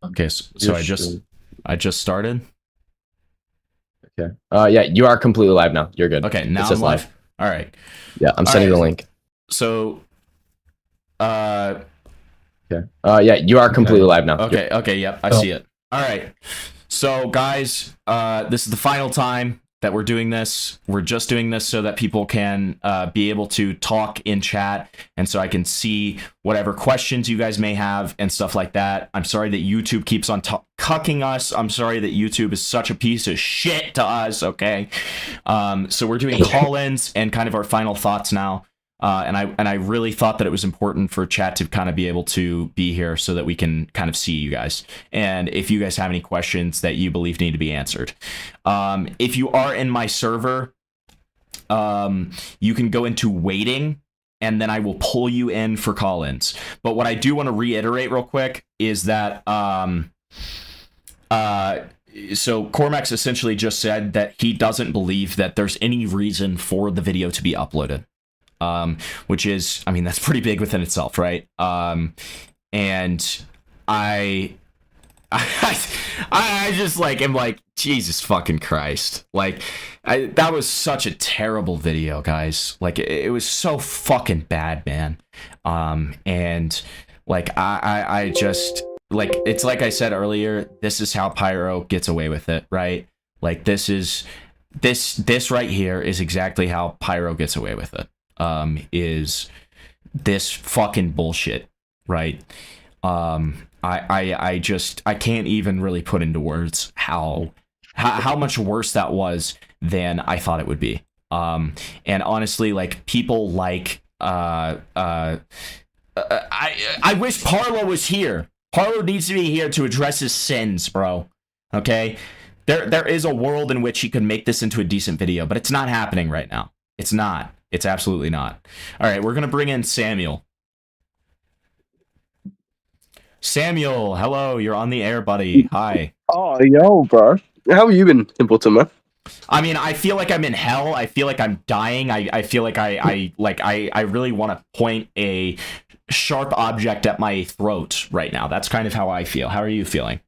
Okay, so You're streaming. I just started. Okay. Yeah, you are completely live now. You're good. Okay, It now I'm says live. live. All right. Yeah, I'm All sending right. the link. So, uh, Okay. Yeah, you are completely live now. okay, yep, I see it. All right. So, guys, this is the final time that we're doing this. We're just doing this so that people can be able to talk in chat, and so I can see whatever questions you guys may have and stuff like that. I'm sorry that YouTube keeps on cucking us. I'm sorry that YouTube is such a piece of shit to us. Okay. So we're doing call-ins and kind of our final thoughts now. And I really thought that it was important for chat to kind of be able to be here so that we can kind of see you guys. And if you guys have any questions that you believe need to be answered. If you are in my server, you can go into waiting, and then I will pull you in for call-ins. But what I do want to reiterate real quick is that so Cormax essentially just said that he doesn't believe that there's any reason for the video to be uploaded. Which is, I mean, that's pretty big within itself, right? And I just like am like, Jesus fucking Christ. Like, that was such a terrible video, guys. Like, it was so fucking bad, man. And like, I just, like, it's like I said earlier, this is how Pyro gets away with it, right? Like, this right here is exactly how Pyro gets away with it. Is this fucking bullshit, right? I can't even really put into words how much worse that was than I thought it would be. And honestly, like, people like I wish Parlo was here. Parlo needs to be here to address his sins, bro. Okay? There is a world in which he could make this into a decent video, but it's not happening right now. It's not. It's absolutely not. All right, we're going to bring in Samuel. Samuel, hello. You're on the air, buddy. Hi. Oh, yo, bro. How have you been, Templeton, man? I mean, I feel like I'm in hell. I feel like I'm dying. I feel like I really want to point a sharp object at my throat right now. That's kind of how I feel. How are you feeling?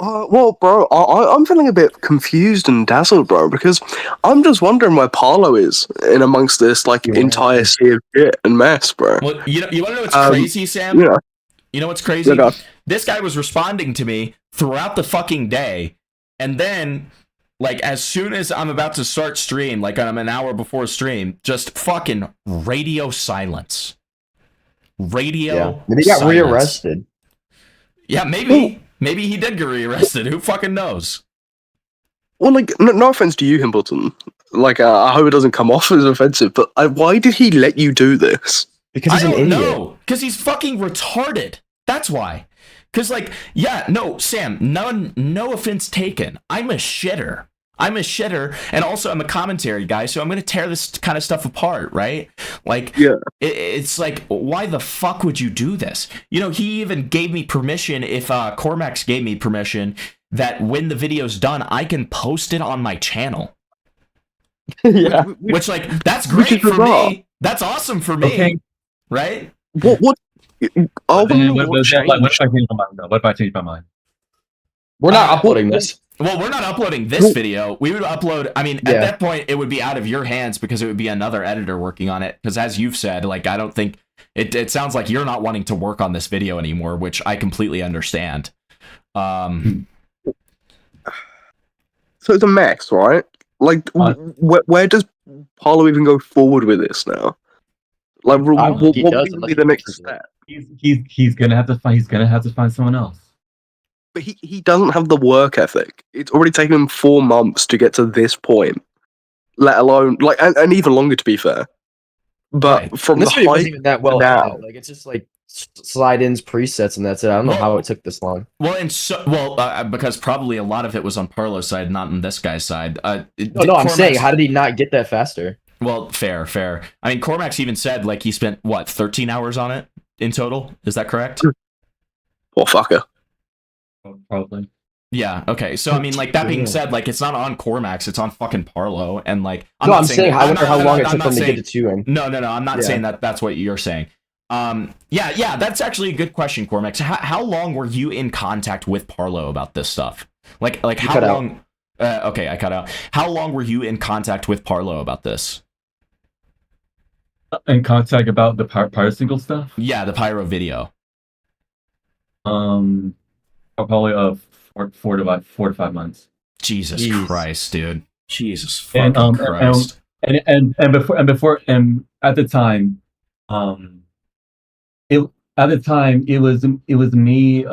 Well, bro, I'm feeling a bit confused and dazzled, bro, because I'm just wondering where Parlo is in amongst this, like, entire sea of shit and mess, bro. Well, you want to know what's crazy, Sam? Yeah. You know what's crazy? Yeah. This guy was responding to me throughout the fucking day, and then, like, as soon as I'm about to start stream, like, I'm an hour before stream, just fucking radio silence. Radio Yeah. Maybe he got silence. rearrested. Yeah, maybe. Maybe he did get rearrested. Who fucking knows? Well, like, no offense to you, Himbleton. Like, I hope it doesn't come off as offensive, but why did he let you do this? Because he's an idiot. No, because he's fucking retarded. That's why. Because, like, yeah, no, Sam, no offense taken. I'm a shitter. And also I'm a commentary guy, so I'm going to tear this kind of stuff apart, right? Like, Yeah. It's like, why the fuck would you do this? You know, he even gave me permission, if Cormax gave me permission, that when the video's done, I can post it on my channel. Yeah. Which, like, that's great for me. That's awesome for me. Okay. Right? What What if I change my mind? We're not uploading this. Well, we're not uploading this video. We would upload, I mean, at that point, it would be out of your hands because it would be another editor working on it. Because as you've said, like, I don't think, it sounds like you're not wanting to work on this video anymore, which I completely understand. So it's a mess, right? Like, where does Parlo even go forward with this now? Like, what would be the next step? He's gonna have to find someone else. But he doesn't have the work ethic. It's already taken him 4 months to get to this point, let alone, like, and even longer, to be fair. But from this the video height wasn't even that well now, edited. Like, it's just like slide-ins, presets, and that's it. I don't know how it took this long. Well, because probably a lot of it was on Parlo's side, not on this guy's side. No, I'm saying, how did he not get that faster? Well, fair. I mean, Cormax even said, like, he spent, what, 13 hours on it in total? Is that correct? Poor fucker. Probably. Yeah, okay. So, I mean, like, that being said, like, it's not on Cormax, it's on fucking Parlo, and, like... I'm saying, I wonder how long it took them to get it to him. No, I'm not saying that that's what you're saying. Yeah, that's actually a good question, Cormax. How long were you in contact with Parlo about this stuff? Like You how cut out. long? Okay, I cut out. How long were you in contact with Parlo about this? In contact about the Pyro single stuff. Yeah, the pyro video. Probably four to 5 months. Jesus Jeez. Christ, dude. Jesus And fucking Christ. and at the time, it was me,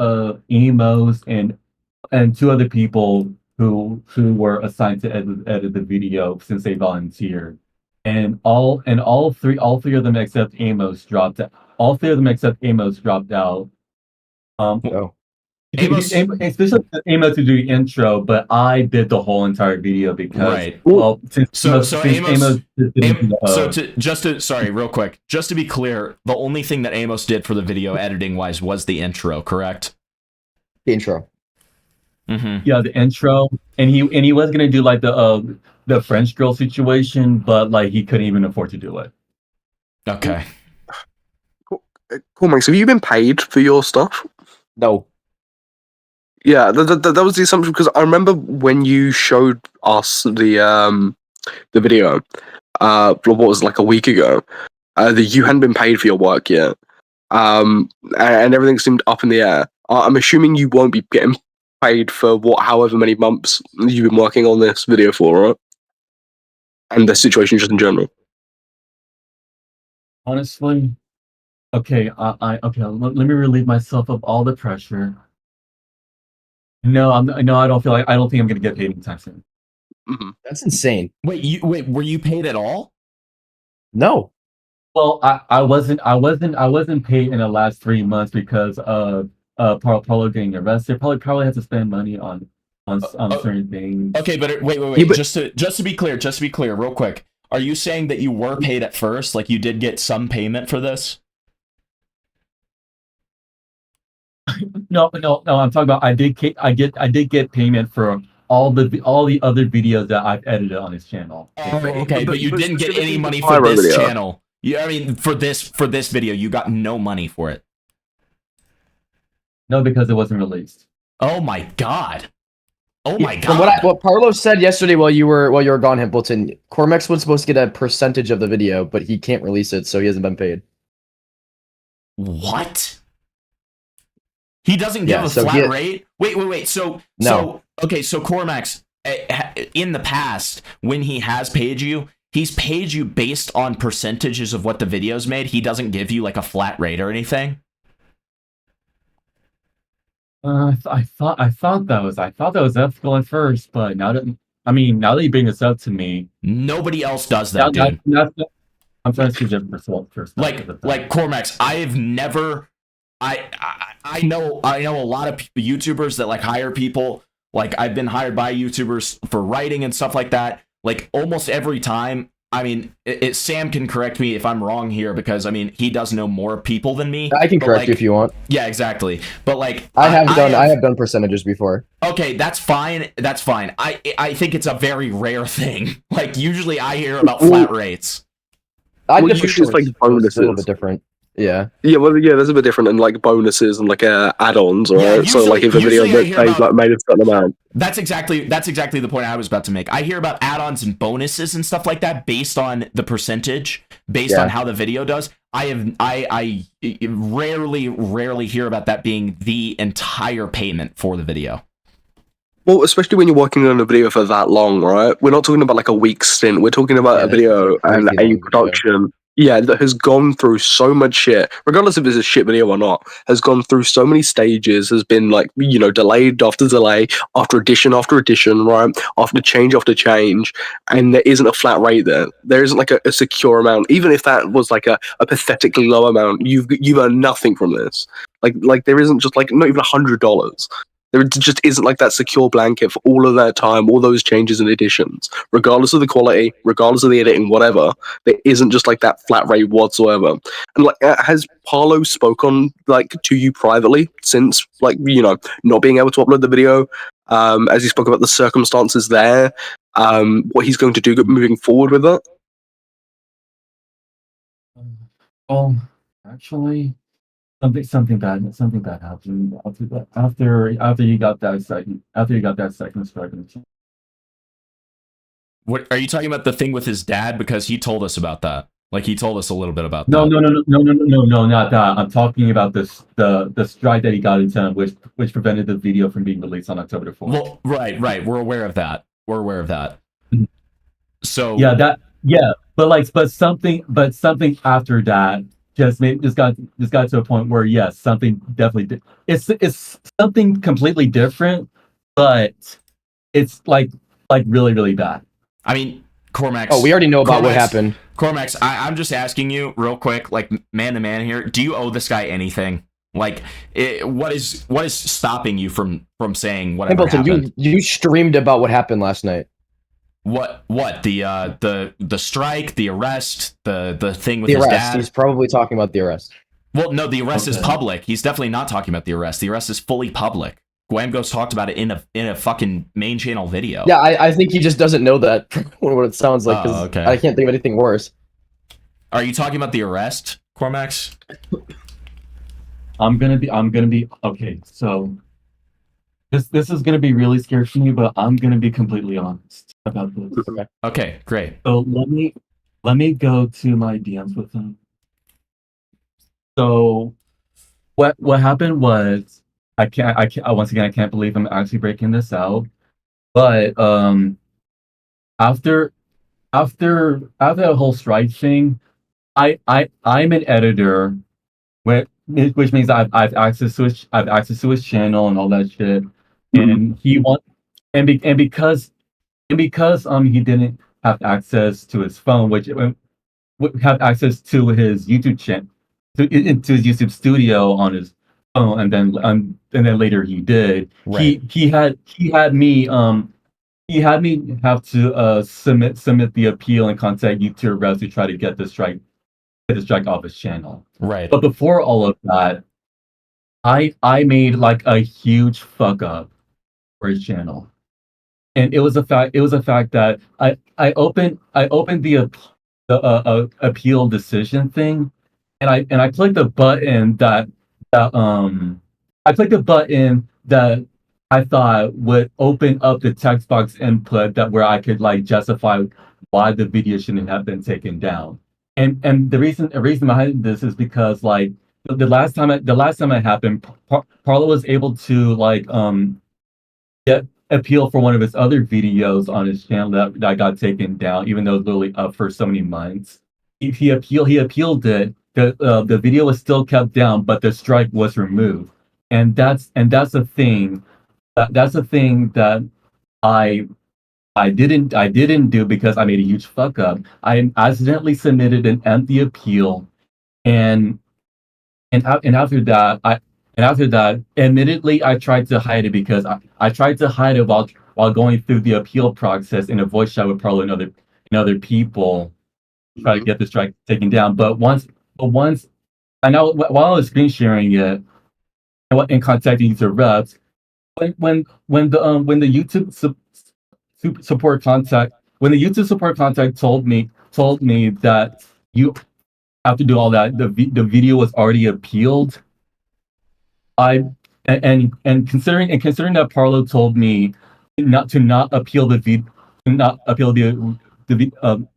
Emos, and two other people who were assigned to edit the video since they volunteered, and all three of them except Amos dropped out. All three of them except Amos dropped out. Oh. Amos- Especially Amos to do the intro, but I did the whole entire video because Right. well, So Amos didn't, sorry, real quick, just to be clear, the only thing that Amos did for the video editing wise was the intro, correct? The intro. Mm-hmm. yeah, the intro, and he was gonna do like the French girl situation, but like he couldn't even afford to do it. Okay. Cool, Max. Have you been paid for your stuff? No. Yeah, that was the assumption because I remember when you showed us the video, what was it, like a week ago, that you hadn't been paid for your work yet, and everything seemed up in the air. I'm assuming you won't be getting paid for however many months you've been working on this video for, right? And the situation just in general. Honestly, okay, okay. Let me relieve myself of all the pressure. No, I don't think I'm gonna get paid anytime soon. Mm-hmm. That's insane. Wait, were you paid at all? No. Well, I wasn't paid in the last 3 months because of Parlo getting arrested. Probably had to spend money on certain things. Okay, but wait. Yeah, but- just to be clear, real quick. Are you saying that you were paid at first? Like you did get some payment for this? No. I'm talking about I did get payment for all the other videos that I've edited on his channel. Okay, but you didn't get any money for Pyro this video. channel. Yeah, I mean for this video, you got no money for it. No, because it wasn't released. Oh my god. Oh my god. From what Parlo said yesterday while you were gone, Himpleton, Cormax was supposed to get a percentage of the video, but he can't release it, so he hasn't been paid. What? He doesn't give Yeah, a so flat rate? Wait. So No. okay, so Cormax, in the past, when he has paid you, he's paid you based on percentages of what the video's made. He doesn't give you like a flat rate or anything. I thought that was ethical at first, but now that you bring this up to me, Nobody else does that, dude. I'm trying to suggest first. Like Cormax, I've never. I know a lot of YouTubers that like hire people. Like I've been hired by YouTubers for writing and stuff like that. Like almost every time. I mean, Sam can correct me if I'm wrong here because I mean he does know more people than me. I can correct you if you want. Yeah, exactly. But like I have done percentages before. Okay, that's fine. That's fine. I think it's a very rare thing. Like usually I hear about flat rates. I Well, did for usually sure. it's like It's a little bonuses. bit different. Yeah. Yeah, well, yeah, there's a bit different and like bonuses and like add-ons, right? Yeah, So like if a video usually I hear that about- like made a certain amount. That's exactly the point I was about to make. I hear about add-ons and bonuses and stuff like that based on the percentage, based on how the video does. I rarely hear about that being the entire payment for the video. Well, especially when you're working on a video for that long, right? We're not talking about like a week stint. We're talking about a video and crazy a long production. Yeah, that has gone through so much shit, regardless if it's a shit video or not, has gone through so many stages, has been like, you know, delayed after delay, after edition, right? After change, and there isn't a flat rate there. There isn't like a secure amount. Even if that was like a pathetically low amount, you've earned nothing from this. Like there isn't just like not even $100. There just isn't like that secure blanket for all of that time, all those changes and additions, regardless of the quality, regardless of the editing, whatever. There isn't just like that flat rate whatsoever. And like, has Parlo spoken like to you privately since like not being able to upload the video? As he spoke about the circumstances there, what he's going to do moving forward with that. Well, Actually, something bad happened after that. After you got that second strike. What are you talking about? The thing with his dad? Because he told us about that. Like he told us a little bit about No, that. no, not that. I'm talking about the strike that he got into, which prevented the video from being released on October 4th. Well, right. We're aware of that. We're aware of that. Mhm. So Yeah, but something after that just got to a point where yes, something definitely it's something completely different, but it's like really bad. I mean, Cormax. Oh, we already know about what Cormax- happened. Cormax, I'm just asking you real quick, like man to man here. Do you owe this guy anything? Like, what is stopping you from saying whatever Templeton, happened? you streamed about what happened last night. What the strike, the arrest, the thing with The his arrest. dad? He's probably talking about the arrest. Well, no, the arrest is Okay. public. He's definitely not talking about the arrest. The arrest is fully public. GWAMGO's talked about it in a fucking main channel video. Yeah, I think he just doesn't know that what it sounds like, because okay. I can't think of anything worse. Are you talking about the arrest, Cormax? I'm gonna be okay. So this is gonna be really scary for me, but I'm gonna be completely honest about this. Okay, great. So let me go to my DMs with him. So what happened was I can't once again I can't believe I'm actually breaking this out. But after the whole strike thing, I'm an editor, which means I've access to his channel and all that shit. And he want and because he didn't have access to his phone, which would have access to his YouTube channel, to his YouTube studio on his phone, and then later he did. Right. He had me have to submit the appeal and contact YouTube Reps to try to get the strike off his channel. Right. But before all of that, I made like a huge fuck up for his channel, and it was a fact that I opened the appeal decision thing, and I clicked the button that I thought would open up the text box input where I could like justify why the video shouldn't have been taken down. And the reason behind this is because like the last time it happened, Parlo was able to like get appeal for one of his other videos on his channel that got taken down, even though it was literally up for so many months. He appealed it. The video was still kept down, but the strike was removed. And that's the thing. That's the thing that I didn't do because I made a huge fuck up. I accidentally submitted an empty appeal, and after that, admittedly, I tried to hide it because I tried to hide it while going through the appeal process in a voice chat with Parlo and other people, try to get the strike taken down. But once, I know while I was screen sharing it and contacting user reps, when the YouTube support contact told me that you have to do all that, the video was already appealed. Considering that Parlo told me to not appeal the video,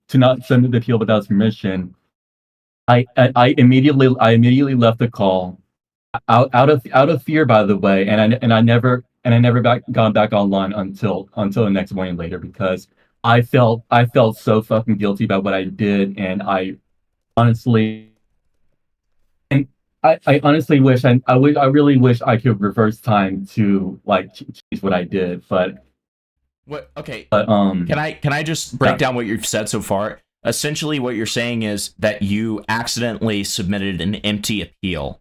to not send the appeal without his permission, I immediately left the call out of fear, by the way, and I never gone back online until the next morning later, because I felt so fucking guilty about what I did, and I honestly wish I really wish I could reverse time to like change what I did, but What? Okay. but Can I just break Yeah. down what you've said so far? Essentially, what you're saying is that you accidentally submitted an empty appeal,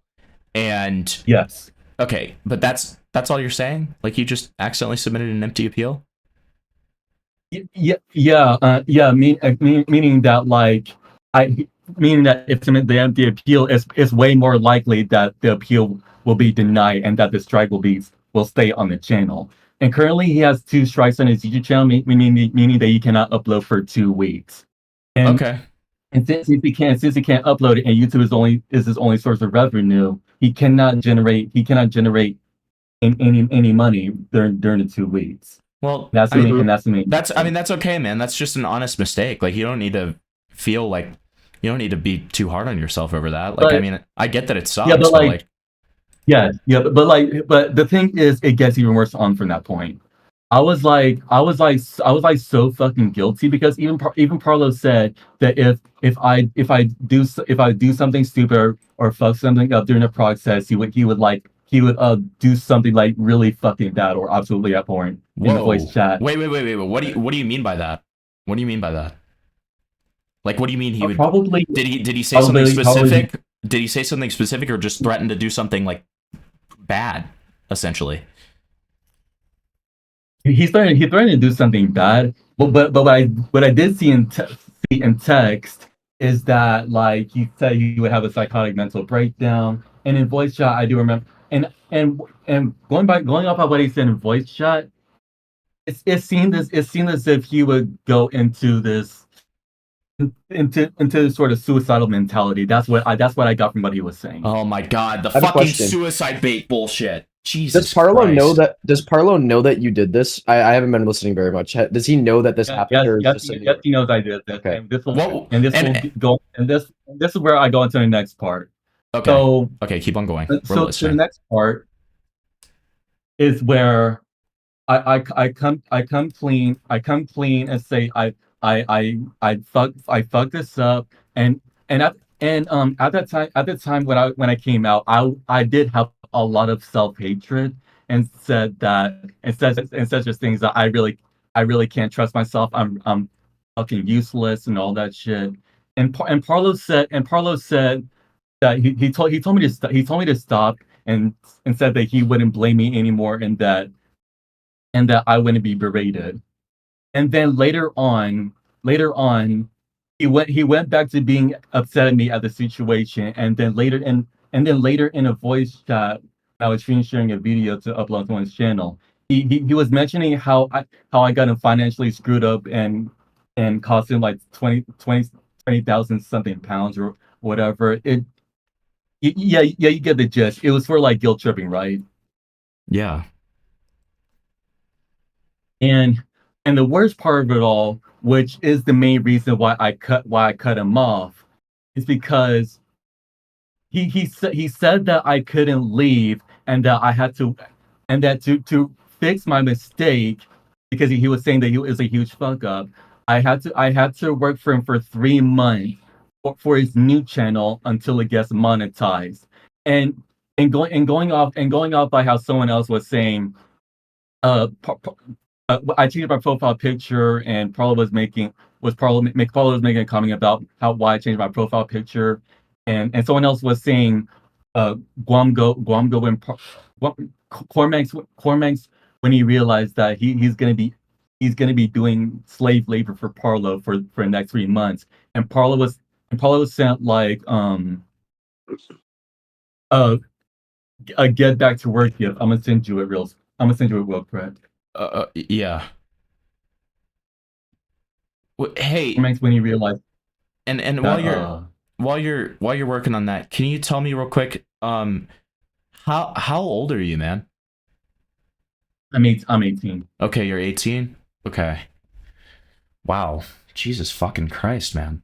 and yes. okay, but that's all you're saying. Like you just accidentally submitted an empty appeal. Meaning that like meaning that if the empty appeal is way more likely that the appeal will be denied and that the strike will stay on the channel. And currently he has 2 strikes on his YouTube channel, meaning that he cannot upload for 2 weeks. And Okay. And since he can't upload it, and YouTube is his only source of revenue, he cannot generate any money during the 2 weeks. Well, That's the main, and that's the main. that's okay, man. That's just an honest mistake. Like, you don't need to feel like you don't need to be too hard on yourself over that. Like, But- I mean, I get that it sucks, Yeah, but, but like- like, Yeah, but the thing is, it gets even worse on from that point. I was like so fucking guilty because even Parlo said that if I do something stupid or fuck something up during the process, he would do something like really fucking bad or absolutely abhorrent in the voice chat. Wait. What do you mean by that? What do you mean by that? Like, what do you mean he would? Probably Did he say something probably- specific? Did he say something specific, or just threaten to do something like bad, essentially? He threatened to do something bad, but what I did see in text is that like he said he would have a psychotic mental breakdown, and in voice chat I do remember, and going off of what he said in voice chat, it seemed as if he would go into this sort of suicidal mentality. That's what I got from what he was saying. Oh my god, the I have a fucking question. suicide bait bullshit. Jesus Does Parlo Christ. know that? Does Parlo know that you did this? I haven't been listening very much. Does he know that this happened? Or is this something- Yes, he knows I did this. Okay. And this will Whoa, this is where I go into the next part. Okay. So Okay, keep on going. We're so the listening. next part is where I come clean and say I fucked this up and at the time when I came out I did have a lot of self-hatred and said just things that I really can't trust myself. I'm fucking useless and all that shit. And Parlo said that he told me to stop and said that he wouldn't blame me anymore and that I wouldn't be berated. And then later on, he went back to being upset at me at the situation. And then later in a voice chat, I was sharing a video to upload to his channel. He was mentioning how I got him financially screwed up and cost him like 20,000 something pounds or whatever. Yeah, you get the gist. It was for like guilt tripping, right? Yeah. And the worst part of it all, which is the main reason why I cut him off, is because he said that I couldn't leave and that I had to and that to fix my mistake, because he was saying that it was a huge fuck up. I had to work for him for 3 months for his new channel until it gets monetized. And going off by how someone else was saying, I changed my profile picture, and Parlo was making a comment about why I changed my profile picture, and someone else was saying, GWAMGO and Cormax when he realized that he's gonna be doing slave labor for Parlo for the next 3 months, and Parlo was sent like a get back to work gift. I'm gonna send you it real quick. Yeah. Hey, Cormax when he realized and that, while you're working on that, can you tell me real quick, how old are you, man? I'm 18. Okay, you're 18. Okay. Wow. Jesus fucking Christ, man.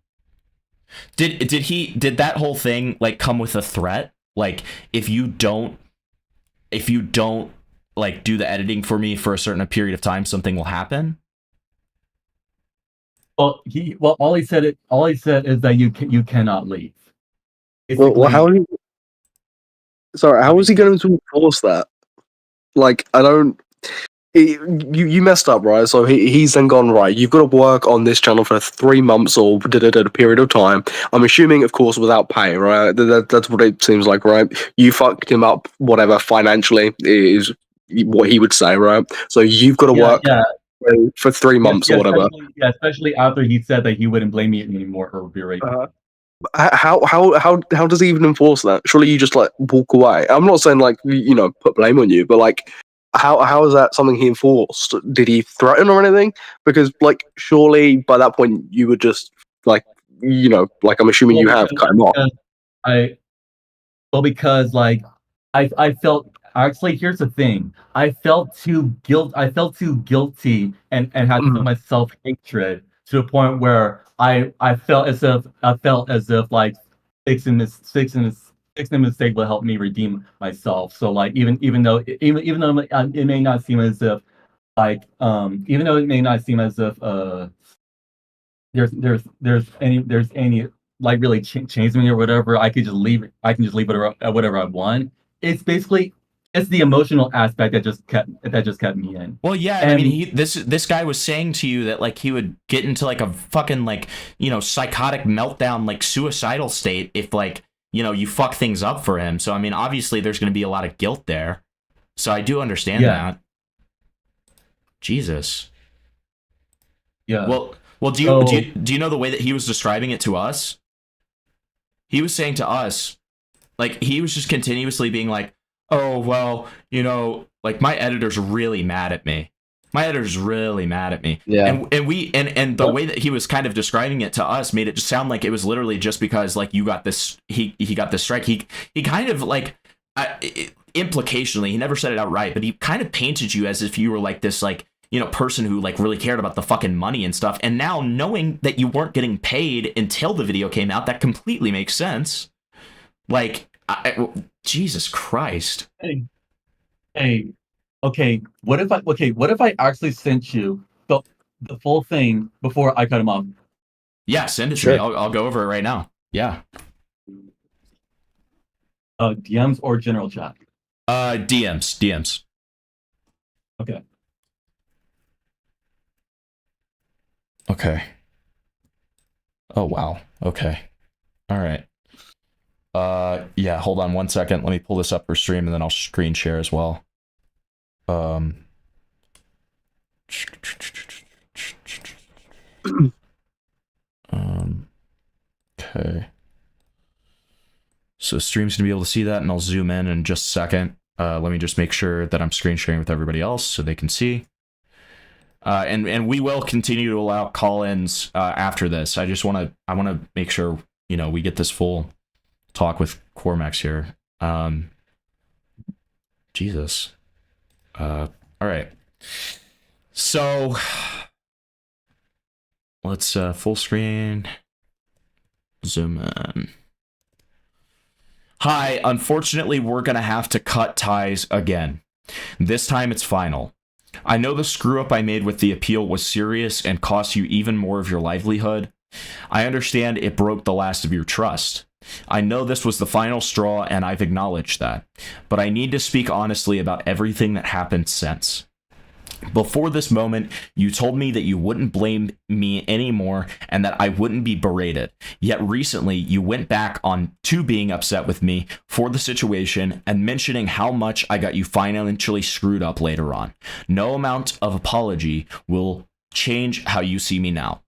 Did that whole thing like come with a threat? Like, if you don't like do the editing for me for a certain period of time, something will happen? Well, all he said is that you cannot leave. Well, how are you? Sorry, how is he going to enforce that? Like, I don't. You messed up, right? So he's then gone, right, you've got to work on this channel for 3 months or a period of time. I'm assuming, of course, without pay, right? That's what it seems like, right? You fucked him up, whatever, financially is what he would say, right? So you've got to work for 3 months or whatever. Especially after he said that he wouldn't blame me anymore or berate me. How does he even enforce that? Surely you just like walk away. I'm not saying like put blame on you, but like how is that something he enforced? Did he threaten or anything? Because like surely by that point you would just like like I'm assuming you have cut him off. I because like I felt actually here's the thing. I felt too guilty and had so much self-hatred to the point where I felt as if like fixing the mistake will help me redeem myself. So like even though it may not seem as if like even though it may not seem as if there's any like really change me or whatever, I can just leave it at whatever I want. It's basically it's the emotional aspect that just kept me in. Well, yeah, and I mean, this guy was saying to you that like he would get into like a fucking like psychotic meltdown, like suicidal state if like you fuck things up for him. So I mean, obviously there's going to be a lot of guilt there. So I do understand that. Jesus. Yeah. Well, do you know the way that he was describing it to us? He was saying to us, like he was just continuously being like, "Oh well, like my editor's really mad at me. My editor's really mad at me." Yeah. And the way that he was kind of describing it to us made it just sound like it was literally just because like you got this, he got this strike. He kind of like implicationally, he never said it outright, but he kind of painted you as if you were like this like person who like really cared about the fucking money and stuff. And now knowing that you weren't getting paid until the video came out, that completely makes sense. Like, Jesus Christ. Hey, okay. What if I actually sent you the full thing before I cut him off? Yeah, send it to me. I'll go over it right now. Yeah. DMs or general chat? DMs. Okay. Okay. Oh, wow. Okay. All right. Yeah, hold on one second. Let me pull this up for stream and then I'll screen share as well. Okay. So stream's gonna be able to see that and I'll zoom in just a second. Let me just make sure that I'm screen sharing with everybody else so they can see. And we will continue to allow call-ins after this. I want to make sure we get this full talk with Cormax here. Jesus. All right. So let's full screen. Zoom in. Hi, unfortunately, we're gonna have to cut ties again. This time it's final. I know the screw up I made with the appeal was serious and cost you even more of your livelihood. I understand it broke the last of your trust. I know this was the final straw and I've acknowledged that, but I need to speak honestly about everything that happened since. Before this moment, you told me that you wouldn't blame me anymore and that I wouldn't be berated. Yet recently, you went back on to being upset with me for the situation and mentioning how much I got you financially screwed up later on. No amount of apology will change how you see me now.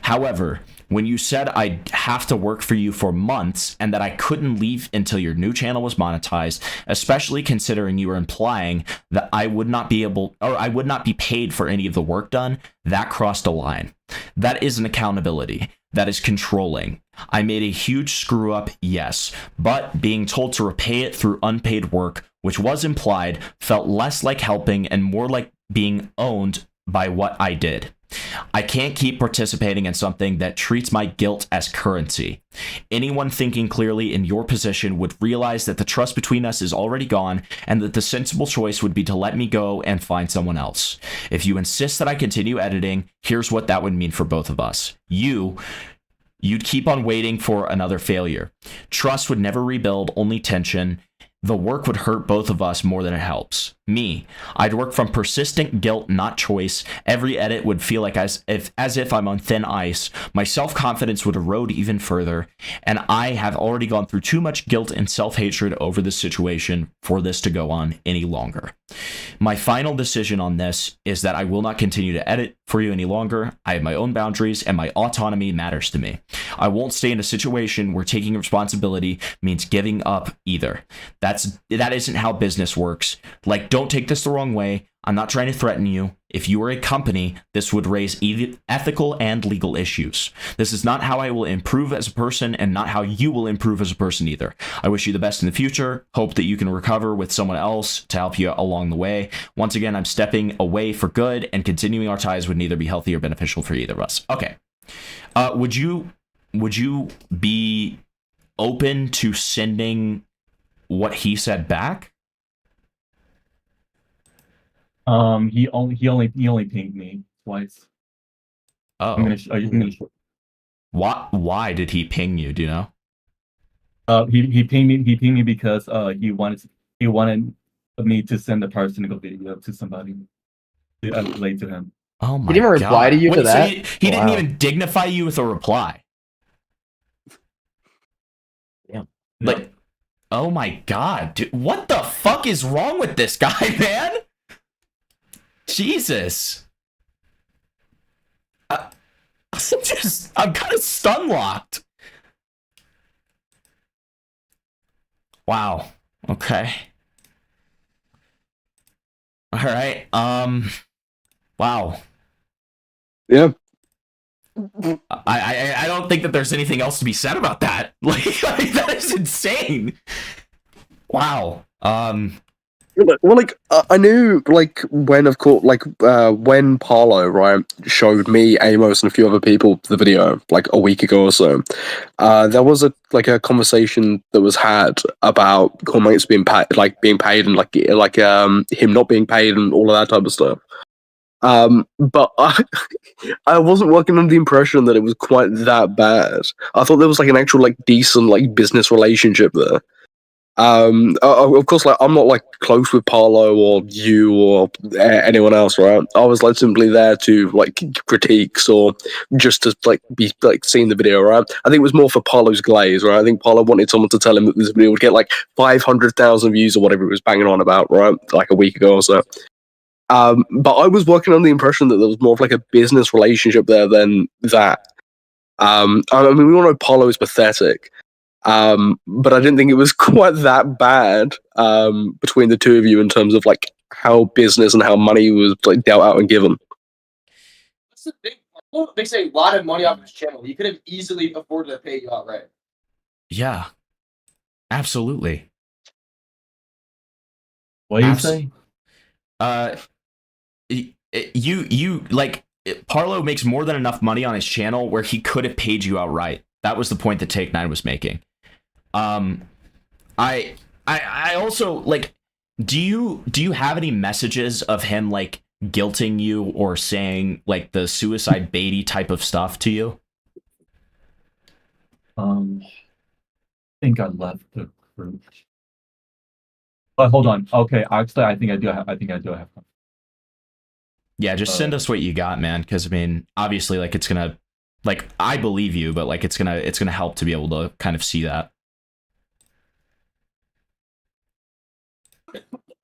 However, when you said I'd have to work for you for months and that I couldn't leave until your new channel was monetized, especially considering you were implying that I would not be paid for any of the work done, that crossed a line. That isn't accountability. That is controlling. I made a huge screw up, yes, but being told to repay it through unpaid work, which was implied, felt less like helping and more like being owned by what I did. I can't keep participating in something that treats my guilt as currency. Anyone thinking clearly in your position would realize that the trust between us is already gone and that the sensible choice would be to let me go and find someone else. If you insist that I continue editing, here's what that would mean for both of us. You'd keep on waiting for another failure. Trust would never rebuild, only tension. The work would hurt both of us more than it helps. Me, I'd work from persistent guilt, not choice. Every edit would feel like as if I'm on thin ice. My self-confidence would erode even further, and I have already gone through too much guilt and self-hatred over this situation for this to go on any longer. My final decision on this is that I will not continue to edit for you any longer. I have my own boundaries, and my autonomy matters to me. I won't stay in a situation where taking responsibility means giving up either. That isn't how business works. Like, don't take this the wrong way. I'm not trying to threaten you. If you were a company, this would raise ethical and legal issues. This is not how I will improve as a person and not how you will improve as a person either. I wish you the best in the future. Hope that you can recover with someone else to help you along the way. Once again, I'm stepping away for good, and continuing our ties would neither be healthy or beneficial for either of us. Okay. Would you be open to sending what he said back? He only pinged me twice. Oh. I'm gonna Why did he ping you? Do you know? he pinged me because he wanted me to send a personal video to somebody to relate to him. Oh my god. He didn't reply to you for that? So he didn't even dignify you with a reply. Yeah. Like, oh my god, dude, what the fuck is wrong with this guy, man? Jesus. I'm kind of stun locked. Wow. Okay. All right. Wow. Yeah. I don't think that there's anything else to be said about that. Like that is insane. Wow. Well, like I knew, like when, of course, like when Parlo, right, showed me, Amos, and a few other people the video like a week ago or so. There was a conversation that was had about Cormax being paid, and him not being paid and all of that type of stuff. But I wasn't working under the impression that it was quite that bad. I thought there was like an actual like decent like business relationship there. Of course, like I'm not like close with Parlo or you or anyone else, right? I was like simply there to like critiques or just to like be like seeing the video, right? I think it was more for Parlo's glaze, right? I think Parlo wanted someone to tell him that this video would get like 500,000 views or whatever it was banging on about, right? Like a week ago or so. But I was working on the impression that there was more of like a business relationship there than that. I mean, we all know Parlo is pathetic. But I didn't think it was quite that bad between the two of you in terms of like how business and how money was like dealt out and given. That's the thing. Parlo makes a lot of money off his channel. He could have easily afforded to pay you outright. Yeah. Absolutely. What do you say? You like Parlo makes more than enough money on his channel where he could have paid you outright. That was the point that Take 9 was making. I also like, do you have any messages of him like guilting you or saying like the suicide baity type of stuff to you? I think I left the group. But hold on. Okay, actually, I think I do have. Yeah, just send us what you got, man. Because I mean, obviously, like it's gonna, like I believe you, but like it's gonna help to be able to kind of see that.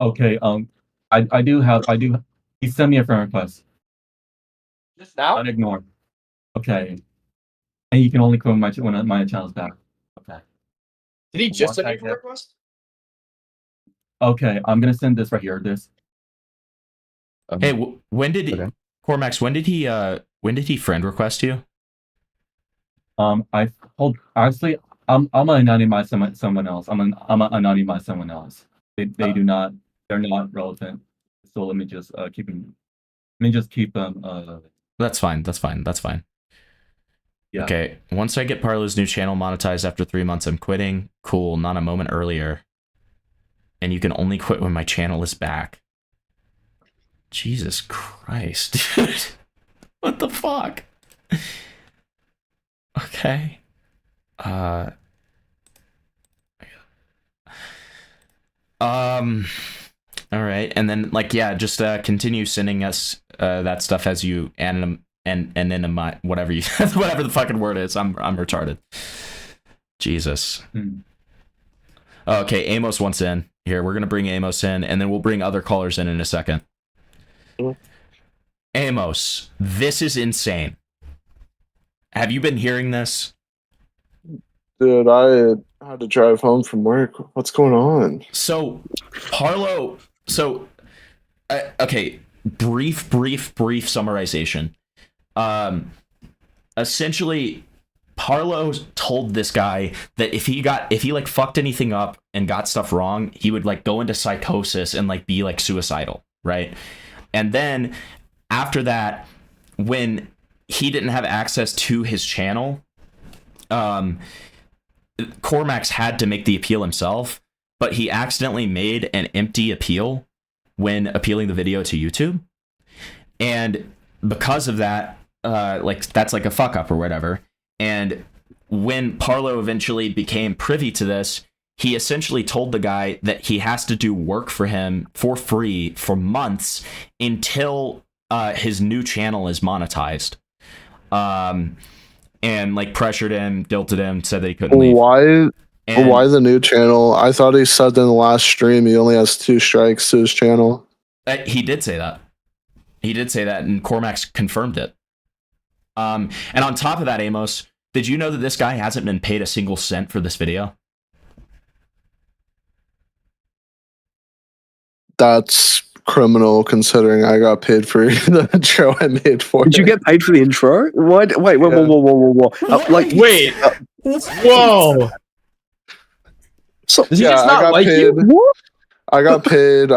Okay. I do. He sent me a friend request. Just now? Unignore. Okay. And you can only come when my channel's back. Okay. Did he just send you a request? Okay, I'm gonna send this right here. This. Hey, when did Okay. Cormax? When did he friend request you? Actually, I'm gonna anonymize someone else. I'm gonna anonymize someone else. They do not. They're not relevant. So let me just keep them. Let me just keep them. That's fine. That's fine. That's fine. Yeah. Okay. Once I get Parlo's new channel monetized after 3 months, I'm quitting. Cool. Not a moment earlier. And you can only quit when my channel is back. Jesus Christ, dude. What the fuck? Okay. All right, and then like yeah, just continue sending us that stuff as you and whatever you whatever the fucking word is. I'm retarded. Jesus. Okay, Amos wants in. Here, we're gonna bring Amos in, and then we'll bring other callers in a second. Amos, this is insane. Have you been hearing this? Dude, I had to drive home from work. What's going on? So, Parlo, so Okay, brief summarization. Essentially, Parlo told this guy that if he like fucked anything up and got stuff wrong, he would like go into psychosis and like be like suicidal, right? And then after that, when he didn't have access to his channel, Cormax had to make the appeal himself, but he accidentally made an empty appeal when appealing the video to YouTube. And because of that, like that's like a fuck up or whatever. And when Parlo eventually became privy to this, he essentially told the guy that he has to do work for him for free for months until his new channel is monetized. And like pressured him, guilted him, said that he couldn't leave. Why? And Why the new channel? I thought he said in the last stream he only has 2 strikes to his channel. he did say that. He did say that, and Cormax confirmed it. And on top of that, Amos, did you know that this guy hasn't been paid a single cent for this video? That's criminal considering I got paid for the intro I made for Did you it. get paid for the intro? What? Wait, Yeah. whoa. Like, Wait. Whoa. so, Does he Yeah, just I not got like paid. you? what? I got paid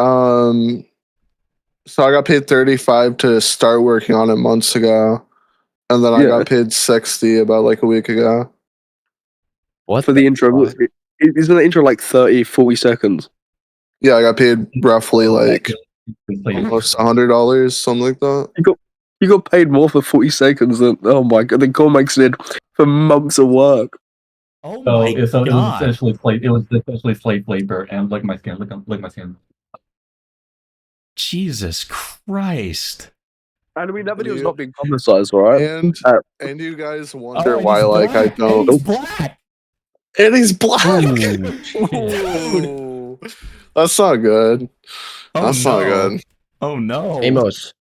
so I got paid 35 to start working on it months ago. And then I Yeah. got paid 60 about like a week ago. What For the intro? Isn't the intro like 30, 40 seconds? Yeah, I got paid roughly like It's like- almost $100, something like that. You got paid more for 40 seconds than, oh my god, than Cormax did for months of work. Oh So, my it was god! essentially slave. It was essentially slave labor, and like my skin, like my skin. Jesus Christ! And I mean, that video's You- not being publicized, right? And you guys wonder Oh, why he's like I black, and don't. he's black. And he's black. Dude. Ooh. That's not good. Oh That's no! not good. Oh no! Amos.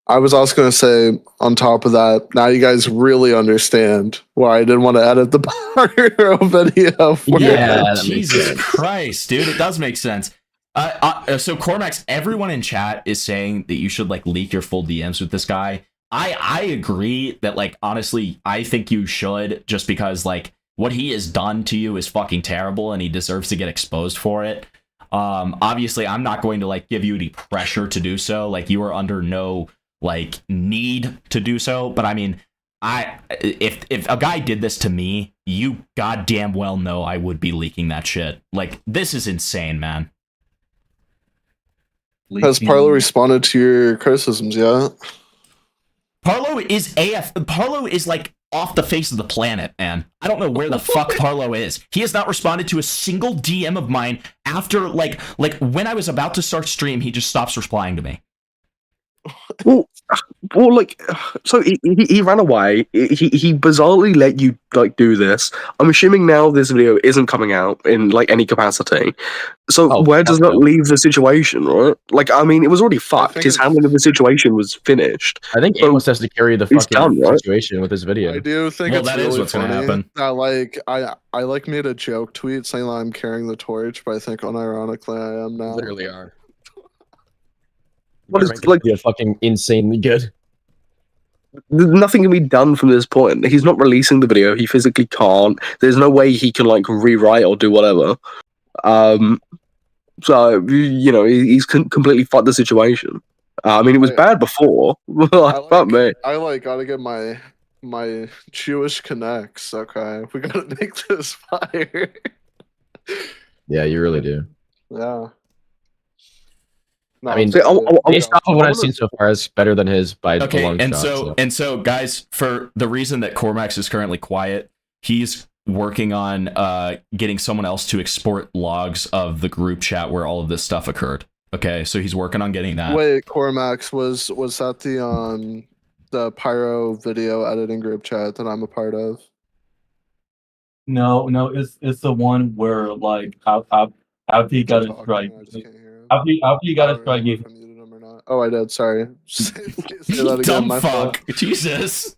I was also going to say, on top of that, now you guys really understand why I didn't want to edit the Parlo video. For Yeah, you. that makes Jesus sense. Christ, dude, it does make sense. So Cormax, everyone in chat is saying that you should like leak your full DMs with this guy. I agree that like honestly, I think you should, just because like what he has done to you is fucking terrible and he deserves to get exposed for it. Obviously, I'm not going to like give you any pressure to do so. Like you are under no like need to do so, but I mean, if a guy did this to me, you goddamn well know I would be leaking that shit. Like this is insane, man. Has Parlo responded to your criticisms yet? Parlo is Parlo is like off the face of the planet, man. I don't know where the fuck Parlo is. He has not responded to a single DM of mine after like when I was about to start stream, he just stops replying to me. Well, like, so he ran away. He bizarrely let you like do this. I'm assuming now this video isn't coming out in like any capacity. So Oh, where does fuck that no. leave the situation, right? Like, I mean, it was already fucked. think His it's- handling of the situation was finished. I think So, Amos has to carry the it's fucking done, right? situation with this video. I do think Well, it's that is really what's gonna funny happen. that like I like made a joke tweet saying that I'm carrying the torch, but I think unironically I am now. Literally are. What is, Your rank like, video fucking insanely good. nothing can be done from this point. He's not releasing the video. He physically can't. There's no way he can like rewrite or do whatever. So you know he's completely fucked the situation. I mean, it was bad before. Fuck me. I like gotta get my Jewish connects. Okay, we gotta make this fire. Yeah, you really do. Yeah. No, I mean, See, based off of what I I've wanna- seen so far, it's better than his by a Okay, long and shot. so guys, for the reason that Cormax is currently quiet, he's working on getting someone else to export logs of the group chat where all of this stuff occurred. Okay, so he's working on getting that. Wait, Cormax, was that the Pyro video editing group chat that I'm a part of? No, it's the one where like after he got a strike, I just can't hear him. after he got a I strike, don't know if I muted him or not. Oh, I did. Sorry. Say that again. Dumb My fault. fuck, Jesus.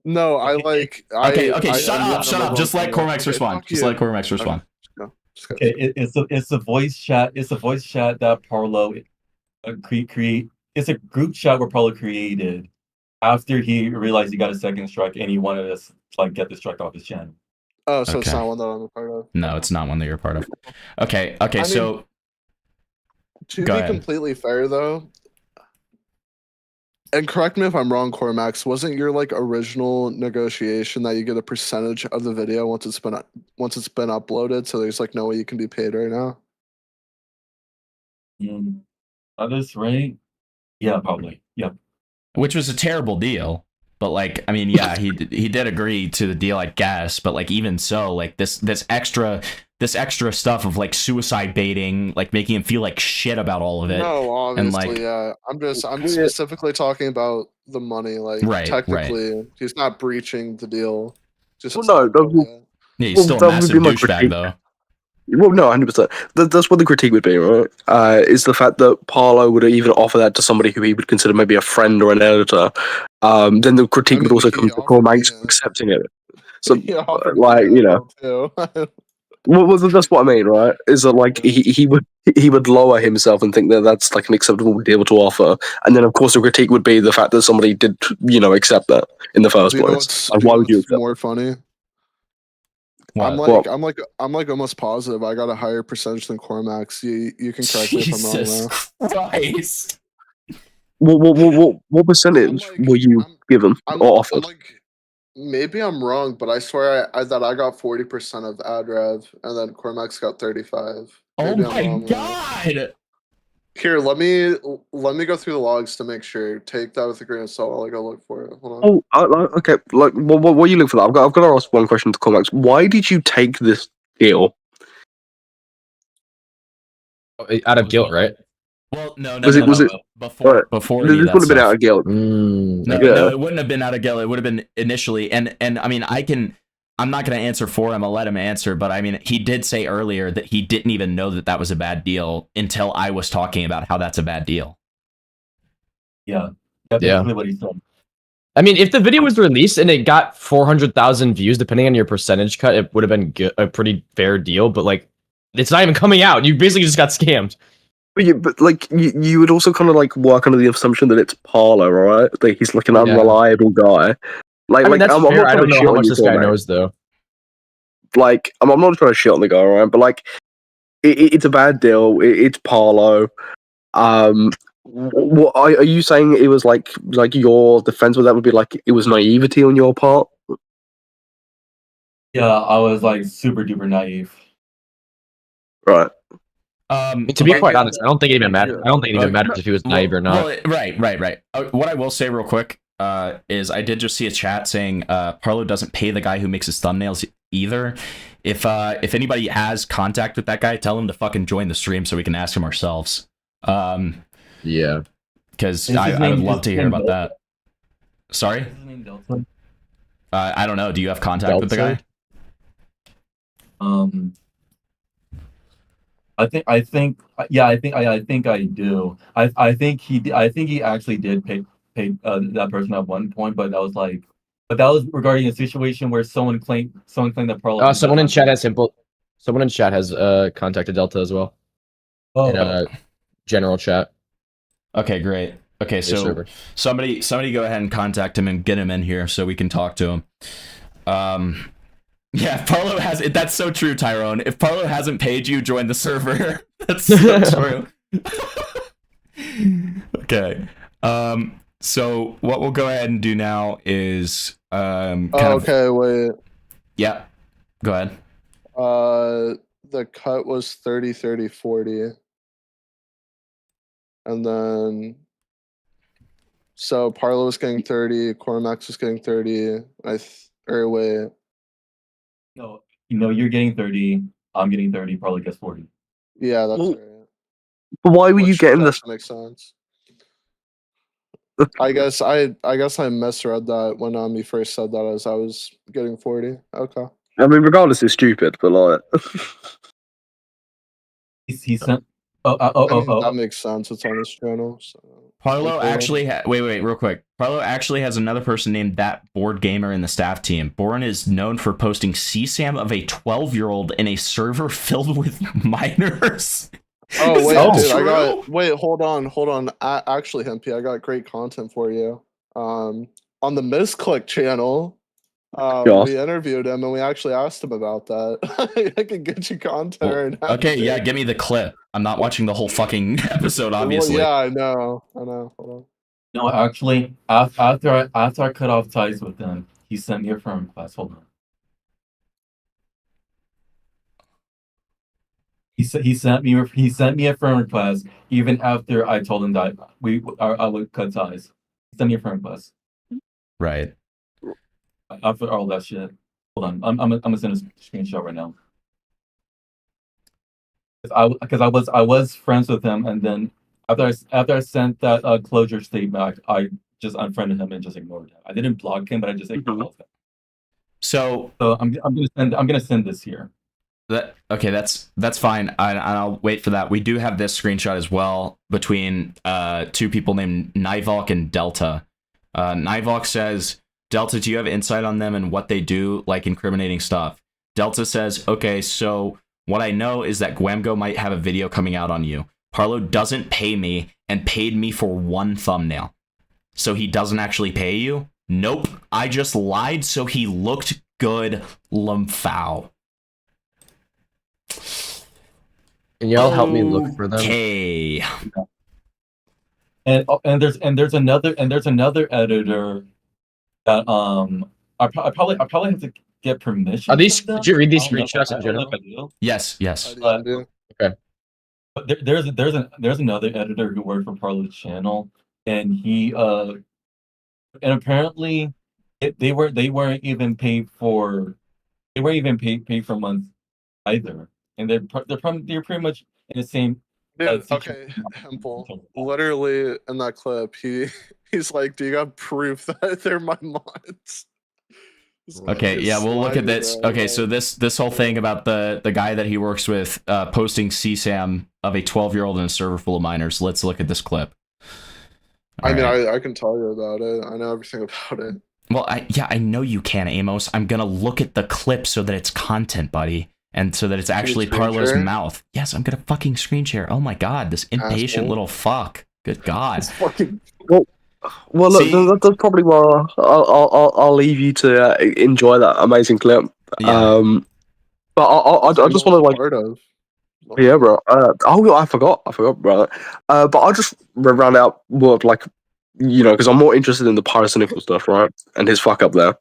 No, I like. Okay, I shut up. Just let Cormax respond. Just let Cormax respond. okay, it's a voice chat. It's a voice chat that Parlo create. It's a group chat where Parlo created after he realized he got a second strike and he wanted us to like get the strike off his channel. Oh, so it's Okay. not one that I'm a part of. No, it's not one that you're a part of. Okay, I mean, so to Go be ahead. completely fair, though, and correct me if I'm wrong, Cormax, wasn't your like original negotiation that you get a percentage of the video once it's been uploaded? So there's like no way you can be paid right now. At this rate, yeah, probably, yeah. which was a terrible deal. But like, I mean, yeah, he did agree to the deal, I guess. But like, even so, like this extra stuff of like suicide baiting, like making him feel like shit about all of it. No, obviously, like- yeah. I'm specifically talking about the money. Like, Right, technically, he's not breaching the deal. Just Well, no, that would- Yeah, he's Well, still a that would massive be my douchebag, critique. though. Well, no, 100%. That's what the critique would be, right? Is the fact that Parlo would even offer that to somebody who he would consider maybe a friend or an editor. Then the critique would also come to Cormax accepting it. So, like, you know, well, that's what I mean, right? Is that like he would lower himself and think that that's like an acceptable deal to offer, and then of course the critique would be the fact that somebody did, accept that in the first place. Like, why would you accept more it? funny? What? I'm like almost positive I got a higher percentage than Cormax. You can correct me if I'm wrong Jesus now. Christ. What percentage were you given or offered? Maybe I'm wrong, but I swear I thought I got 40% of ad rev, and then Cormax got 35. Oh Maybe I'm my wrong there. god. Here, let me go through the logs to make sure. Take that with a grain of salt while I go look for it. Hold on. Oh, okay. Like, what are you looking for? That? I've got to ask one question to Cormax. Why did you take this deal? Out of guilt, right? Well, no. Was it- before any of This that would have been stuff. out of guilt. No, Yeah. no, it wouldn't have been out of guilt. It would have been initially, and I mean, I'm not going to answer for him. I'll let him answer. But I mean, he did say earlier that he didn't even know that that was a bad deal until I was talking about how that's a bad deal. Yeah, that's Yeah. basically what he said. I mean, if the video was released and it got 400,000 views, depending on your percentage cut, it would have been a pretty fair deal. But like, it's not even coming out. You basically just got scammed. But like, you would also kind of like work under the assumption that it's Parlo, right? Like, he's like an unreliable guy. Like, I mean, that's I'm fair. not I trying don't to know shit how on much you, this guy Cormax. knows, though. Like, I'm not trying to shit on the guy, right? But like, it's a bad deal. It's Parlo. What are you saying? It was like your defense with that would be like it was naivety on your part. Yeah, I was like super duper naive. Right. To be quite honest, I don't think it even matters. I don't think it even matters if he was naive or not. Well, right. What I will say real quick is I did just see a chat saying Parlo doesn't pay the guy who makes his thumbnails either. If anybody has contact with that guy, tell him to fucking join the stream so we can ask him ourselves. Yeah. Because Is his I would name- love is to his hear name about Delta? that. Sorry? Is his name Delta? I don't know. Do you have contact with the guy? I think I do. I think he actually did pay that person at one point, but that was regarding a situation where someone claimed that Parlo. Someone in chat has contacted Delta as well. Oh, In general chat. Okay, great. Okay, so server. somebody go ahead and contact him and get him in here so we can talk to him. Yeah, if Parlo has it. That's so true, Tyrone. If Parlo hasn't paid you, join the server. That's so true. Okay. So what we'll go ahead and do now is Wait. Yeah. Go ahead. The cut was 30, 30, 40. And then so Parlo was getting 30, Cormax was getting 30. Wait. no, you're getting 30. I'm getting 30. Parlo gets 40. Yeah, that's Well, right. But why were you Which getting this? makes sense. I guess I misread that when you first said that as I was getting 40. Okay. I mean, regardless, it's stupid, but like, He sent. That makes sense. It's on his channel. So. Parlo Okay. actually wait, real quick. Parlo actually has another person named That Board Gamer in the staff team. Bourne is known for posting CSAM of a 12-year-old in a server filled with minors. Oh Is wait, that dude, I true? got. Wait, hold on. Actually, Hempy, I got great content for you. On the Misclick channel, Yeah. we interviewed him and we actually asked him about that. I can get you content Well, right now. okay, yeah, dude. give me the clip. I'm not watching the whole fucking episode, Well, obviously. yeah, I know. Hold on. No, actually, after I cut off ties with him, he sent me a friend request. Hold on. He sent me a friend request even after I told him that I would cut ties. He sent me a friend request Right. after all that shit. Hold on, I'm gonna send a screenshot right now. Because I was friends with him, and then after I sent that closure statement, I just unfriended him and just ignored him. I didn't block him, but I just ignored him. So I'm gonna send this here. okay, that's fine. I'll wait for that. We do have this screenshot as well between two people named Nivok and Delta. Nivok says, Delta, do you have insight on them and what they do, like incriminating stuff? Delta says, okay, so what I know is that GWAMGO might have a video coming out on you. Parlo doesn't pay me and paid me for one thumbnail. So he doesn't actually pay you? Nope, I just lied so he looked good, Lumfow. Can y'all help me look for them? Okay. And there's another editor that I probably have to get permission. Are these? from them. Did you read these I don't know screenshots in I don't know general? if I do. Yes. I do. But there's another editor who worked for Parlo's channel, and he and apparently they weren't even paid for months either, and they're pretty much in the same. Dude, okay, Hempel. Literally in that clip, he's like, "Do you got proof that they're my mods?" Okay, yeah, we'll look at this. Slimy, Okay, so this whole thing about the guy that he works with posting CSAM of a 12-year-old in a server full of minors. Let's look at this clip. I mean, Alright. I can tell you about it. I know everything about it. Well, I know you can, Amos. I'm gonna look at the clip so that it's content, buddy, and so that it's actually screen Parlo's share? mouth. Yes, I'm gonna fucking screen share. Oh my god, this impatient Asshole. little fuck. Good god. It's fucking. Well, look, See? that's probably why I'll leave you to enjoy that amazing clip. Yeah. But I just want to like, part of. yeah, bro. I forgot, brother. But I'll just round out what like, because I'm more interested in the pyrocynical stuff, right, and his fuck up there.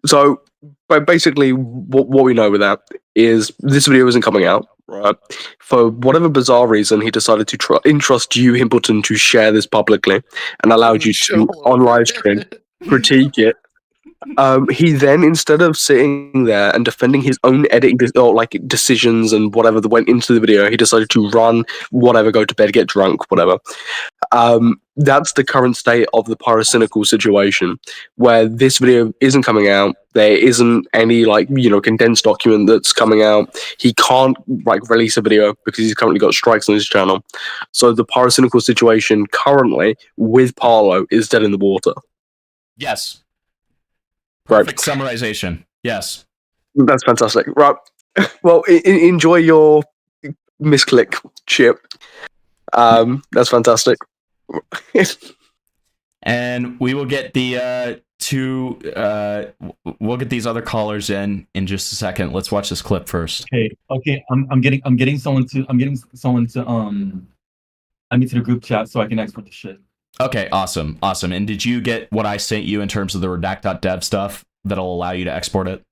So, but basically, what we know with that is this video isn't coming out, right? For whatever bizarre reason, he decided to entrust you, Himpleton, to share this publicly and allowed you to, on live stream, critique it. He then, instead of sitting there and defending his own editing or like decisions and whatever that went into the video, he decided to run, whatever, go to bed, get drunk, whatever. That's the current state of the pyrocynical situation, where this video isn't coming out. There isn't any like condensed document that's coming out. He can't like release a video because he's currently got strikes on his channel. So the pyrocynical situation currently with Parlo is dead in the water. Yes. Right. Perfect summarization. Yes. That's fantastic. Right. Well, enjoy your misclick chip. That's fantastic. And we will get the we'll get these other callers in just a second. Let's watch this clip first. Okay. I'm getting someone to add me to the group chat so I can export the shit. Okay, awesome. And did you get what I sent you in terms of the redact.dev stuff that'll allow you to export it?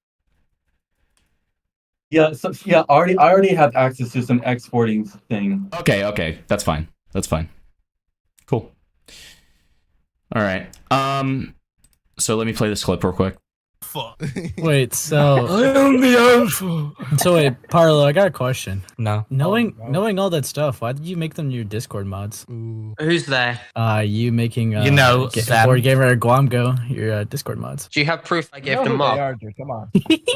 Yeah, I already have access to some exporting thing. Okay, that's fine. Cool. All right. So let me play this clip real quick. Wait, so I am the alpha. so wait, Parlo, I got a question. No. Knowing all that stuff, why did you make them your Discord mods? Ooh. Who's there? You making You know, Sam. Board Gamer or GWAMGO your Discord mods? Do you have proof I gave know them who they up? are, dude. Come on.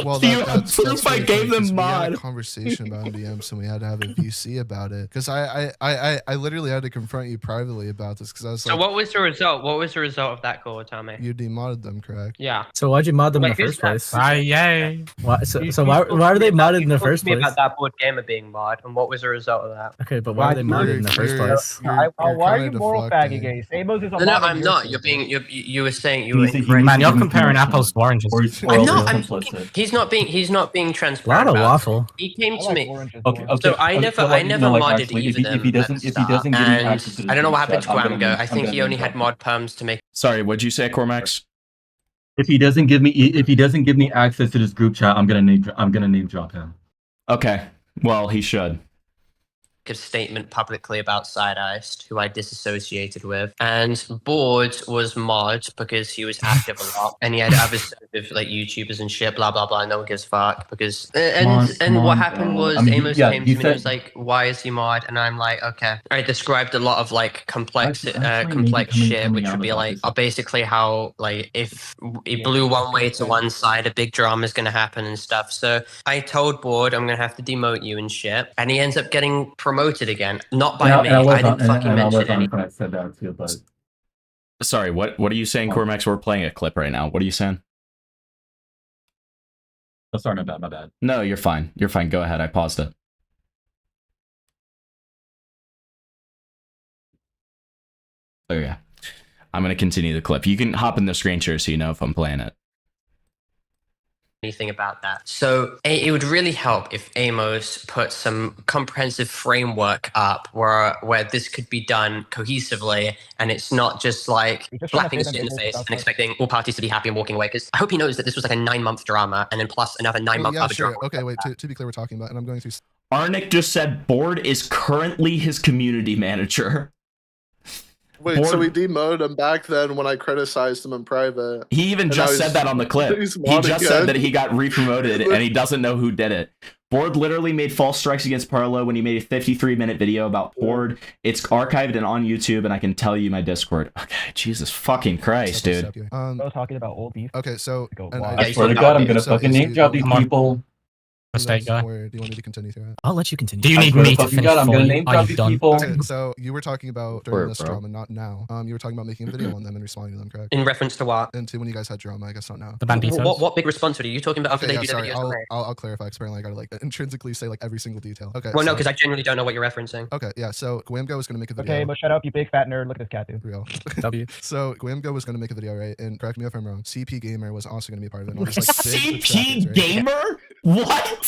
Well, Do you have proof I really gave funny, them 'cause we had mod? a conversation about MDMs and we had to have a VC about it. Because I literally had to confront you privately about this because I was So like, what was the result? What was the result of that call, Tommy? you demodded them, correct? Yeah. So why'd you mod them in the Wait, who's first place? Yay. Why, so why are they modded in the first me place? about that board gamer being mod, and what was the result of that? Okay, but why are they modded in the first place? You're why are you kinda moral fagging deflecting. Ace? Amos is a No, mod I'm of not. yours, You're Ace. being you were saying you were He's a- incorrect. Man, you're He's comparing emotional. apples to oranges. Or I'm else not. it's I'm complicit. he's not being A transparent lot of about it. waffle. He came I to like me. oranges. Okay, more. okay. So I okay, never, so, like, I no, never like, modded actually, either if he doesn't, if he doesn't give me access to the I don't know what group happened to chat, I'm gonna GWAMGO. name- I I'm think gonna he name only had drop him. mod perms to make. Sorry, what'd you say, Cormax? If he doesn't give me access to this group chat, I'm gonna name drop him. Okay, well, he should. A statement publicly about Side Iced, who I disassociated with, and Board was mod because he was active a lot, and he had other stuff with like YouTubers and shit, blah blah blah. No one gives a fuck because and what happened was I mean, Amos yeah, came he to me and said- was like, "Why is he mod?" And I'm like, "Okay." I described a lot of like complex Actually, complex maybe shit, coming which out would be about like this- basically how like if it blew one way to one side, a big drama is gonna happen and stuff. So I told Board I'm gonna have to demote you and shit, and he ends up getting promoted again. Not by me. I didn't fucking mention anything. I said that too, but Sorry, what are you saying, Cormax? We're playing a clip right now. What are you saying? oh, sorry, my bad. No, you're fine. You're fine. Go ahead. I paused it. Oh yeah. I'm gonna continue the clip. You can hop in the screen share so you know if I'm playing it. Anything about that. So it would really help if Amos put some comprehensive framework up where this could be done cohesively, and it's not just like You're just trying to slapping say us them in the people's face stuff, and like- expecting all parties to be happy and walking away. Because I hope he knows that this was like a 9-month drama, and then plus another 9-month Yeah, other sure. drama. Okay, wait. To be clear, we're talking about, and I'm going through. Arnick just said Board is currently his community manager. Wait, so Board- we demoted him back then when I criticized him in private. He even And just now said he's- that on the clip. he's He mod just again. said that he got re-promoted and he doesn't know who did it. Board literally made false strikes against Parlo when he made a 53-minute video about Board. It's archived and on YouTube, and I can tell you my Discord. Okay, Jesus fucking Christ, dude. I was talking about old beef. Okay, so Go and wild. I swear to God, I'm gonna fucking name drop these Come on. people. Mistake guy. Or do you want me to continue through it? I'll let you continue. Do you I need swear to me to fucking finish God, I'm for gonna you? name Are drop you these done? people. Okay, so you were talking about during Word, this bro. drama, not now. You were talking about making a video on them and responding to them, correct? In reference to what? And to when you guys had drama, I guess not now. The banditos? What big response are you talking about after Okay, they yeah, do the sorry. videos? on there? I'll clarify. 'Cause apparently, I gotta like intrinsically say like every single detail. Okay. Well, no, so- because I genuinely don't know what you're referencing. Okay, yeah. So GWAMGO was gonna make a video. Okay, but shut up, you big fat nerd. Look at this cat, dude. Real. W. So GWAMGO was gonna make a video, right? And correct me if I'm wrong. CP Gamer was also gonna be a part of it. And all these, like, big CP subscribers, right? Gamer? What?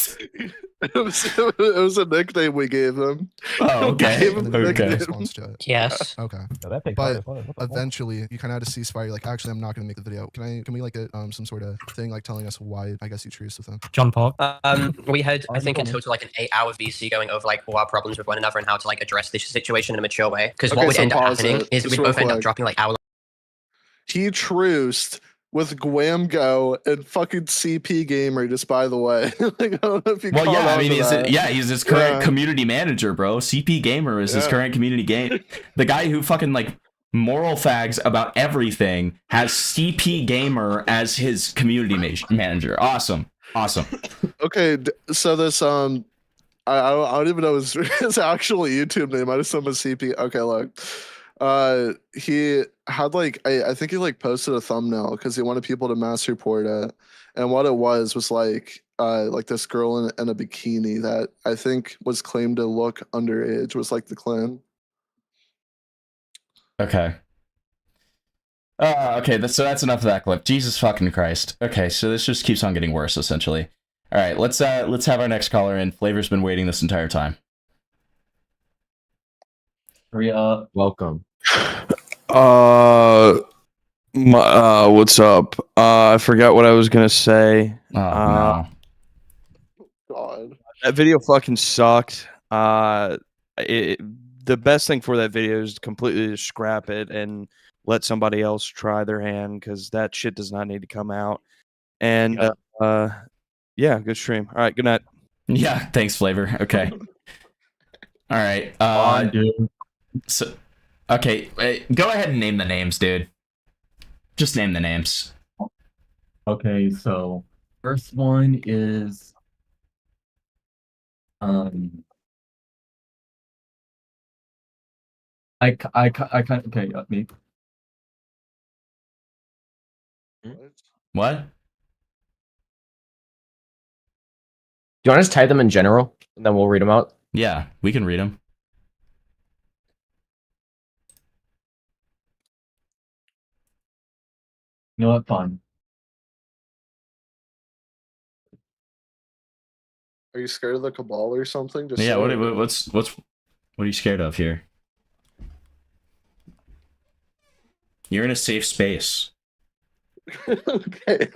It was a nickname we gave him. Oh, okay. And then you made a Okay. response to it. Yes. Okay. So that takes But hard as fuck. What the fuck? Eventually, you kind of had to ceasefire. You're like, actually, I'm not gonna make the video. Can we like get some sort of thing like telling us why? I guess you truce with them. John Park. We had, I you think, in told me. total like an 8-hour VC going over like all our problems with one another and how to like address this situation in a mature way. Because Okay, what would so end up pause happening it, is just we'd real both end up quick. dropping like hour. He truced with GWAMGO and fucking CP Gamer, just by the way. Like, I don't know if you Well, caught yeah, I on mean, to he's that. he's his current Yeah. community manager, bro. CP Gamer is his Yeah. current community game. The guy who fucking like moral fags about everything has CP Gamer as his community manager. Awesome. Okay, so this I don't even know his actual YouTube name. I just know him as CP. Okay, look, he had like I think he like posted a thumbnail because he wanted people to mass report it, and what it was like this girl in a bikini that I think was claimed to look underage was like the claim. Okay. Okay, so that's enough of that clip. Jesus fucking Christ. Okay, so this just keeps on getting worse, essentially. All right, let's have our next caller in. Flavor's been waiting this entire time. Hurry up. Welcome. What's up? I forgot what I was gonna say. Oh no. God. That video fucking sucked. The best thing for that video is to completely just scrap it and let somebody else try their hand because that shit does not need to come out. And yeah, good stream. All right, good night. Yeah, thanks, Flavor. Okay. All right. Dude. So, okay, go ahead and name the names, dude. Just name the names. Okay, so first one is I can't okay me. What? You want to just type them in general, and then we'll read them out? Yeah, we can read them. You know what? Fine. Are you scared of the cabal or something? Just Yeah, say what are you scared of here? You're in a safe space. Okay.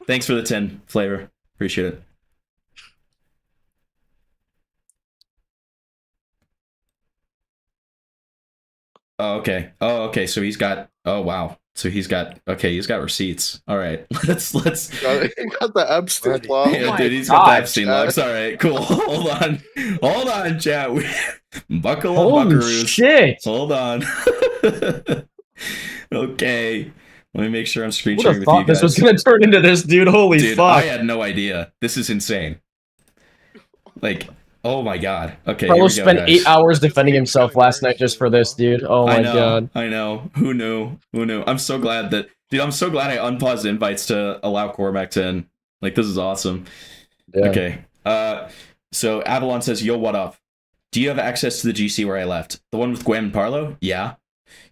Thanks for the 10 flavor. Appreciate it. Oh, okay. Oh, okay. So he's got. Oh, wow. So he's got. Okay, he's got receipts. All right. Let's. He got the Epstein log. Yeah, dude, he's got the Epstein logs. All right, cool. Hold on, chat. Buckle up, Holy buckaroos. shit! Hold on. Okay. Let me make sure I'm screen Who sharing would with have you thought guys. this was gonna turn into this, dude? Holy Dude, fuck! I had no idea. This is insane. Like, oh my god. Okay. Parlo here we go, spent guys. 8 hours defending himself last night just for this, dude. Oh my I know, god. I know. Who knew? Who knew? I'm so glad that, dude. I'm so glad I unpaused invites to allow Cormac to in. Like, this is awesome. Yeah. Okay. So Avalon says, "Yo, what up? Do you have access to the GC where I left? The one with Gwam and Parlo? Yeah.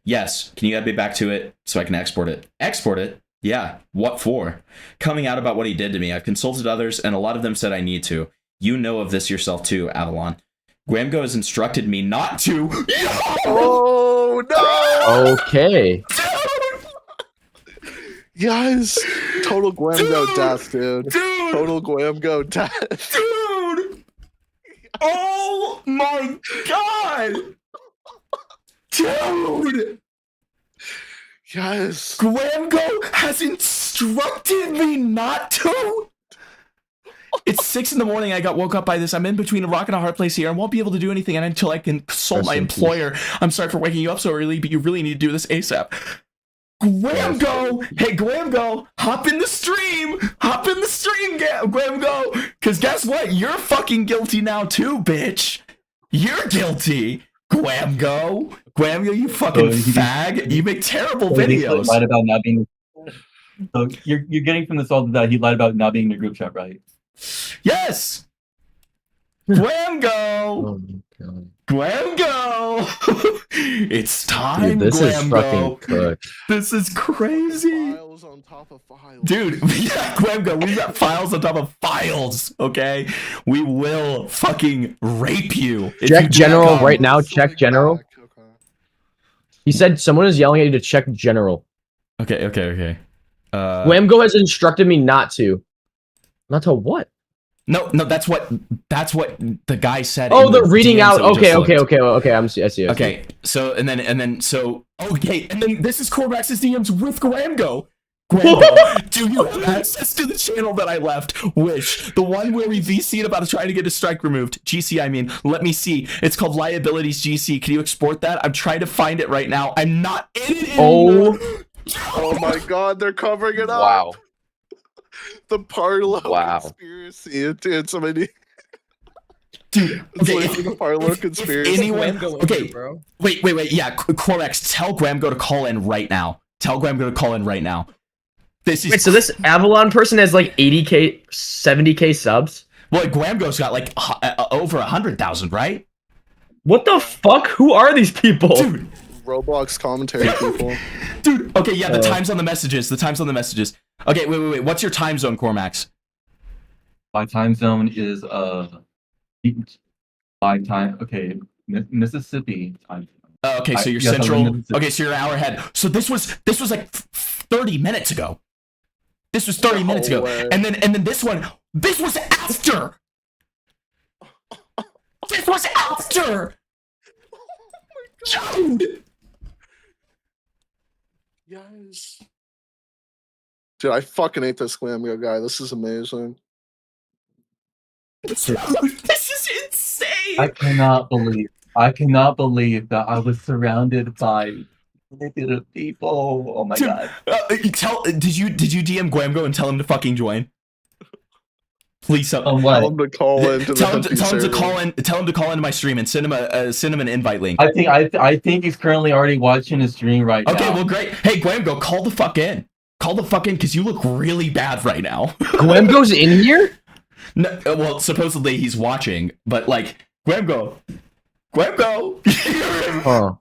Yes. Can you add me back to it so I can export it? Export it? Yeah. What for? Coming out about what he did to me. I've consulted others, and a lot of them said I need to. You know of this yourself too, Avalon. GWAMGO has instructed me not to." Oh no! Okay. Yes! Total GWAMGO Dude! death, dude. Dude! Total GWAMGO death. Dude! Oh my god! Dude! Yes! GWAMGO has instructed me not to? It's 6 in the morning. I got woke up by this. I'm in between a rock and a hard place here. I won't be able to do anything until I can consult Rest my in peace. employer. I'm sorry for waking you up so early, but you really need to do this ASAP. GWAMGO! Hey, GWAMGO! Hop in the stream! Hop in the stream, GWAMGO! Because guess what? You're fucking guilty now too, bitch! You're guilty! GWAMGO! GWAMGO, you fucking fag! You make terrible videos! Lied about not being. So you're getting from this all that he lied about not being in the group chat, right? Yes! GWAMGO! Oh my god. GWAMGO! It's time, Dude, this is GWAMGO! fucking cooked. This is crazy! Files on top of files. Dude, yeah, GWAMGO, we've got files on top of files, okay? We will fucking rape you. if you Check do not general come. right now. Check general. Okay. He said someone is yelling at you to check general. Okay. GWAMGO has instructed me not to. Not to what? No, that's what the guy said. Oh, in the reading DMs out. that we Okay, just okay, looked. okay. I see. Okay, so and then okay, and then this is Cormax's DMs with GWAMGO. GWAMGO, do you have access to the channel that I left? Which the one where we VC'd about trying to get a strike removed? GC, I mean, let me see. It's called Liabilities GC. Can you export that? I'm trying to find it right now. I'm not in it. Oh my god, they're covering it up. Wow. The Parlo Wow. conspiracy. Dude, somebody. Dude, It's okay, like the Parlo conspiracy. anyone, okay, wait, yeah, Cormax, tell GWAMGO to call in right now. Tell GWAMGO to call in right now. This is Wait, so this Avalon person has like 80k, 70k subs? well, GWAMGO's got like over 100,000, right? What the fuck? Who are these people? Dude, Roblox commentary people. dude. Okay, yeah, the time's on the messages. Okay, wait. What's your time zone, Cormax? My time zone is my time. Okay, Mississippi time. Okay, so you're yes, I'm in central. Mississippi. Okay, so you're an hour ahead. So this was like 30 minutes ago. This was 30 minutes ago, way. and then this one. This was after. This was after. Dude. Yes. Dude, I fucking hate this GWAMGO guy. This is amazing. This is insane. I cannot believe that I was surrounded by manipulative people. Oh my Dude, god. Did you DM GWAMGO and tell him to fucking join? Please, On Tell him what? to call into the tell him hunting to server. call in. Tell him to call into my stream and send him an invite link. I think he's currently already watching his stream right now. Okay, well, great. Hey, GWAMGO, call the fuck in. Call the fucking, because you look really bad right now. GWAMGO's in here? No, well, supposedly he's watching, but like, GWAMGO. Huh.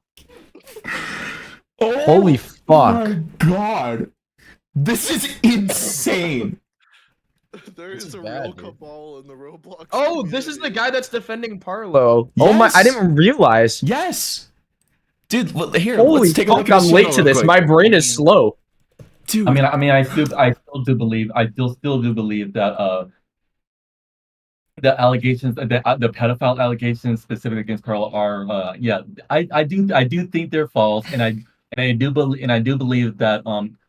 Oh, Holy fuck. my god. This is insane. There This is is a bad, real dude. cabal in the Roblox. Oh, this is the community. guy that's defending Parlo. Oh my, I Yes. didn't realize. Yes. Dude, here, Holy let's take a look fuck, at his I'm late channel to real this. quick. My brain is slow. Dude. I still do believe, still do believe that the allegations, the pedophile allegations specific against Carl are, yeah, I do think they're false, and I do believe that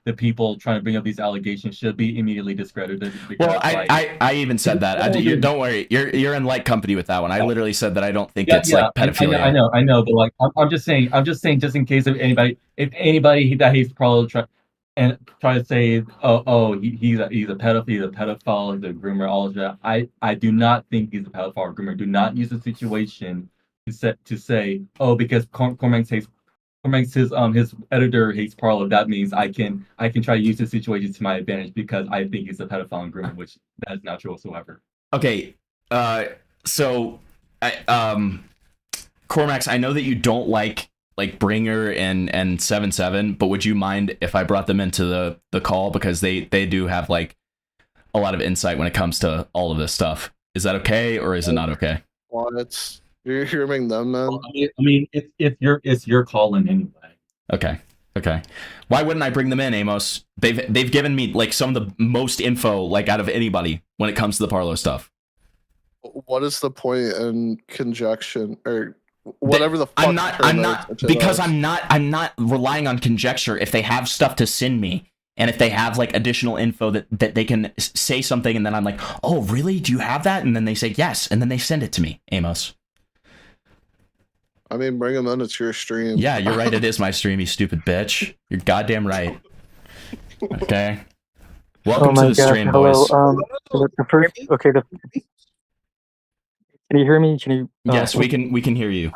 the people trying to bring up these allegations should be immediately discredited. Because, Well, I even said that. Don't worry, you're in light company with that one. I literally said that I don't think it's like pedophilia. I know, but like I'm just saying, just in case if anybody that hates Parlo try to say, he's a pedophile, he's a groomer, all of that. I do not think he's a pedophile or groomer. Do not use the situation to say, oh, because Cormac his editor hates Parlo, that means I can try to use the situation to my advantage because I think he's a pedophile and groomer, which that is not true whatsoever. Okay, so Cormax, I know that you don't like Bringer and 7-7, but would you mind if I brought them into the call, because they do have like a lot of insight when it comes to all of this stuff? Is that okay, or is it not okay? What? You're hearing them, man? I mean, it's your calling anyway. Okay. Why wouldn't I bring them in, Amos? They've given me like some of the most info like out of anybody when it comes to the Parlo stuff. What is the point in conjecture or whatever the fuck? I'm not because I'm not relying on conjecture. If they have stuff to send me, and if they have like additional info that they can say something, and then I'm like, oh really? Do you have that? And then they say yes, and then they send it to me, Amos. I mean, bring them in. It's your stream. Yeah, you're right. It is my stream, you stupid bitch. You're goddamn right. Okay. Welcome to the stream, boys. Can you hear me? Can you? Yes, we can hear you.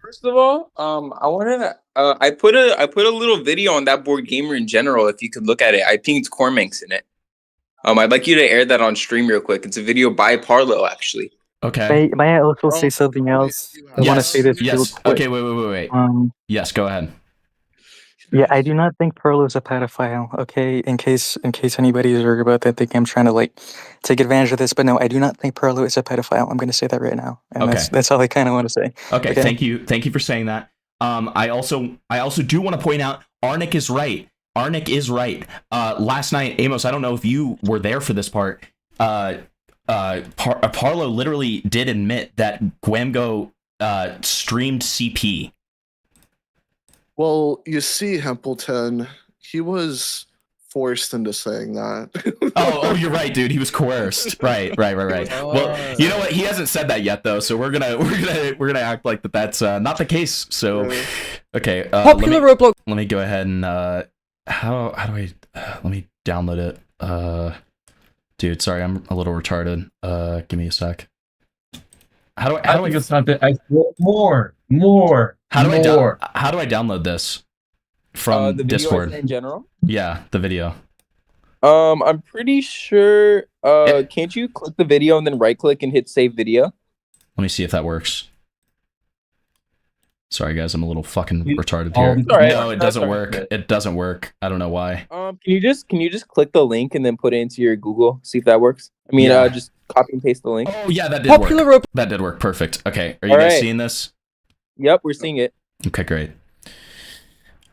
First of all, I wanted to. I put a little video on that board gamer in general. If you could look at it, I think it's Cormax in it. I'd like you to air that on stream real quick. It's a video by Parlo, actually. Okay. May I also say something else? I want to say this real quick. Okay, wait. Yes, go ahead. Yeah, I do not think Parlo is a pedophile. Okay, in case anybody is worried about that, think I'm trying to like take advantage of this, but no, I do not think Parlo is a pedophile. I'm going to say that right now, and Okay. that's all I kind of want to say. Okay, thank you for saying that. I also do want to point out Arnick is right. Last night, Amos, I don't know if you were there for this part. Parlo literally did admit that GWAMGO streamed CP. Well, you see, Hempleton, he was forced into saying that. oh, you're right, dude. He was coerced. Right. Well, you know what? He hasn't said that yet, though. So we're gonna act like that's not the case. So, okay. Popular Roblox. Let me go ahead and how do I let me download it. Dude, sorry, I'm a little retarded. Give me a sec. How do I it's time to more. How do I download this from The video Discord? in general. Yeah, the video. I'm pretty sure. Can't you click the video and then right click and hit save video? Let me see if that works. Sorry, guys, I'm a little fucking retarded here. Sorry, No, it doesn't sorry. work. It doesn't work. I don't know why. Can you just click the link and then put it into your Google? See if that works. I mean, Yeah. just copy and paste the link. Oh yeah, that did Popular work. Roblox. That did work. Perfect. Okay, are you All guys right. seeing this? Yep, we're seeing it. Okay, great.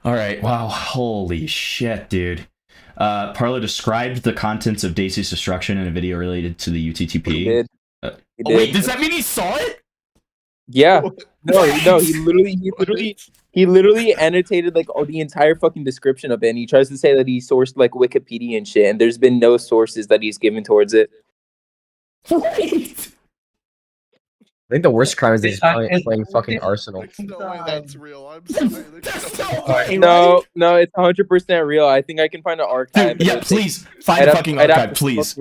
All right. Wow. Holy shit, dude. Parlo described the contents of Daisy's destruction in a video related to the UTTP. He did. Oh, He did. wait, does that mean he saw it? Yeah. No. He literally annotated like the entire fucking description of it, and he tries to say that he sourced like Wikipedia and shit, and there's been no sources that he's given towards it. Wait. I think the worst crime is he's playing fucking Arsenal. There's no way that's real. I'm sorry. That's no way, No, it's 100% real. I think I can find an archive. Dude, yeah, please find a fucking archive, please.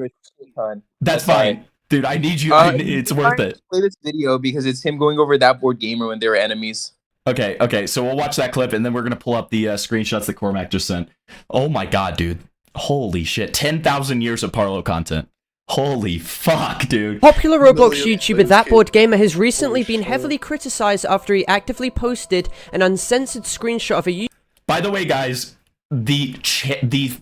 That's fine. Dude, I need you. It's worth it. Play this video because it's him going over that board gamer when they were enemies. Okay, so we'll watch that clip, and then we're going to pull up the screenshots that Cormac just sent. Oh my god, dude. Holy shit. 10,000 years of Parlo content. Holy fuck, dude. Popular Roblox Million YouTuber ThatBoardGamer has recently Holy been shit. heavily criticized after he actively posted an uncensored screenshot of a By the way, guys, the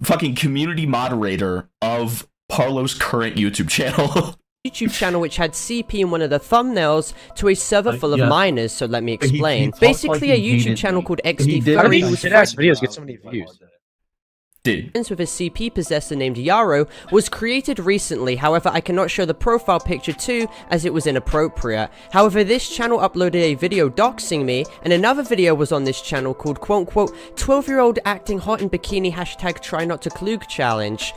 fucking community moderator of Parlo's current YouTube channel. YouTube channel which had CP in one of the thumbnails to a server full of yeah. miners, so let me But he explain. talked like Basically, a he YouTube hated channel me. called But he XD did- How do Furry these was shit-ass videos get so many views? Dude. friends with a CP possessor named Yaro was created recently. However, I cannot show the profile picture too, as it was inappropriate. However, this channel uploaded a video doxing me, and another video was on this channel called quote unquote 12-year-old acting hot in bikini hashtag try not to klug challenge.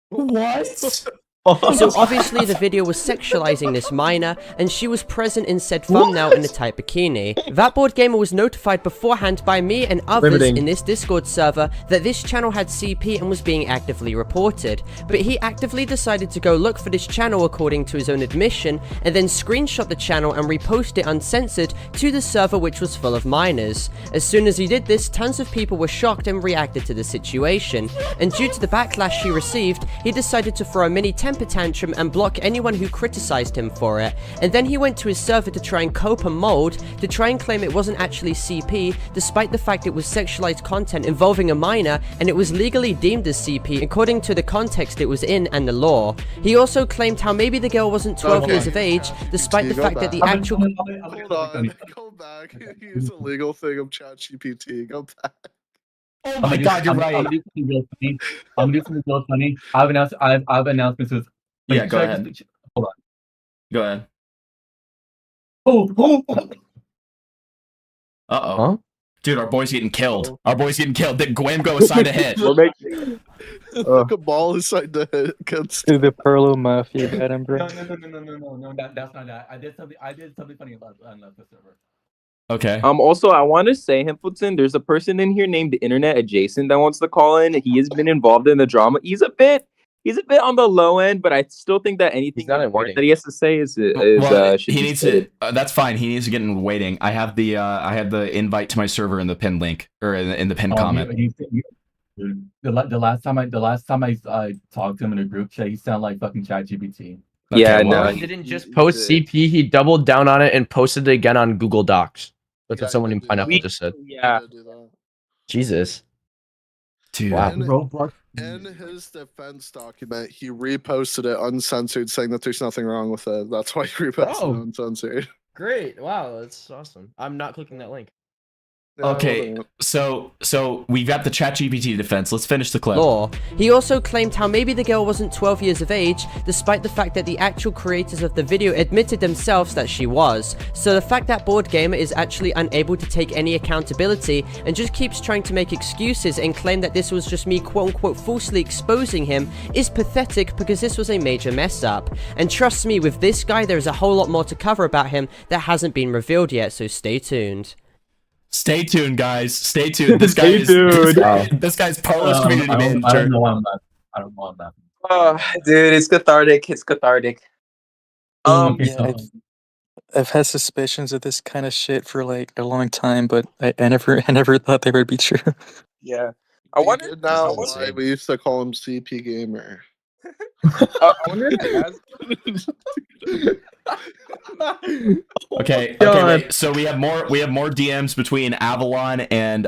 What? So obviously the video was sexualizing this minor, and she was present in said thumbnail in a tight bikini. ThatBoardGamer was notified beforehand by me and others Riveting. in this Discord server that this channel had CP and was being actively reported. But he actively decided to go look for this channel according to his own admission, and then screenshot the channel and repost it uncensored to the server which was full of minors. As soon as he did this, tons of people were shocked and reacted to the situation, and due to the backlash he received, he decided to throw a mini temper tantrum and block anyone who criticized him for it. And then he went to his server to try and cope and mold, to try and claim it wasn't actually CP, despite the fact it was sexualized content involving a minor, and it was legally deemed as CP according to the context it was in and the law. He also claimed how maybe the girl wasn't 12 years of age, despite the Go fact that the back. actual... Hold on. Go back. Use a legal thing of ChatGPT. Go back. Oh my god, you're right. I'm gonna do something real funny. I have announcements with. Yeah, go ahead. Hold on. Go ahead. Oh. Uh-oh. Huh? Dude, our boy's getting killed. Our boy's getting killed. Did GWAMGO assign a hit? We're making. Look, a ball inside the head against. To the Parlo Mafia, Edinburgh. No, that's not that. I did something funny on the server. Okay. Also, I want to say, Himpleton, there's a person in here named Internet Adjacent that wants to call in. He has been involved in the drama. He's a bit on the low end, but I still think that anything not in important waiting. that he has to say is Well, should he be needs stated. to. That's fine. He needs to get in waiting. I have the invite to my server in the pinned link or in the pinned comment. The last time I talked to him in a group chat, he sounded like fucking ChatGPT. Yeah, Okay, no, well, He didn't just post CP, he doubled down on it and posted it again on Google Docs. That's what someone in Pineapple just said. Yeah. Jesus. Dude. Wow. Roblox. In his defense document, he reposted it uncensored, saying that there's nothing wrong with it. That's why he reposted Oh. it uncensored. Great. Wow, that's awesome. I'm not clicking that link. Okay, so we've got the ChatGPT defense. Let's finish the clip. law. He also claimed how maybe the girl wasn't 12 years of age, despite the fact that the actual creators of the video admitted themselves that she was. So the fact that BoardGamer is actually unable to take any accountability and just keeps trying to make excuses and claim that this was just me quote-unquote falsely exposing him is pathetic, because this was a major mess up. And trust me, with this guy there is a whole lot more to cover about him that hasn't been revealed yet, so stay tuned. Stay tuned, guys. Stay tuned. This guy Stay is tuned. this guy's Parlo's community I manager. don't know why I'm laughing. I don't know why I'm laughing. Oh, dude, it's cathartic. It's cathartic. Okay, Yeah, so- I've had suspicions of this kind of shit for like a long time, but I never thought they would be true. Yeah. I wonder now I why wonder- we used to call him CP Gamer. I wonder if it has- Okay, God. wait. So we have more DMs between Avalon and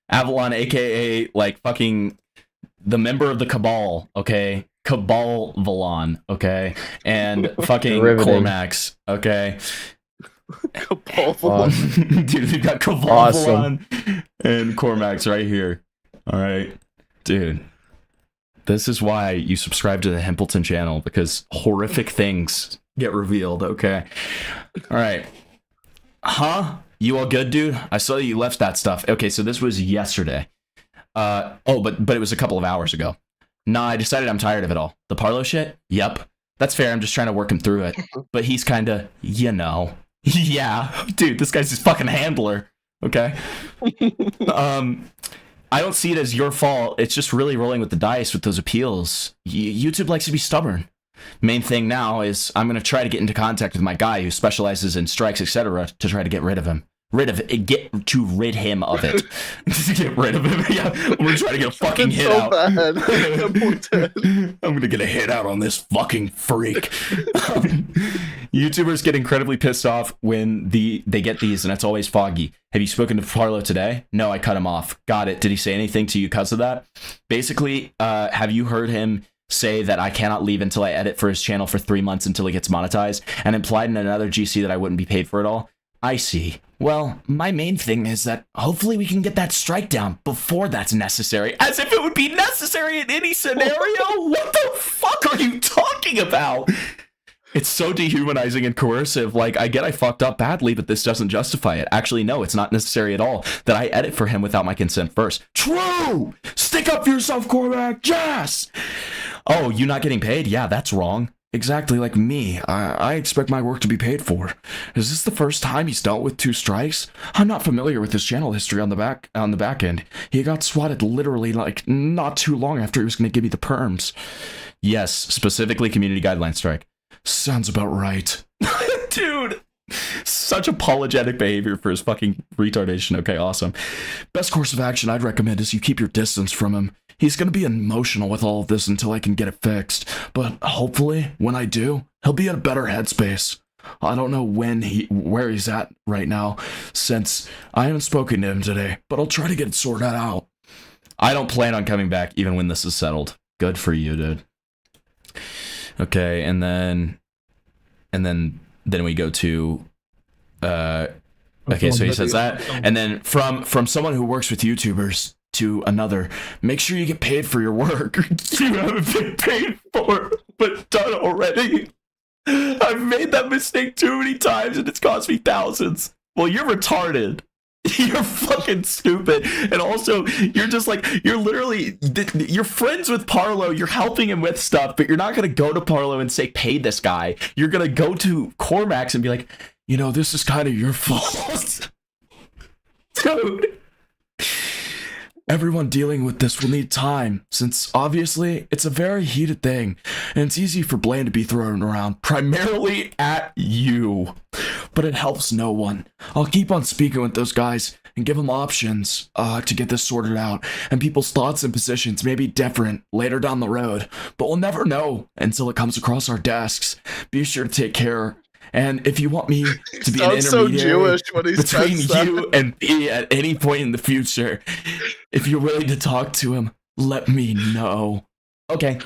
Avalon, aka like fucking the member of the Cabal, okay? Cabal Valon, okay? And fucking Riveting. Cormax, okay? Cabal. Dude, we've got Cabal Awesome. Valon and Cormax right here. All right. Dude. This is why you subscribe to the Himpleton channel, because horrific things get revealed, okay? All right. Huh? You all good, dude? I saw you left that stuff. Okay, so this was yesterday. But it was a couple of hours ago. Nah, I decided I'm tired of it all. The Parlo shit? Yep. That's fair. I'm just trying to work him through it. But he's kind of, yeah. Dude, this guy's his fucking handler, okay? I don't see it as your fault. It's just really rolling with the dice with those appeals. YouTube likes to be stubborn. Main thing now is I'm going to try to get into contact with my guy who specializes in strikes, etc., to try to get rid of him. rid of it. Rid him of it. Get rid of him. Yeah, we're trying to get a fucking hit so out. bad. I'm gonna get a hit out on this fucking freak. YouTubers get incredibly pissed off when they get these, and it's always Foggy. Have you spoken to Parlo today? No, I cut him off. Got it. Did he say anything to you because of that? Basically, have you heard him say that I cannot leave until I edit for his channel for 3 months until he gets monetized, and implied in another GC that I wouldn't be paid for it all? I see. Well, my main thing is that hopefully we can get that strike down before that's necessary. As if it would be necessary in any scenario? What the fuck are you talking about? It's so dehumanizing and coercive. Like, I get I fucked up badly, but this doesn't justify it. Actually, no, it's not necessary at all that I edit for him without my consent first. True! Stick up for yourself, Cormac! Yes! Oh, you not getting paid? Yeah, that's wrong. Exactly like me. I expect my work to be paid for. Is this the first time he's dealt with 2 strikes? I'm not familiar with his channel history on the back end. He got swatted literally like not too long after he was going to give me the perms. Yes, specifically community guideline strike. Sounds about right. Dude, such apologetic behavior for his fucking retardation. Okay, awesome. Best course of action I'd recommend is you keep your distance from him. He's going to be emotional with all of this until I can get it fixed. But hopefully, when I do, he'll be in a better headspace. I don't know where he's at right now, since I haven't spoken to him today, but I'll try to get it sorted out. I don't plan on coming back even when this is settled. Good for you, dude. Okay, and then we go to okay, so he says that, and then from someone who works with YouTubers to another, make sure you get paid for your work. You haven't been paid for, but done already. I've made that mistake too many times, and it's cost me thousands. Well, you're retarded. You're fucking stupid. And also, you're just like, you're friends with Parlo, you're helping him with stuff, but you're not going to go to Parlo and say, pay this guy. You're going to go to Cormax and be like, you know, this is kind of your fault. Dude. Everyone dealing with this will need time, since obviously it's a very heated thing, and it's easy for blame to be thrown around, primarily at you. But it helps no one. I'll keep on speaking with those guys and give them options to get this sorted out, and people's thoughts and positions may be different later down the road, but we'll never know until it comes across our desks. Be sure to take care. And if you want me to be an intermediary so Jewish when he between says that. you and me at any point in the future, if you're willing to talk to him, let me know. Okay.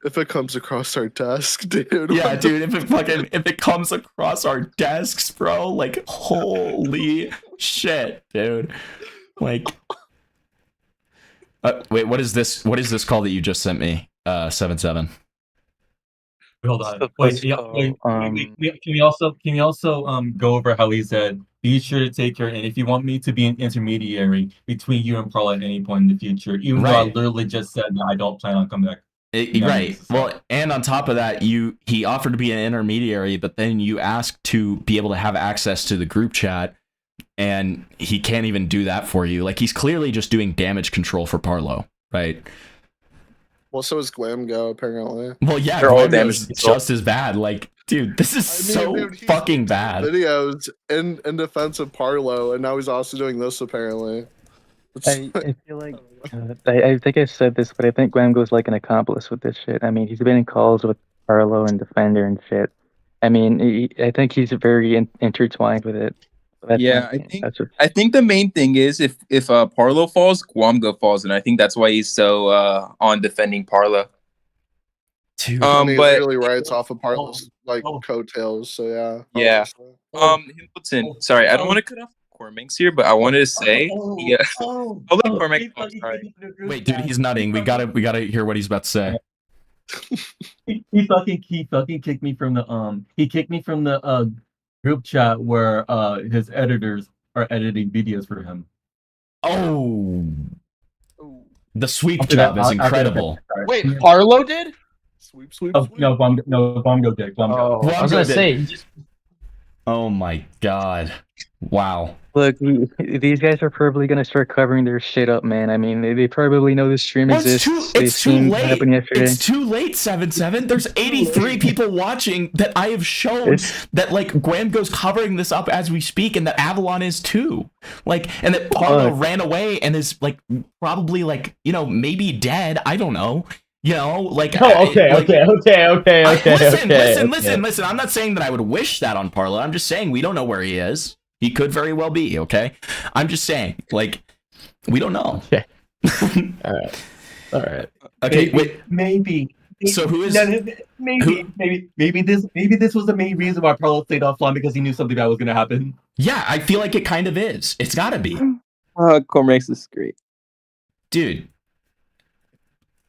If it comes across our desk, dude. Yeah, dude, if it comes across our desks, bro, like, holy shit, dude. Like, wait, what is this call that you just sent me? 77. Hold on. Wait, can we also go over how he said, be sure to take care, and if you want me to be an intermediary between you and Parlo at any point in the future, even though I literally just said that I don't plan on coming back. Right. Well, and on top of that, he offered to be an intermediary, but then you asked to be able to have access to the group chat, and he can't even do that for you. Like, he's clearly just doing damage control for Parlo, right? Well, so is GWAMGO, apparently. Well, yeah, GWAMGO's just as bad. Like, dude, this is fucking bad. Videos in defense of Parlo, and now he's also doing this, apparently. I feel like I think I said this, but I think GWAMGO's like an accomplice with this shit. I mean, he's been in calls with Parlo and Defender and shit. I mean, I think he's very intertwined with it. Yeah, I think the main thing is if Parlo falls, GWAMGO falls, and I think that's why he's so on defending Parlo. He really writes off of Parlo's coattails, so yeah. Yeah. Himpleton, sorry, I don't want to cut off Cormax here, but I wanted to say, Wait, dude, he's nutting. We gotta hear what he's about to say. He fucking kicked me from the group chat where his editors are editing videos for him. Oh, the sweep job is incredible. Wait, Parlo did? Sweep. No, GWAMGO did. GWAMGO. I was gonna say. Oh my god. Wow. Look, these guys are probably gonna start covering their shit up, man. I mean, they probably know this stream Well, exists. They've it's too seen what happened late. yesterday. It's too late, 7-7. There's 83 people watching that I have shown that like GWAMGO's covering this up as we speak, and that Avalon is too. Like, and that Parlo ran away and is like probably like, you know, maybe dead. I don't know. You know, like okay. Listen. I'm not saying that I would wish that on Parlo. I'm just saying we don't know where he is. He could very well be, okay? I'm just saying, like, we don't know. Okay. All right. Okay, wait. Maybe. So who is maybe this was the main reason why Parlo stayed offline, because he knew something bad was gonna happen. Yeah, I feel like it kind of is. It's gotta be. Cormax is great. Dude.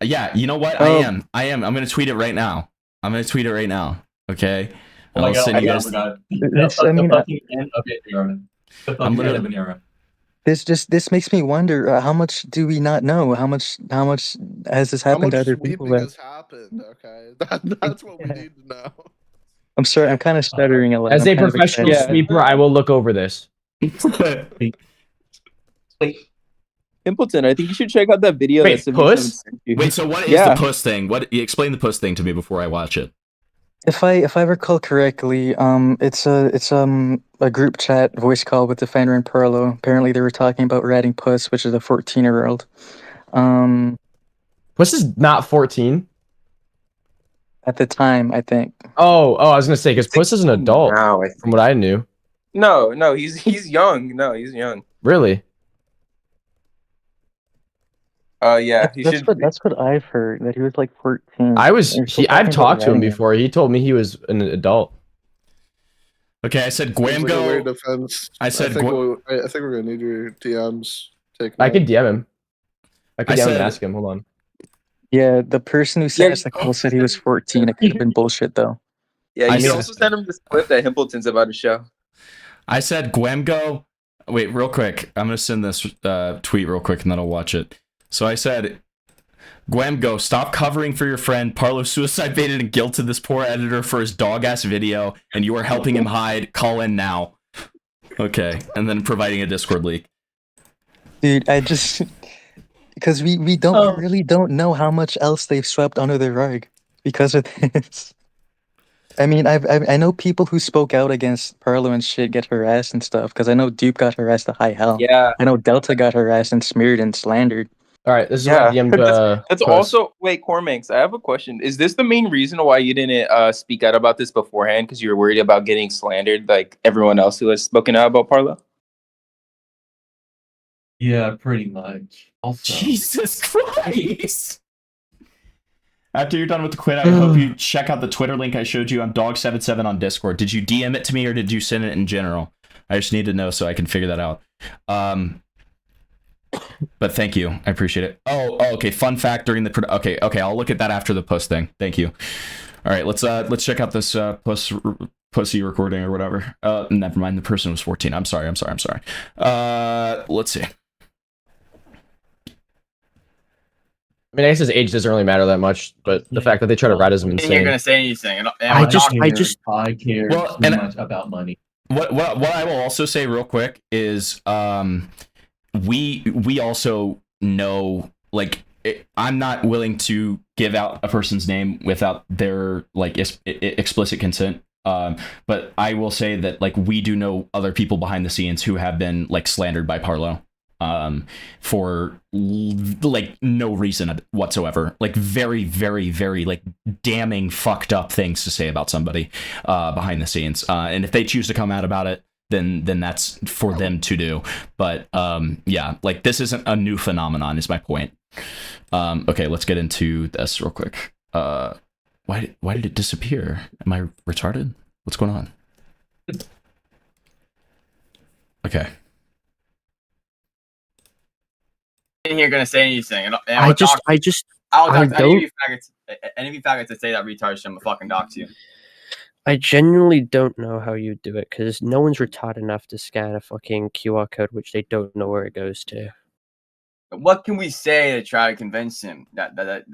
Yeah, you know what? I am. I'm gonna tweet it right now. Okay? Oh my god, you guys... This makes me wonder, how much do we not know? How much has this happened to other people? Has happened, okay? That's what we need to know. I'm sorry, I'm kind of stuttering a lot. As a professional sweeper, I will look over this. Wait. Pimpleton, I think you should check out that video. Wait, puss? Wait, so what is the puss thing? Explain the puss thing to me before I watch it. If I recall correctly, it's a group chat voice call with Defender and Parlo. Apparently, they were talking about ratting Puss, which is a 14-year-old. Puss is not 14 at the time, I think. Oh, I was gonna say, because Puss is an adult now, from what I knew. No, he's young. No, he's young. Really? Yeah, that's what I've heard, that he was like 14. I've talked to him before. He told me he was an adult. Okay, I said GWAMGO. Defense. I said I think we're gonna need your DMs. I could DM him. I could DM him and ask him. Hold on. Yeah, the person who sent us the call said he was 14. It could have been bullshit though. Yeah, you also sent him this clip that Himpleton's about to show. I said GWAMGO. Wait, real quick. I'm gonna send this tweet real quick and then I'll watch it. So I said, GWAMGO, stop covering for your friend. Parlo suicide baited and guilted this poor editor for his dog-ass video, and you are helping him hide. Call in now. Okay, and then providing a Discord leak. Dude, I just... Because we really don't know how much else they've swept under the rug because of this. I mean, I know people who spoke out against Parlo and shit get harassed and stuff, because I know Dupe got harassed to high hell. Yeah. I know Delta got harassed and smeared and slandered. All right, this is what that's also wait, Cormax. I have a question. Is this the main reason why you didn't speak out about this beforehand? Because you were worried about getting slandered, like everyone else who has spoken out about Parlo? Yeah, pretty much. Also, Jesus Christ! After you're done with the quit, I hope you check out the Twitter link I showed you. I'm Dog77 on Discord. Did you DM it to me or did you send it in general? I just need to know so I can figure that out. But thank you. I appreciate it. Oh, okay. Fun fact during the okay. I'll look at that after the post thing. Thank you. All right, let's check out this pussy recording or whatever. Never mind. The person was 14. I'm sorry. Let's see. I mean, I guess his age doesn't really matter that much, but the fact that they try to rat is insane. You're gonna say anything. I care too much about money. What I will also say real quick is we also know, like, I'm not willing to give out a person's name without their like explicit consent. But I will say that like we do know other people behind the scenes who have been like slandered by Parlo for like no reason whatsoever, like very, very, very like damning fucked up things to say about somebody behind the scenes. And if they choose to come out about it, then that's for them to do. But yeah, like this isn't a new phenomenon is my point. Okay, let's get into this real quick. Why did it disappear? Am I retarded? What's going on? Okay. You're gonna say anything. And I don't. any of you faggots that say that retard shit, I'm gonna fucking dox you. I genuinely don't know how you do it, because no one's retarded enough to scan a fucking QR code which they don't know where it goes to. What can we say to try to convince him that the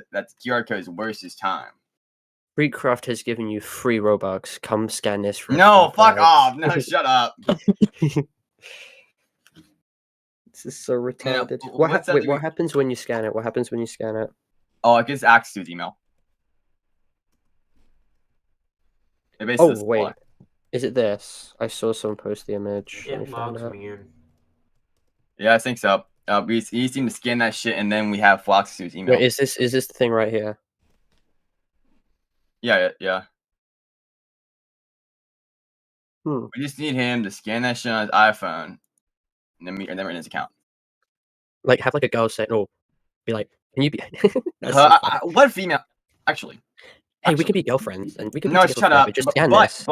QR code is worth his time? Freecraft has given you 3 Robux. Come scan this for No, fuck $5. off. No, shut up. This is so retarded. what's that Wait, thing- what happens when you scan it? What happens when you scan it? Oh, it gives access to his email. It basically Oh says, wait, is it this? I saw someone post the image. Let me find out. Yeah, I think so. We just need to scan that shit, and then we have full access to his email. Wait, is this the thing right here? Yeah. Hmm. We just need him to scan that shit on his iPhone, and then we're in his account. Like have like a girl say, "Oh, be like, can you be?" That's so funny. What female? Actually, Hey, we can be girlforiends, and we can be no, together shut forever. up. Just scan this.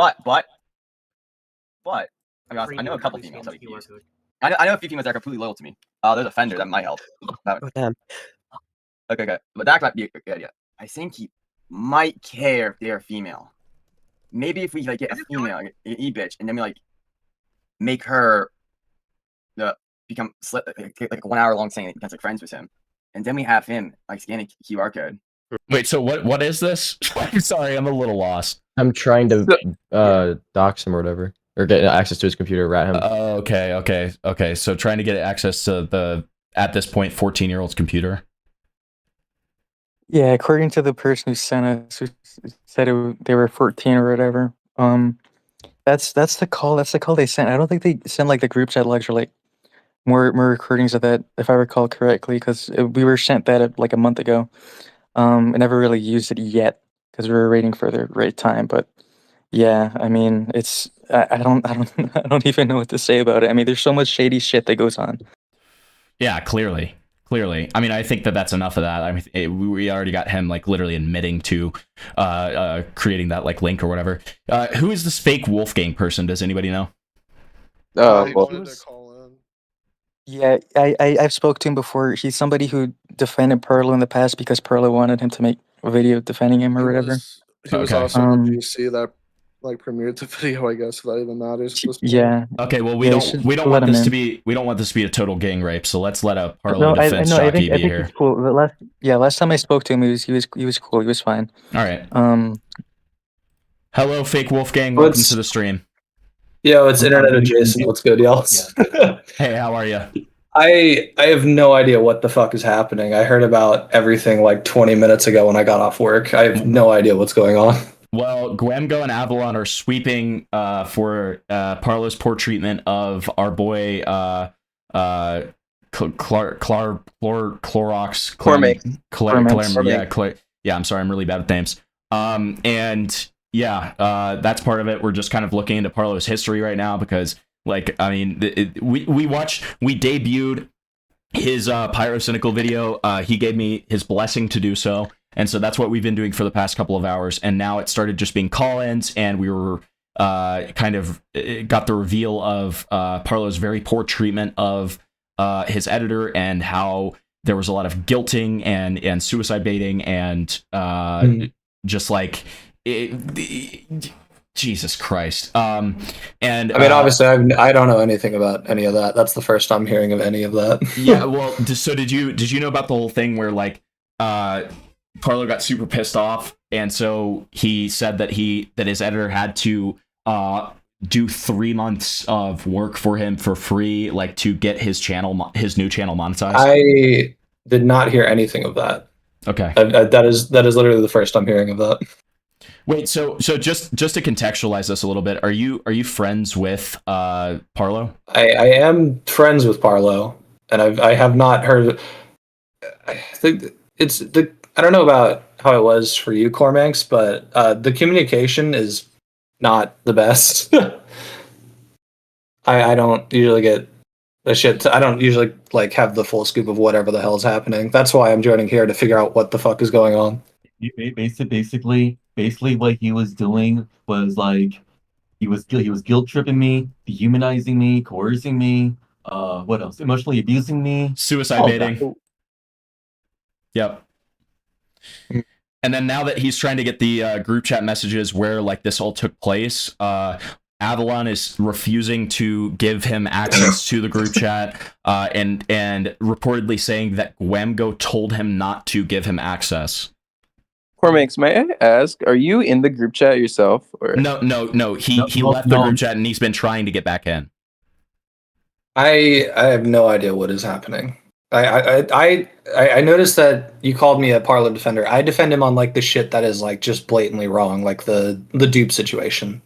But. I know a couple females that we can use. I know a few females that are completely loyal to me. There's a Fender that might help. Oh damn. Okay. But that might be a good idea. I think he might care if they are female. Maybe if we like get a female, like, an e-bitch, and then we like make her become like a 1 hour long thing that becomes like friends with him, and then we have him like scan a QR code. Wait, so what is this? I'm sorry, I'm a little lost. I'm trying to dox him or whatever, or get access to his computer, rat him. Okay. So trying to get access to the, at this point, 14-year-old's computer. Yeah, according to the person who sent us, who said they were 14 or whatever. That's the call. That's the call they sent. I don't think they sent like the group chat logs or like more recordings of that, if I recall correctly, because we were sent that like a month ago. I never really used it yet because we were waiting for the right time. But yeah, I mean, it's I don't even know what to say about it. I mean, there's so much shady shit that goes on. Yeah, clearly. I mean, I think that's enough of that. I mean, we already got him like literally admitting to creating that like link or whatever. Who is this fake Wolfgang person? Does anybody know? Yeah, I've spoke to him before. He's somebody who defended Parlo in the past because Parlo wanted him to make a video defending him or whatever. He was also in the VC that like premiered the video, I guess, if that even matters. At this point. Yeah. Okay, well we Yeah, don't want this to be a total gang rape. So let's let a Parlo No, defense I jockey think be here. he's cool. The last time I spoke to him, he was cool. He was fine. All right. Hello, fake Wolfgang. Welcome to the stream. Yo, it's Internet Adjacent. What's good, y'all? Hey, how are you? I have no idea what the fuck is happening. I heard about everything like 20 minutes ago when I got off work. I have no idea what's going on. Well, GWAMGO and Avalon are sweeping for Parlo's poor treatment of our boy Clorox. Yeah, I'm sorry, I'm really bad with names. And yeah, that's part of it. We're just kind of looking into Parlo's history right now because, like, I mean, we debuted his pyrocynical video. He gave me his blessing to do so. And so that's what we've been doing for the past couple of hours. And now it started just being call-ins, and we were kind of got the reveal of Parlo's very poor treatment of his editor and how there was a lot of guilting and suicide baiting and just like Jesus Christ. And I mean, obviously, I don't know anything about any of that. That's the first I'm hearing of any of that. Yeah, well, so did you know about the whole thing where like Parlo got super pissed off, and so he said that his editor had to do 3 months of work for him for free, like to get his new channel monetized? I did not hear anything of that. Okay, that is literally the first I'm hearing of that. Wait, so just to contextualize this a little bit, are you friends with Parlo? I am friends with Parlo, and I have not heard. I think I don't know about how it was for you, Cormax, but the communication is not the best. I don't usually get the shit. I don't usually like have the full scoop of whatever the hell is happening. That's why I'm joining here to figure out what the fuck is going on. Basically, what he was doing was like he was guilt tripping me, dehumanizing me, coercing me. What else? Emotionally abusing me. Suicide baiting. Yep. And then now that he's trying to get the group chat messages where like this all took place, Avalon is refusing to give him access to the group chat, and reportedly saying that GWAMGO told him not to give him access. Cormax, may I ask, are you in the group chat yourself? Or No. He left the group chat and he's been trying to get back in. I have no idea what is happening. I noticed that you called me a Parlo defender. I defend him on like the shit that is like just blatantly wrong, like the dupe situation.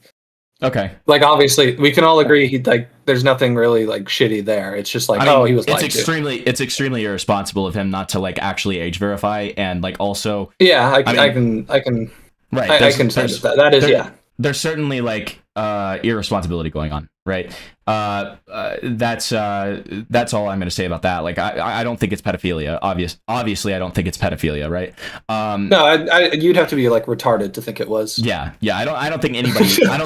Okay. Like obviously we can all agree he like there's nothing really like shitty there. It's just like he was lied to. It's extremely irresponsible of him not to like actually age verify and like also. Yeah, I can Right. I can say that. That is yeah. There's certainly like irresponsibility going on, right? That's all I'm going to say about that. Like I don't think it's pedophilia. Obviously I don't think it's pedophilia, right? No, you'd have to be like retarded to think it was. Yeah. I don't think anybody I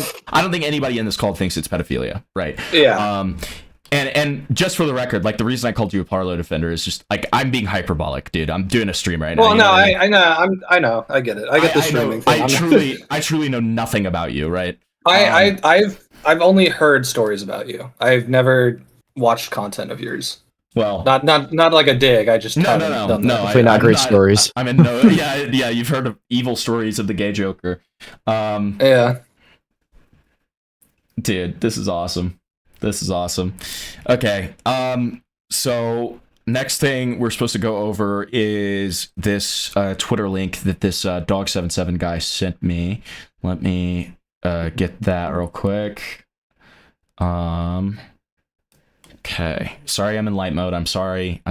don't think anybody in this call thinks it's pedophilia, right? Yeah. And just for the record, like the reason I called you a Parlo defender is just like I'm being hyperbolic, dude. I'm doing a stream right now. Well, no, I know. I get it. I get the streaming thing. I truly know nothing about you, right? I've only heard stories about you. I've never watched content of yours. Well, not like a dig. I just no. Definitely not great stories. I mean, no, yeah. You've heard of evil stories of the gay Joker. Yeah, dude, this is awesome. Okay. So next thing we're supposed to go over is this Twitter link that this Dog77 guy sent me. Let me get that real quick. Okay. Sorry, I'm in light mode. I'm sorry.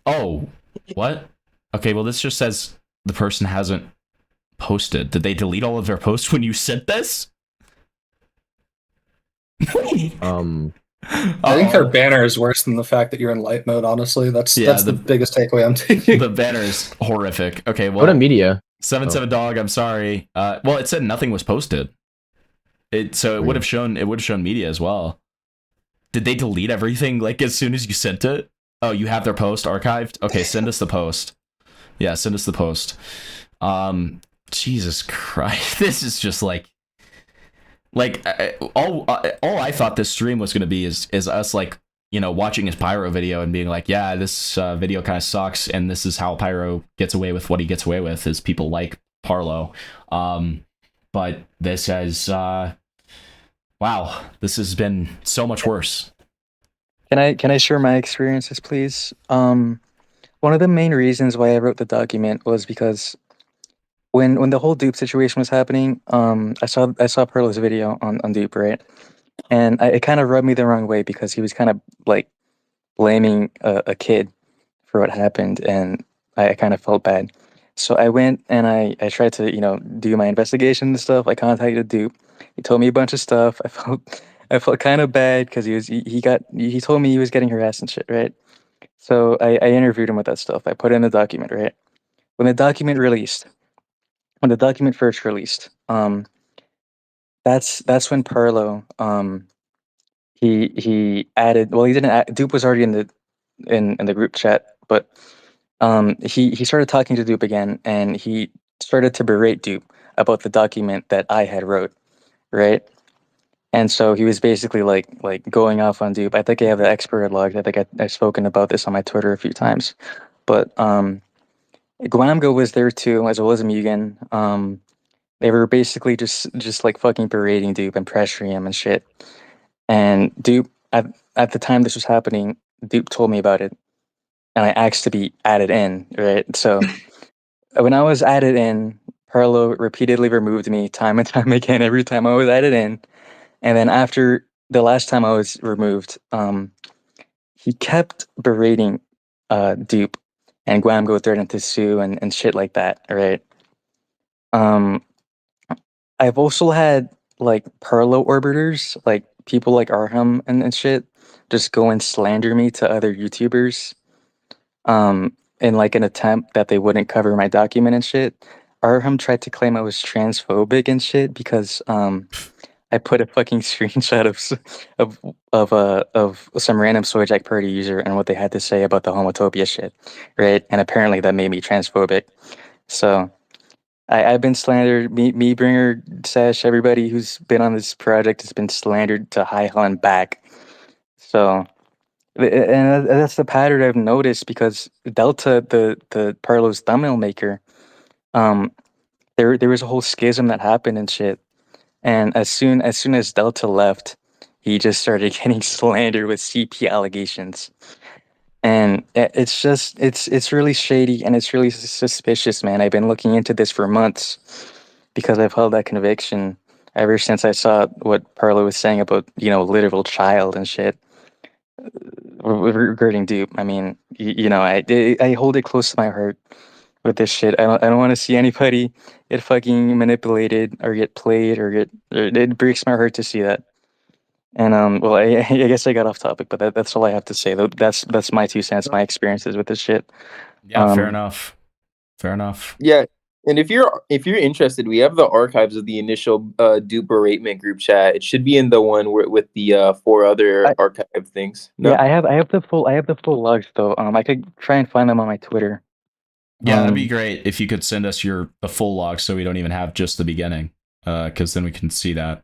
Oh, what? Okay, well, this just says the person hasn't posted. Did they delete all of their posts when you sent this? I think their banner is worse than the fact that you're in light mode. Honestly, that's the biggest takeaway I'm taking. The banner is horrific. Okay, well, go to media. 77 Dog. I'm sorry. Well, it said nothing was posted. It would have shown media as well. Did they delete everything like as soon as you sent it? Oh, you have their post archived. Okay, send us the post. Yeah, send us the post. Jesus Christ, this is just like all I thought this stream was going to be is us like, you know, watching his Pyro video and being like, yeah, this video kind of sucks, and this is how Pyro gets away with what he gets away with, is people like Parlo. But this has wow, this has been so much worse. Can I share my experiences, please? One of the main reasons why I wrote the document was because when the whole dupe situation was happening, I saw Perlo's video on dupe, right? And it kind of rubbed me the wrong way because he was kind of like blaming a kid for what happened, and I kind of felt bad. So I went and I tried to, you know, do my investigation and stuff. I contacted dupe. He told me a bunch of stuff. I felt kind of bad because he told me he was getting harassed and shit, right? So I interviewed him with that stuff. I put in the document, right? When the document first released, that's when Parlo he added, well, he didn't add, Dupe was already in the group chat, but he started talking to Dupe again, and he started to berate Dupe about the document that I had wrote, right? And so he was basically like going off on Dupe. I think I have the expert logs. I think I've spoken about this on my Twitter a few times. But GWAMGO was there too, as well as Mugen. They were basically just like fucking berating Dupe and pressuring him and shit. And Dupe, at the time this was happening, Dupe told me about it, and I asked to be added in, right? So when I was added in, Parlo repeatedly removed me time and time again every time I was added in. And then after the last time I was removed, he kept berating Dupe, and GWAMGO threatened to sue and shit like that, right? I've also had like Parlo orbiters, like people like Arham and shit, just go and slander me to other YouTubers, in like an attempt that they wouldn't cover my document and shit. Arham tried to claim I was transphobic and shit because I put a fucking screenshot of some random Soyjack Purdy user and what they had to say about the homotopia shit, right? And apparently that made me transphobic. So I've been slandered. Me Bringer, Sash, everybody who's been on this project has been slandered to high hell and back. So, and that's the pattern I've noticed because Delta, the Parlo's thumbnail maker, um, there was a whole schism that happened and shit. And as soon as Delta left, he just started getting slandered with CP allegations. And it's just it's really shady and it's really suspicious, man. I've been looking into this for months because I've held that conviction ever since I saw what Parlo was saying about, literal child and shit regarding dupe. I mean, I hold it close to my heart with this shit. I don't want to see anybody get fucking manipulated or get played it breaks my heart to see that. And well, I guess I got off topic, but that's all I have to say. That's my 2 cents, my experiences with this shit. Yeah, fair enough. Fair enough. Yeah, and if you're interested, we have the archives of the initial dupe beratement group chat. It should be in the one with the 4 other archive things. No? Yeah, I have the full logs though. I could try and find them on my Twitter. Yeah, that'd be great if you could send us the full log, so we don't even have just the beginning, because then we can see that.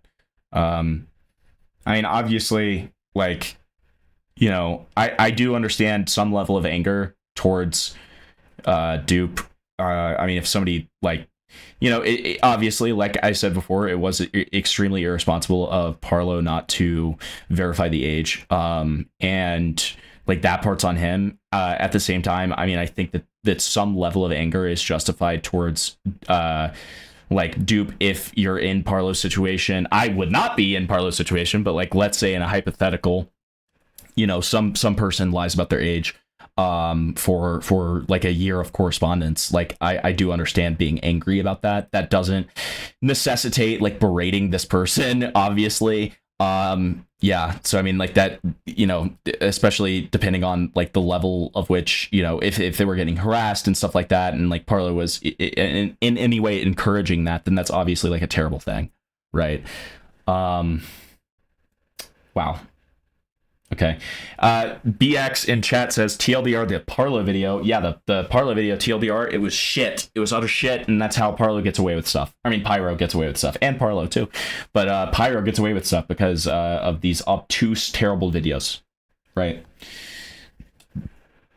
I mean, obviously, like, I do understand some level of anger towards dupe. I mean, if somebody, like, it obviously, like I said before, it was extremely irresponsible of Parlo not to verify the age, and like that part's on him. At the same time, I mean, I think that some level of anger is justified towards like dupe if you're in Parlo's situation. I would not be in Parlo's situation, but like, let's say in a hypothetical, some person lies about their age for like a year of correspondence. Like, I do understand being angry about that. That doesn't necessitate like berating this person, obviously. Yeah, so I mean, like that, especially depending on like the level of which, if they were getting harassed and stuff like that, and like Parlo was in any way encouraging that, then that's obviously like a terrible thing, right? Wow. Okay. BX in chat says TLDR, the Parlo video. Yeah, the Parlo video TLDR, it was shit. It was utter shit, and that's how Parlo gets away with stuff. I mean, Pyro gets away with stuff, and Parlo too. But Pyro gets away with stuff because of these obtuse, terrible videos, right?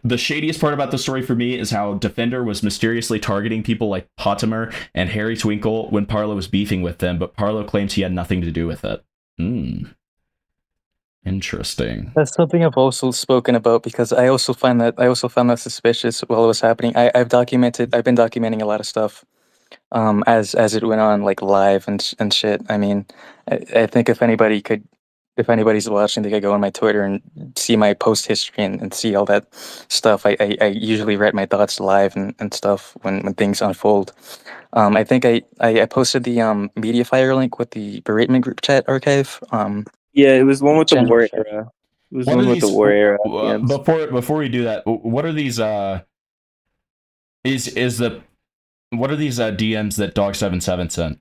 The shadiest part about the story for me is how Defender was mysteriously targeting people like Potimer and Harry Twinkle when Parlo was beefing with them, but Parlo claims he had nothing to do with it. Interesting. That's something I've also spoken about because I also found that suspicious while it was happening. I've been documenting a lot of stuff, as it went on, like live and shit. I mean, I think if anybody's watching, they could go on my Twitter and see my post history and see all that stuff. I usually write my thoughts live and stuff when things unfold. I think I posted the Mediafire link with the beratement group chat archive. Yeah, it was one with the General war chat. era. It was What one are with the these war era. DMs. before we do that? What are these what are these DMs that Dog77 sent?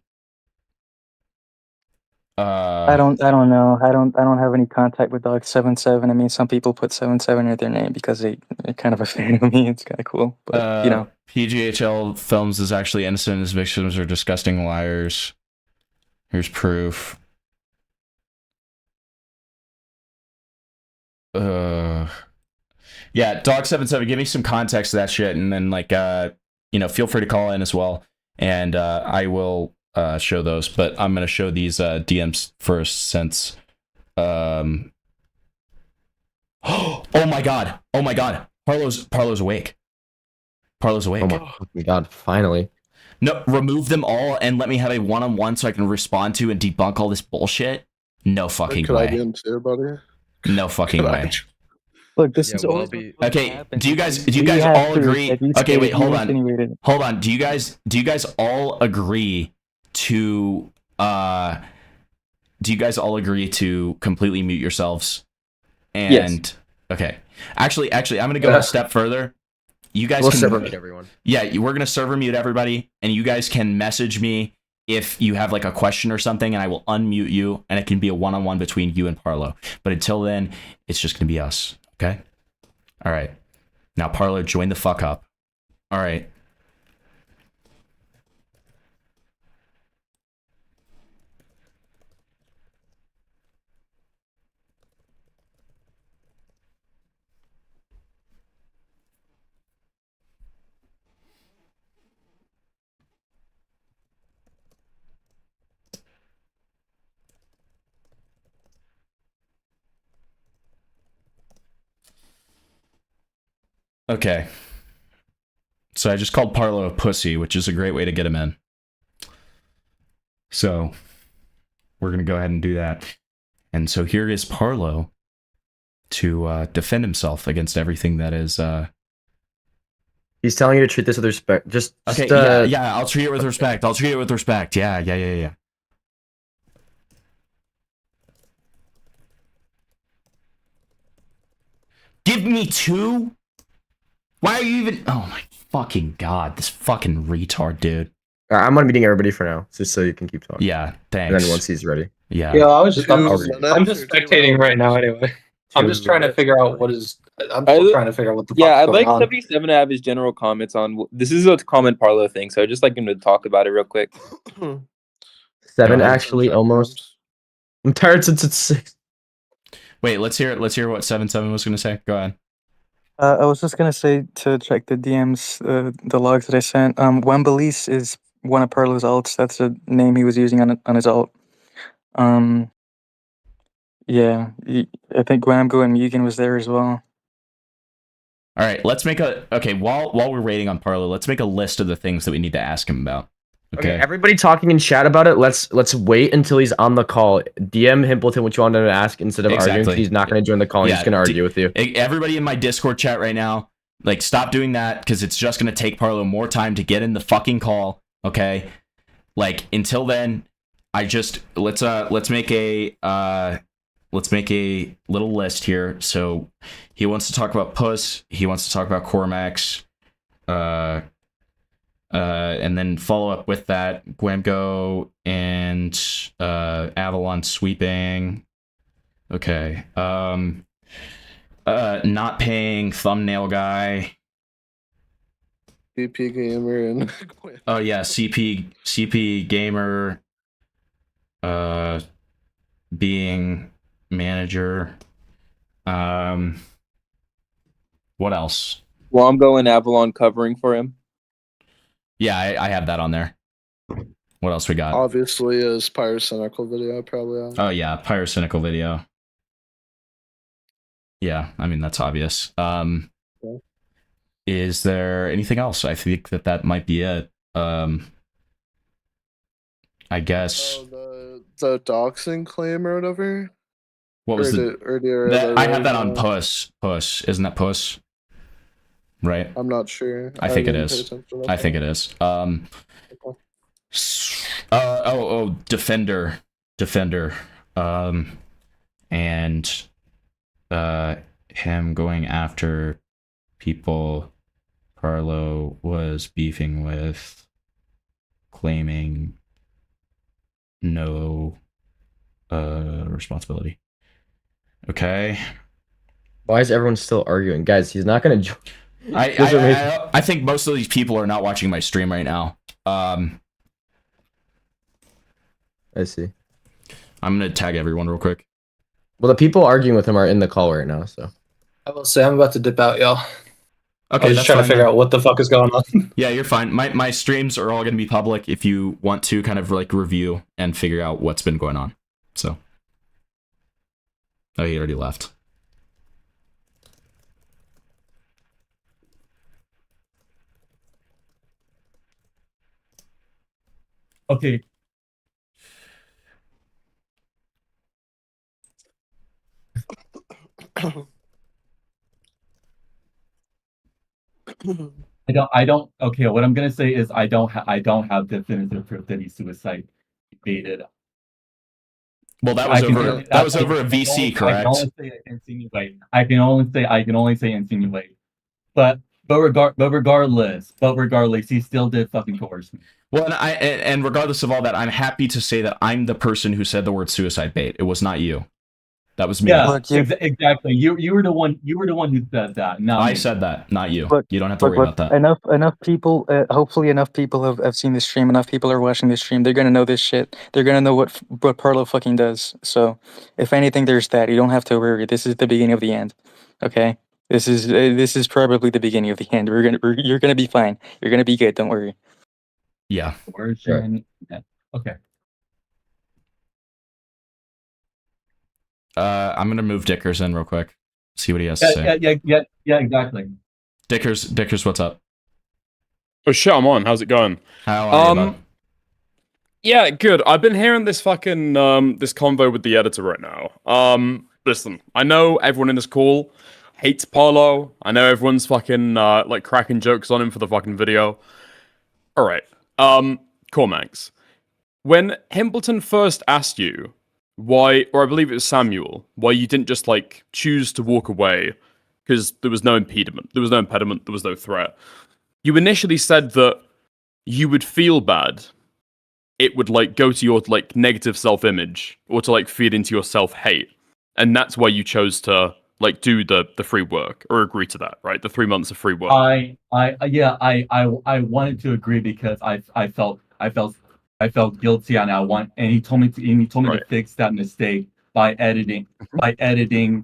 I don't know. I don't have any contact with Dog77. I mean, some people put 77 in their name because they're kind of a fan of me. It's kind of cool, but PGHL Films is actually innocent. His victims are disgusting liars. Here's proof. Yeah, Dog77, give me some context to that shit, and then like feel free to call in as well, and I will show those. But I'm gonna show these DMs first since oh my god, Parlo's awake. Parlo's awake. Oh my god, finally. No, remove them all and let me have a one-on-one so I can respond to and debunk all this bullshit. No fucking Could I be way. in too, buddy? No fucking way. Look, this is always Okay, do you guys We have all proof agree? that these Okay, wait, guys hold on. insinuated. Hold on. Do you guys all agree to completely mute yourselves? And Yes. Okay. Actually, I'm going to go a step further. You guys We'll can server mute everyone. Yeah, we're going to server mute everybody, and you guys can message me if you have like a question or something, and I will unmute you, and it can be a one-on-one between you and Parlo. But until then, it's just going to be us. Okay? All right. Now, Parlo, join the fuck up. All right. Okay. So I just called Parlo a pussy, which is a great way to get him in. So we're going to go ahead and do that. And so here is Parlo to defend himself against everything that is... He's telling you to treat this with respect. Okay, yeah, I'll treat it with respect. I'll treat it with respect. Yeah. Give me 2? Why are you even... Oh my fucking god, this fucking retard, dude. I'm unmuting everybody for now, just so you can keep talking. Yeah, thanks. And then once he's ready. Yeah. Yeah, I'm just minutes spectating right now anyway. I'm just trying to figure out what is. I'm still trying to figure out what the fuck's Yeah, I'd going like on. 77 to have his general comments on. This is a comment Parlo thing, so I'd just like him to talk about it real quick. 7 actually almost. I'm tired since it's 6. Wait, let's hear it. Let's hear what 77 was going to say. Go ahead. I was just gonna say to check the DMs, the logs that I sent. Wembley's is one of Parlo's alts. That's the name he was using on his alt. Yeah, I think GWAMGO and Mugen was there as well. All right, let's make a... Okay, while we're waiting on Parlo, let's make a list of the things that we need to ask him about. Okay, everybody talking in chat about it. Let's wait until he's on the call. DM Himpleton what you want him to ask instead of arguing. 'Cause he's not going to join the call. He's just going to argue with you. Everybody in my Discord chat right now, like, stop doing that because it's just going to take Parlo more time to get in the fucking call. Okay, like until then, let's make a little list here. So he wants to talk about Puss. He wants to talk about Cormax. And then follow up with that GWAMGO and Avalon sweeping. Okay. Not paying thumbnail guy. CP gamer and Oh yeah, CP gamer. Being manager. What else? GWAMGO and Avalon covering for him. Yeah, I have that on there. What else we got? obviously his pyrocynical video probably on. Oh yeah, pyrocynical video. Yeah, I mean that's obvious. Is there anything else? I think that might be it. I guess. The doxing claim or whatever. What was I have that on push. Puss. Puss, isn't that Puss? Right. I'm not sure. I think it didn't pay is. attention to that I think it is. Defender. And him going after people Parlo was beefing with, claiming no responsibility. Okay. Why is everyone still arguing? Guys, he's not going to join. I think most of these people are not watching my stream right now. I see. I'm going to tag everyone real quick. Well, the people arguing with him are in the call right now, so. I will say I'm about to dip out, y'all. Okay, I was just trying to figure out what the fuck is going on. Yeah, you're fine. My streams are all going to be public if you want to kind of like review and figure out what's been going on. So. Oh, he already left. Okay. I don't. Okay, what I'm gonna say is I don't have definitive proof that he suicide baited. Well, that was over a VC, correct? I can only say insinuate. But regardless, he still did fucking coerce me. Well, and regardless of all that, I'm happy to say that I'm the person who said the word suicide bait. It was not you. That was me. Yeah, exactly. You were the one. You were the one who said that. No, I said that, not you. You don't have to worry about that. Enough people. Hopefully, enough people have seen this stream. Enough people are watching this stream. They're gonna know this shit. They're gonna know what Parlo fucking does. So, if anything, there's that. You don't have to worry. This is the beginning of the end. Okay. This is probably the beginning of the end. You're gonna be fine. You're gonna be good. Don't worry. Yeah. Okay. I'm gonna move Dickerson real quick. See what he has to say. Yeah, exactly. Dickers, what's up? Oh shit, I'm on. How's it going? How are you, bud? Yeah, good. I've been hearing this fucking this convo with the editor right now. Listen, I know everyone in this call hates Parlo. I know everyone's fucking like cracking jokes on him for the fucking video. All right. Cormax, when Himbleton first asked you why, or I believe it was Samuel, why you didn't just like choose to walk away because there was no impediment, there was no threat. You initially said that you would feel bad. It would like go to your like negative self-image or to like feed into your self-hate. And that's why you chose to like do the free work or agree to that, right? The 3 months of free work. I wanted to agree because I felt guilty and he told me to fix that mistake by editing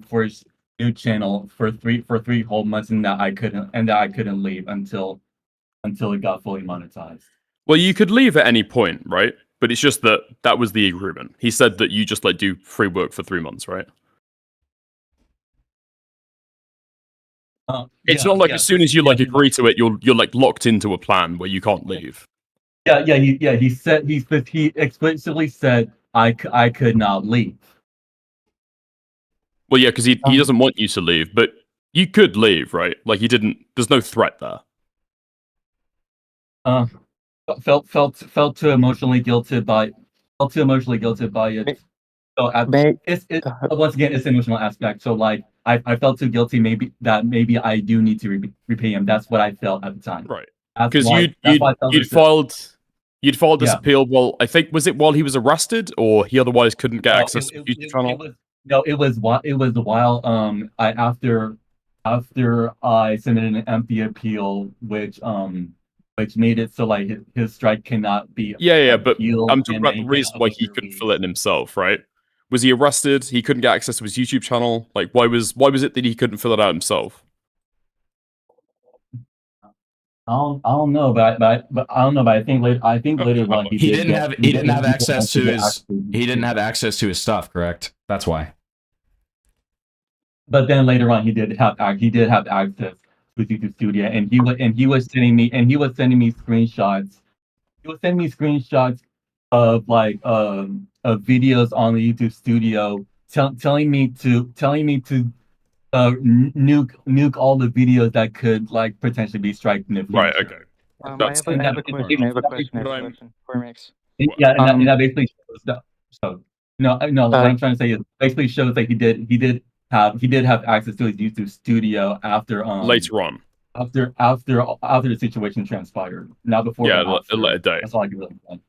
for his new channel for three whole months and that I couldn't leave until it got fully monetized. Well, you could leave at any point, right? But it's just that was the agreement. He said that you just like do free work for 3 months, right? It's not like as soon as you like agree to it, you're like locked into a plan where you can't leave. He explicitly said I could not leave. Well, yeah, because he doesn't want you to leave, but you could leave, right? Like he didn't. There's no threat there. Felt too emotionally guilted by it. So once again, it's an emotional aspect. So like I felt too guilty. Maybe I do need to repay him. That's what I felt at the time. Right. Because you'd filed this appeal. Well, I think was it while he was arrested, or he otherwise couldn't get access to the YouTube channel. It was a while. After I submitted an empty appeal, which made it so like his strike cannot be. Yeah, but I'm talking about the reason why he couldn't fill it in himself, right? Was he arrested? He couldn't get access to his YouTube channel. Like, why was it that he couldn't fill it out himself? I don't know, but I don't know, but I think later on he didn't have access to his stuff. Correct. That's why. But then later on, he did have access to his YouTube studio, and he was sending me screenshots. He was sending me screenshots of like of videos on the YouTube studio, telling me to nuke all the videos that could like potentially be striked in the future. Right. Okay. I have a question. Cormax. Yeah, and that basically shows that. So no. What I'm trying to say is basically shows that he did have access to his YouTube studio after later on. After the situation transpired. Not before. Yeah, a later date. That's all I can really say.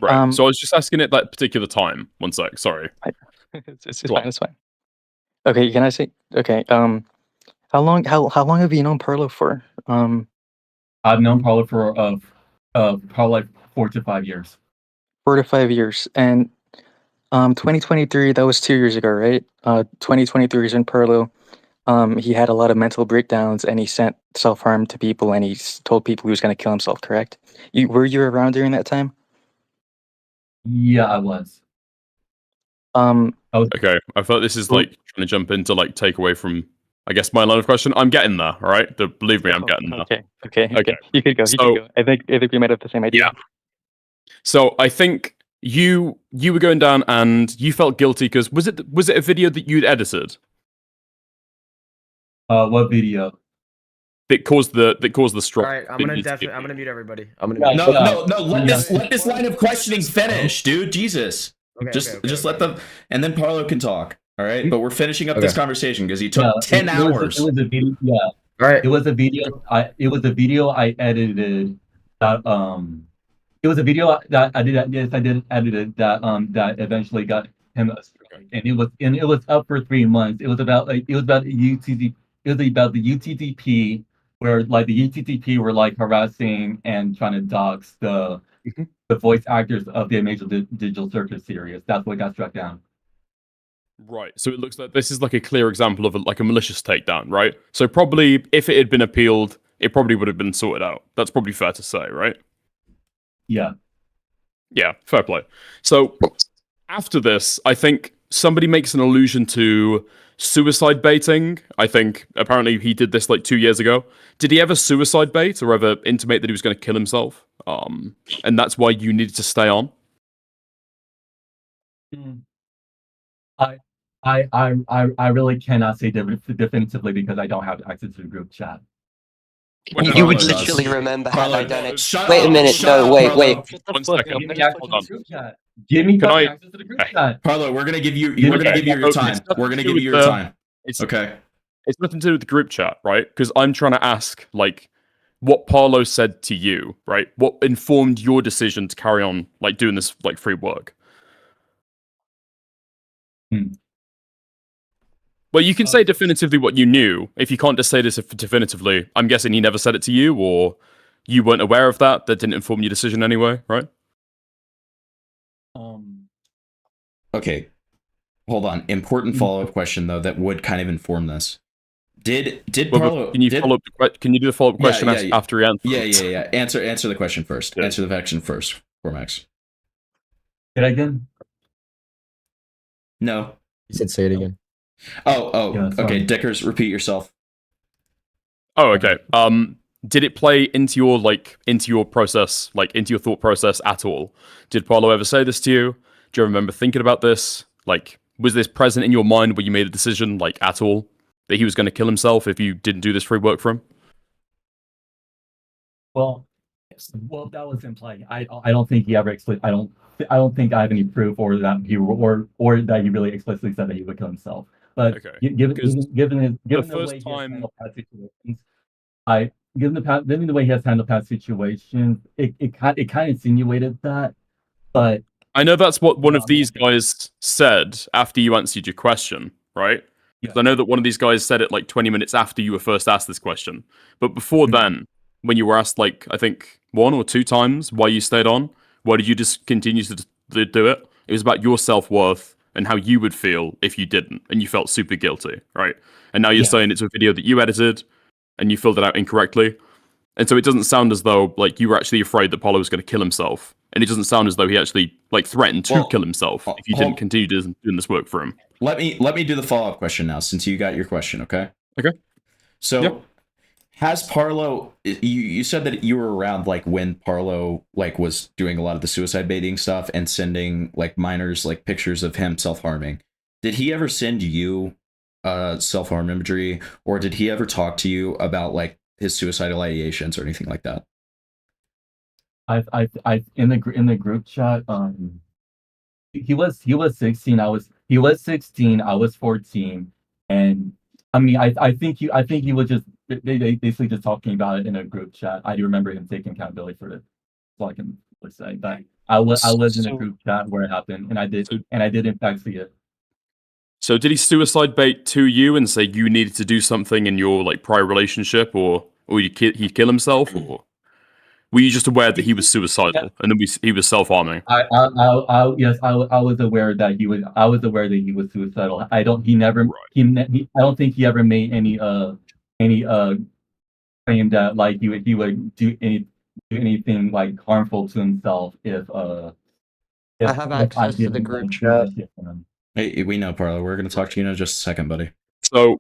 Right. So I was just asking at that particular time. One sec. Sorry. It's fine. It's fine. Okay. Can I say? Okay. How long have you known Parlo for? I've known Parlo for probably like 4 to 5 years. 4 to 5 years, and 2023. That was 2 years ago, right? 2023 is in Parlo. He had a lot of mental breakdowns, and he sent self-harm to people, and he told people he was going to kill himself. Correct? Were you around during that time? Yeah, I was. Okay, I thought this is like trying to jump into like take away from, I guess, my line of question. I'm getting there. All right, believe me, I'm getting there. Okay. You could go. I think we might have the same idea. Yeah. So I think you were going down and you felt guilty because was it a video that you'd edited? What video? That caused the stroke. All right, I'm gonna mute everybody. No. Let this line of questioning finish, dude. Jesus. Just let them, and then Parlo can talk. All right, but we're finishing up this conversation because he took 10 hours. It was a video. Yeah. All right. It was a video I edited. It was a video that I did. Yes, I did edited that eventually got him a strike, and it was up for 3 months. It was about UTT. It was about the UTTP, where like the UTTP were like harassing and trying to dox the voice actors of the Amazing Digital Circus series. That's what got struck down. Right. So it looks like this is like a clear example of like a malicious takedown, right? So probably if it had been appealed, it probably would have been sorted out. That's probably fair to say, right? Yeah. Yeah, fair play. So after this, I think somebody makes an allusion to suicide baiting. I think apparently he did this like 2 years ago. Did he ever suicide bait or ever intimate that he was going to kill himself? And that's why you needed to stay on. I really cannot say definitively because I don't have access to the group chat. You would literally remember had I done it. Wait a up, minute, shut no, up, wait, Parlo. wait. One second. Hold on. Give me Can I- access to the group chat. Parlo, we're gonna give you. We're gonna give you your time. We're gonna give you your time. Okay. It's nothing to do with the group chat, right? Because I'm trying to ask, like, what Parlo said to you, right? What informed your decision to carry on, like, doing this, like, free work? Well, you can say definitively what you knew. If you can't just say this definitively, I'm guessing he never said it to you, or you weren't aware of that. That didn't inform your decision anyway, right? Okay. Hold on. Important follow-up question though that would kind of inform this. Did Parlo? Can you follow up? Can you do the follow-up question after he answers? Yeah. Answer the question first. Answer the question first, Cormax. Did I again? No. You said say it again. Oh. Yeah, okay, Dickers, repeat yourself. Oh, okay. Did it play into your process, like into your thought process at all? Did Parlo ever say this to you? Do you remember thinking about this? Like, was this present in your mind when you made a decision, like, at all, that he was going to kill himself if you didn't do this free work for him? Well, that was implied. I don't think he ever I don't think I have any proof or that he really explicitly said that he would kill himself. But given the way he has handled past situations, given the way he has handled past situations, it kind of insinuated that. But I know that's what one of these guys said after you answered your question, right? Because I know that one of these guys said it like 20 minutes after you were first asked this question. But before then, when you were asked, like, I think 1 or 2 times why you stayed on, why did you just continue to do it? It was about your self-worth and how you would feel if you didn't, and you felt super guilty, right? And now you're saying it's a video that you edited, and you filled it out incorrectly. And so it doesn't sound as though, like, you were actually afraid that Parlo was going to kill himself. And it doesn't sound as though he actually, like, threatened to kill himself if you didn't continue doing this work for him. Let me do the follow-up question now, since you got your question, okay? Okay. So, has Parlo... You said that you were around, like, when Parlo, like, was doing a lot of the suicide baiting stuff and sending, like, minors, like, pictures of him self-harming. Did he ever send you self-harm imagery, or did he ever talk to you about, like, his suicidal ideations or anything like that? I in the group chat, he was 16. He was 16. I was 14, and I mean I think he was just they basically just talking about it in a group chat. I do remember him taking accountability for it, so I can say that I was in a group chat where it happened, and I did in fact see it. So did he suicide bait to you and say you needed to do something in your, like, prior relationship, or he'd kill himself, or were you just aware that he was suicidal and then he was self-harming? Yes, I was aware that he was. I was aware that he was suicidal. I don't think he ever made any claim that, like, he would do anything like harmful to himself if I have access to the group chat. Hey, we know, Parlo. We're going to talk to you in just a second, buddy. So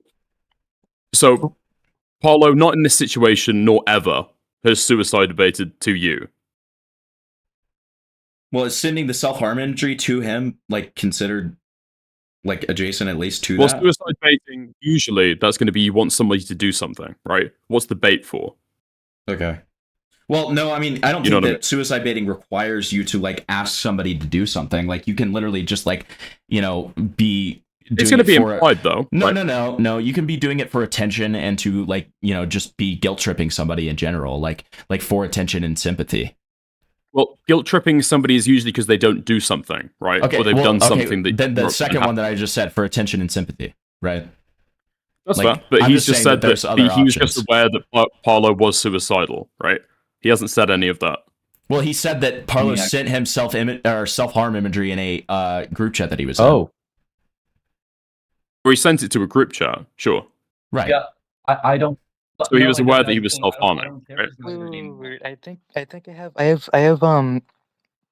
Parlo, not in this situation, nor ever, has suicide baited to you. Well, is sending the self-harm imagery to him, like, considered, like, adjacent at least to Well, that? suicide baiting, usually, that's going to be you want somebody to do something, right? What's the bait for? Okay. Well, no, I mean, I don't think that suicide baiting requires you to, like, ask somebody to do something. Like, you can literally just, like, be doing it's going to be implied, though. No. You can be doing it for attention and to, like, just be guilt tripping somebody in general, like for attention and sympathy. Well, guilt tripping somebody is usually because they don't do something, right? Okay, or they've done something that. Then the second one that I just said, for attention and sympathy, right? That's fair, but he's just said that he was just aware that Parlo was suicidal, right? He hasn't said any of that. Well, he said that Parlo sent him self-harm imagery in a group chat that he was in. Or he sent it to a group chat, sure. Right. Yeah, I don't. So he was aware that he was self-harming, right? Wait. I think I have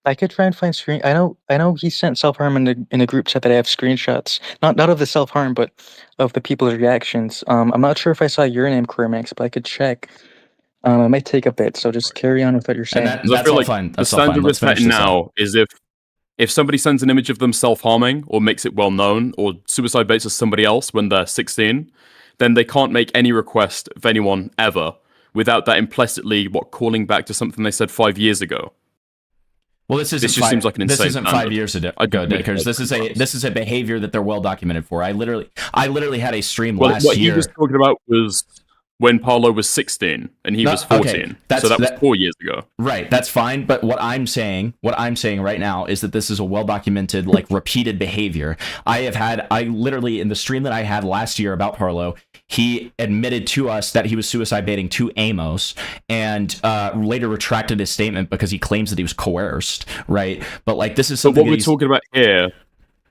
I could try and find screen. I know he sent self harm in a group chat that I have screenshots. Not of the self harm, but of the people's reactions. I'm not sure if I saw your name, Cormax, but I could check. It might take a bit, so just carry on with what you're saying. And Because I feel like the standard we're setting now is if somebody sends an image of them self-harming or makes it well known or suicide baits as somebody else when they're 16, then they can't make any request of anyone ever without that implicitly calling back to something they said 5 years ago. Well, this just seems like an insane. This isn't 5 years ago, Dickers. This is a behavior that they're well documented for. I literally had a stream last what year. What he was talking about was when Parlo was 16 and he was 14. Okay. So that was 4 years ago. Right, that's fine. But what I'm saying right now is that this is a well documented, like, repeated behavior. I literally in the stream that I had last year about Parlo, he admitted to us that he was suicide baiting 2 Amos and later retracted his statement because he claims that he was coerced. Right, but like this is something. But what we're talking about here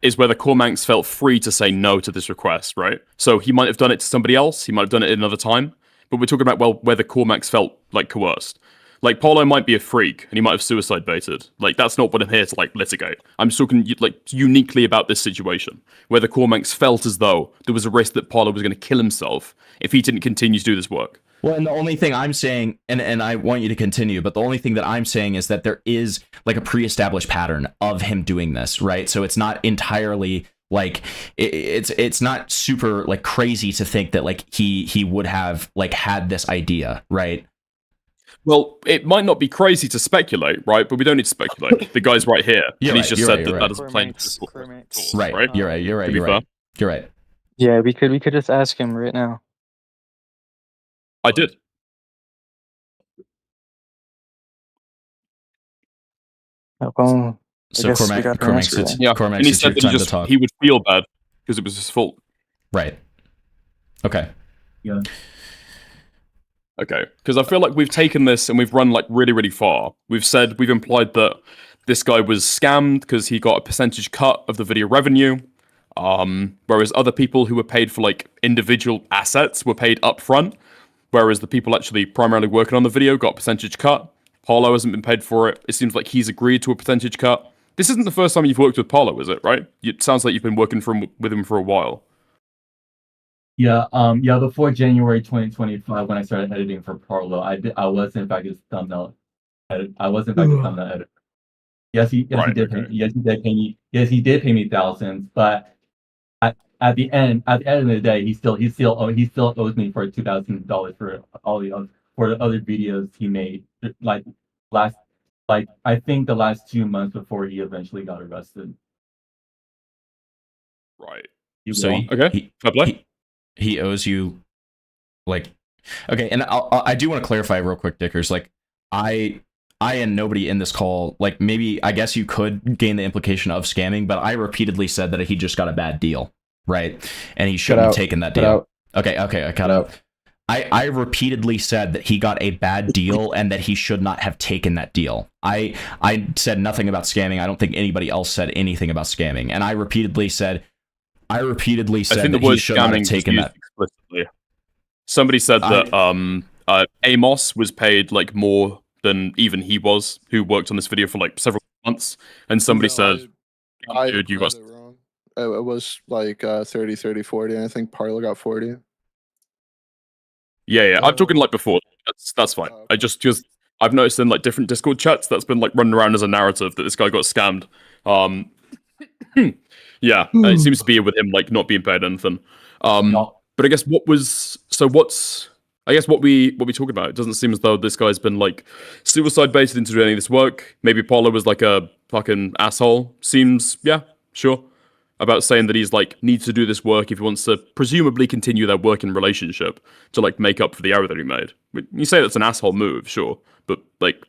is whether Cormax felt free to say no to this request, right? So he might have done it to somebody else, he might have done it at another time, but we're talking about, whether Cormax felt, like, coerced. Like, Parlo might be a freak, and he might have suicide baited. Like, that's not what I'm here to, like, litigate. I'm just talking, like, uniquely about this situation, whether Cormax felt as though there was a risk that Parlo was going to kill himself if he didn't continue to do this work. Well, and the only thing I'm saying, and I want you to continue, but the only thing that I'm saying is that there is, like, a pre-established pattern of him doing this, right? So it's not entirely, like, it's not super, like, crazy to think that, like, he would have, like, had this idea, right? Well, it might not be crazy to speculate, right? But we don't need to speculate. The guy's right here, and he's just said that is a plain Right, you're right, you're right. Yeah, we could just ask him right now. I did. Well, So Cormax, it's and he said that he would feel bad because it was his fault. Right. Okay. Yeah. Okay, because I feel like we've taken this and we've run, like, really, really far. We've implied that this guy was scammed because he got a percentage cut of the video revenue, whereas other people who were paid for, like, individual assets were paid up front, whereas the people actually primarily working on the video got a percentage cut. Parlo hasn't been paid for it. It seems like he's agreed to a percentage cut. This isn't the first time you've worked with Parlo, is it, right? It sounds like you've been working with him for a while. Yeah, before January 2025, when I started editing for Parlo, I was in fact his thumbnail editor. Yes, he did pay me thousands, but at the end of the day, he still owes me for $2,000 for all the other videos he made. I think the last 2 months before he eventually got arrested. Right. So he owes you, like, okay, and I do want to clarify real quick, Dickers. Like, I and nobody in this call, like, maybe I guess you could gain the implication of scamming, but I repeatedly said that he just got a bad deal, right? And he shouldn't have taken that deal. Okay, I cut out. I repeatedly said that he got a bad deal and that he should not have taken that deal. I said nothing about scamming. I don't think anybody else said anything about scamming, and I repeatedly said that he should not have taken that. Explicitly. Somebody said that Amos was paid, like, more than even he was, who worked on this video for, like, several months, and somebody said, dude, you got it wrong. It was like 30, 30, 40, and I think Parlo got 40. Yeah, I'm talking, like, before. That's fine. Because I've noticed in, like, different Discord chats that's been, like, running around as a narrative that this guy got scammed. Yeah, it seems to be with him, like, not being paid anything. But I guess what we talking about? It doesn't seem as though this guy's been, like, suicide baited into doing any of this work. Maybe Parlo was, like, a fucking asshole. Seems, yeah, sure. About saying that he's, like, needs to do this work if he wants to presumably continue their working relationship to, like, make up for the error that he made. You say that's an asshole move, sure, but, like,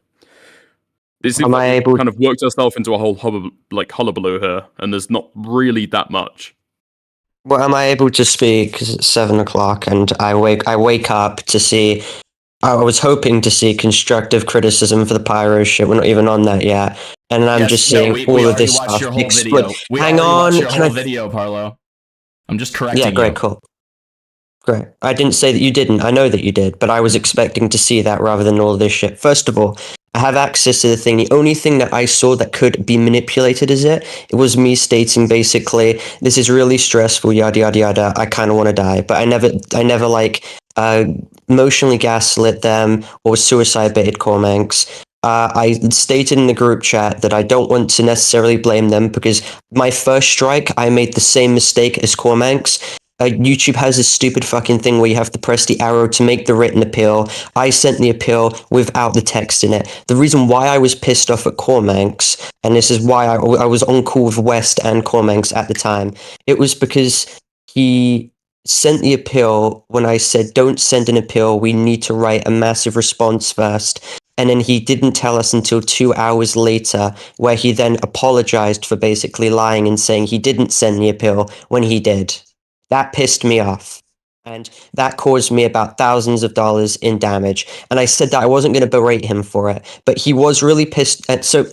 it seems like we kind of worked ourselves into a whole hullabaloo here, and there's not really that much. Well, am I able to speak? Because it's 7 o'clock, and I wake up to see. I was hoping to see constructive criticism for the pyro shit. We're not even on that yet, and I'm just seeing all of this stuff. Hang on, can I video, Parlo? I'm just correcting you. Yeah, great, cool. Great. I didn't say that you didn't. I know that you did, but I was expecting to see that rather than all this shit. First of all, I have access to the thing. The only thing that I saw that could be manipulated as it was me stating basically, this is really stressful, yada yada yada. I kind of want to die, but I never like emotionally gaslit them or suicide baited Cormanx. I stated in the group chat that I don't want to necessarily blame them because my first strike, I made the same mistake as Cormanx. YouTube has this stupid fucking thing where you have to press the arrow to make the written appeal. I sent the appeal without the text in it. The reason why I was pissed off at Cormanx, and this is why I was on call with West and Cormanx at the time, it was because he sent the appeal when I said, don't send an appeal, we need to write a massive response first. And then he didn't tell us until 2 hours later, where he then apologized for basically lying and saying he didn't send the appeal when he did. That pissed me off. And that caused me about thousands of dollars in damage. And I said that I wasn't going to berate him for it. But he was really pissed. So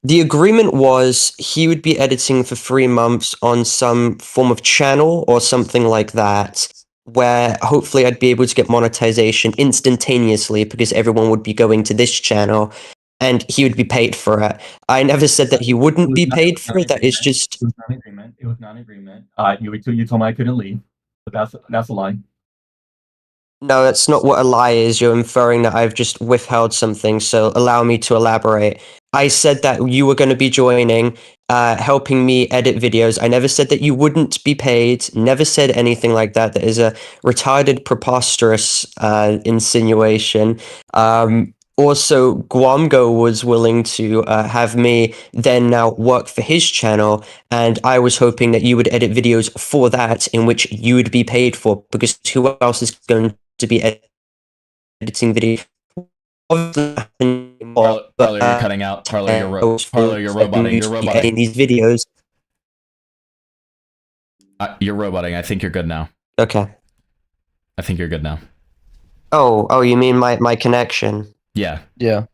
the agreement was he would be editing for 3 months on some form of channel or something like that, where hopefully I'd be able to get monetization instantaneously because everyone would be going to this channel. And he would be paid for it. I never said that he wouldn't be paid for it. That is just. It was not an agreement. It was not an agreement. You told me I couldn't leave, but that's a lie. No, that's not what a lie is. You're inferring that I've just withheld something, so allow me to elaborate. I said that you were going to be joining, helping me edit videos. I never said that you wouldn't be paid, never said anything like that. That is a retarded, preposterous insinuation. Also, GWAMGO was willing to have me then now work for his channel, and I was hoping that you would edit videos for that in which you would be paid for, because who else is going to be editing video? Parlo, you're cutting out. Parlo, you're roboting. You're roboting. These videos. You're roboting. I think you're good now. Okay. I think you're good now. Oh, you mean my connection? Yeah. Yeah.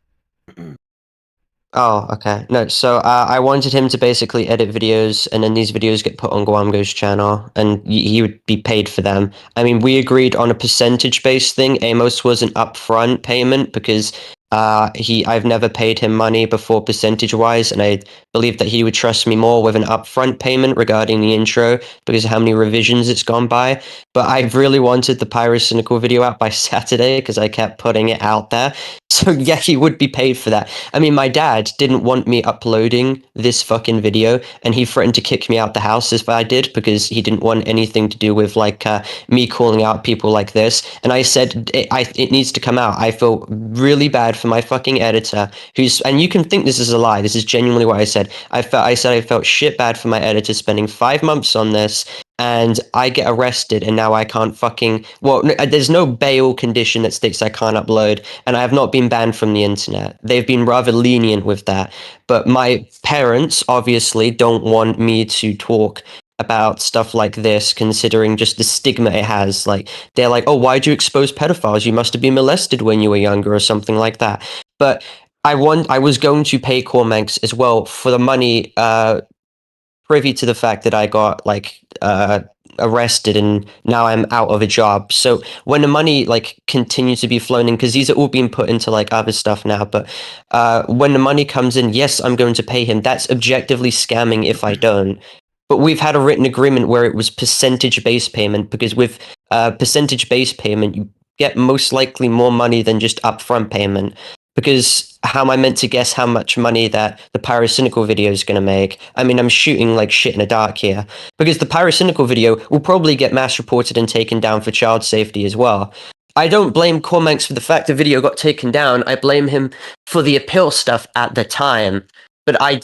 Oh, okay. No, so I wanted him to basically edit videos, and then these videos get put on GWAMGO's channel, and he would be paid for them. I mean, we agreed on a percentage-based thing. Amos was an upfront payment because I've never paid him money before percentage-wise, and I believe that he would trust me more with an upfront payment regarding the intro because of how many revisions it's gone by. But I really wanted the Pyrocynical video out by Saturday because I kept putting it out there. So yeah, he would be paid for that. I mean, my dad didn't want me uploading this fucking video, and he threatened to kick me out the house if I did because he didn't want anything to do with like me calling out people like this. And I said it needs to come out. I feel really bad for my fucking editor, and you can think this is a lie. This is genuinely what I said. I said I felt shit bad for my editor spending 5 months on this, and I get arrested, and now I can't fucking. Well, there's no bail condition that states I can't upload, and I have not been banned from the internet. They've been rather lenient with that. But my parents obviously don't want me to talk about stuff like this, considering just the stigma it has. Like, they're like, oh, why'd you expose pedophiles? You must have been molested when you were younger or something like that. But I was going to pay Cormanx as well for the money, privy to the fact that I got like arrested and now I'm out of a job. So when the money like continues to be flowing in, because these are all being put into like other stuff now, but when the money comes in, yes, I'm going to pay him. That's objectively scamming if I don't. But we've had a written agreement where it was percentage-based payment, because with percentage-based payment, you get most likely more money than just upfront payment. Because how am I meant to guess how much money that the Pyrocynical video is going to make? I mean, I'm shooting like shit in the dark here. Because the Pyrocynical video will probably get mass reported and taken down for child safety as well. I don't blame Cormanx for the fact the video got taken down. I blame him for the appeal stuff at the time. But I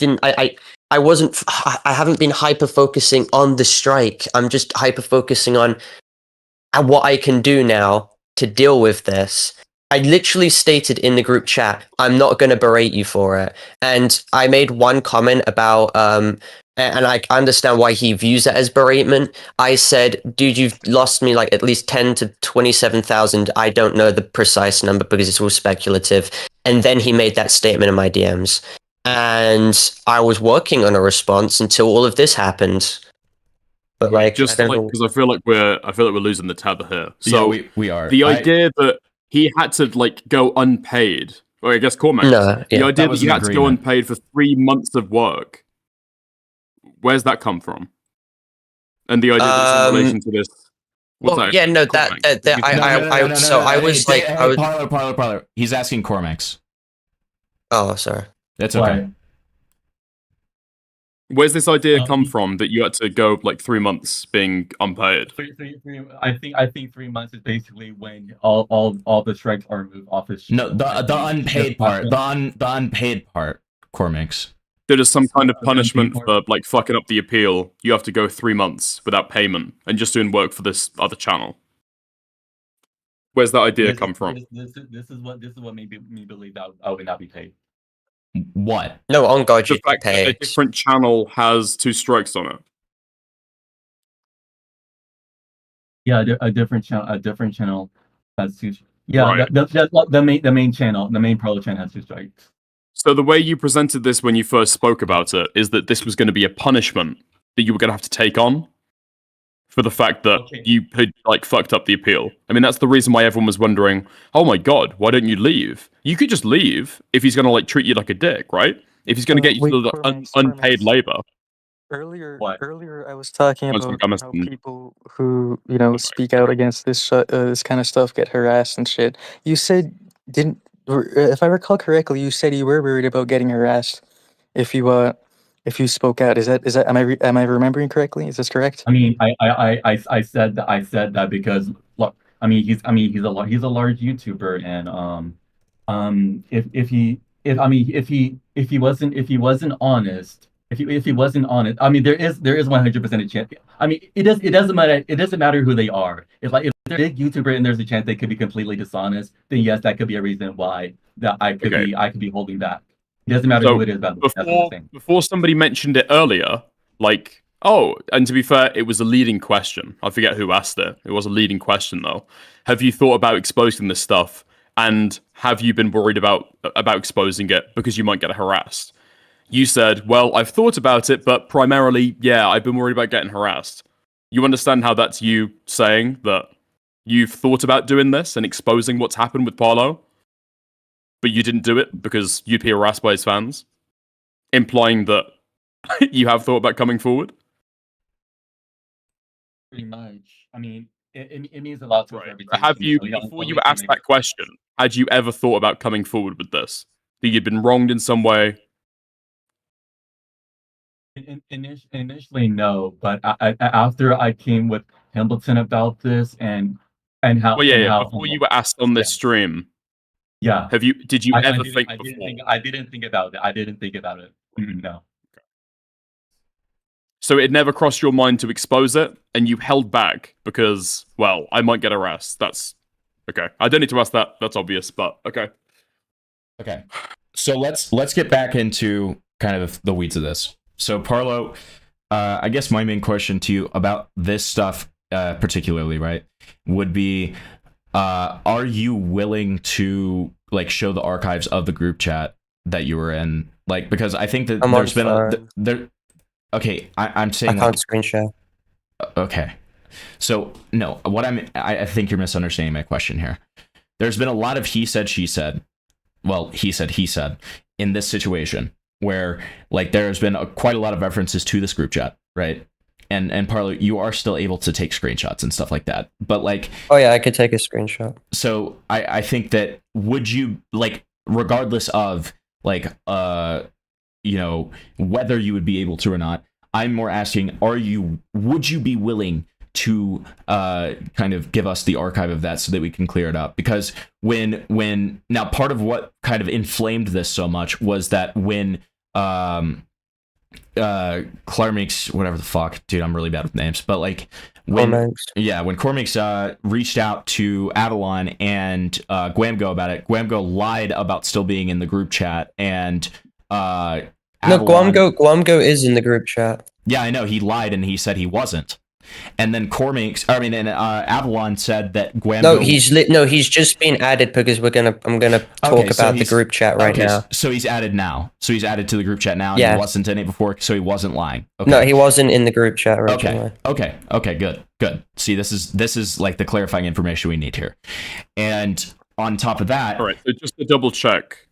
haven't been hyper-focusing on the strike. I'm just hyper-focusing on what I can do now to deal with this. I literally stated in the group chat, I'm not going to berate you for it. And I made one comment about, and I understand why he views it as beratement. I said, dude, you've lost me like at least 10 to 27,000. I don't know the precise number because it's all speculative. And then he made that statement in my DMs. And I was working on a response until all of this happened. But like, just like, because I feel like we're losing the tether here. So yeah, we are. The idea that he had to like go unpaid Well, I guess Cormac. No, The yeah. idea That that was you an had to go agreement. unpaid for 3 months of work. Where's that come from? And the idea that's in relation to this. What's Well, that? yeah, no, Cormac. that No, I was hey, like, hey, I was. Parlo. He's asking Cormax. Oh, sorry. That's okay. Where's this idea come from that you had to go like 3 months being unpaid? I think 3 months is basically when all the strikes are moved off his. No, the unpaid part. The unpaid part, Cormax. There is some kind of punishment for like fucking up the appeal. You have to go 3 months without payment and just doing work for this other channel. Where's that idea come from? This is what made me believe that I would not be paid. What? No, on God, The you fact that a paid. different channel has 2 strikes on it. Yeah, a different channel. A different channel has two. Yeah, Right. the main channel, the main Parlo channel has 2 strikes. So the way you presented this when you first spoke about it is that this was going to be a punishment that you were going to have to take on for the fact that you had like fucked up the appeal. I mean, that's the reason why everyone was wondering, oh my God, why don't you leave? You could just leave if he's going to like treat you like a dick, right? If he's going to get you to the unpaid labor. Earlier, I was talking Once about become a how student. people who speak out against this kind of stuff get harassed and shit. You said if I recall correctly, you said you were worried about getting harassed if you spoke out. Is that am I remembering correctly? Is this correct? I mean, I said that because look, he's a large YouTuber, and if he wasn't honest. If he wasn't honest, I mean, there is 100% a chance. I mean, it doesn't matter who they are. If they're a big YouTuber and there's a chance they could be completely dishonest, then yes, that could be a reason why that I could be holding back. It doesn't matter So who it is. That's what I'm saying. before somebody mentioned it earlier, like, oh, and to be fair, it was a leading question. I forget who asked it. It was a leading question though. Have you thought about exposing this stuff? And have you been worried about exposing it because you might get harassed? You said, well, I've thought about it, but primarily, yeah, I've been worried about getting harassed. You understand how that's you saying that you've thought about doing this and exposing what's happened with Parlo, but you didn't do it because you'd be harassed by his fans? Implying that you have thought about coming forward? Pretty much. I mean, it means a lot to us every time. Have you, before you were asked that question, had you ever thought about coming forward with this? That you'd been wronged in some way? Initially, no, but after I came with Hamilton about this and how. Well, yeah, and yeah. how, Before you were asked on this stream, yeah. Did you ever think I before? didn't think about it. I didn't think about it. No. So it never crossed your mind to expose it, and you held back because, well, I might get arrested. That's okay. I don't need to ask that. That's obvious, but okay. Okay. So let's get back into kind of the weeds of this. So Parlo, I guess my main question to you about this stuff, particularly, right, would be, are you willing to like show the archives of the group chat that you were in? Like, because I think that there's been there. Okay, I'm saying I can't screen share. Okay, so no, I think you're misunderstanding my question here. There's been a lot of he said, she said. Well, he said in this situation where like there's been quite a lot of references to this group chat, right? And Parlo, you are still able to take screenshots and stuff like that, but like, oh yeah, I could take a screenshot. So I think that would you like, regardless of like you know, whether you would be able to or not, I'm more asking, would you be willing to kind of give us the archive of that so that we can clear it up? Because when now part of what kind of inflamed this so much was that when Clarmix, whatever the fuck, dude, I'm really bad with names, but like when Cormix reached out to Avalon and GWAMGO about it, GWAMGO lied about still being in the group chat, and no, GWAMGO is in the group chat. Yeah, I know, he lied and he said he wasn't. And then Avalon said that GWAMGO... No, he's just been added because I'm gonna talk about the group chat right now. So he's added now. So he's added to the group chat now. And yeah. He wasn't in it before, so he wasn't lying. Okay. No, he wasn't in the group chat originally. Okay, good. See, this is like the clarifying information we need here. And on top of that... All right, so just to double check,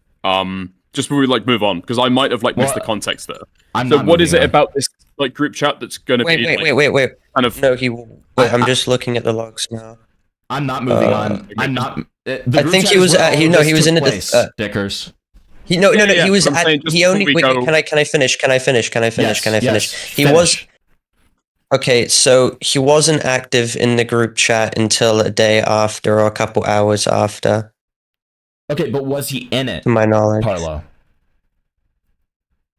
Just before we like move on, because I might have like missed the Well, context there. I'm So not what is moving it on. about this like group chat that's going to be Wait. kind of No, I'm just looking at the logs now. I'm not moving on. I'm not. The I group think chat he is was where at. all He of no, this he was took in a. place, Dickers. He no, he was but I'm at. saying just He before only. we Wait, go- can I finish? Can I finish? Yes, He was. Okay, so he wasn't active in the group chat until a day after or a couple hours after. Okay, but was he in it? To my knowledge. Parlo.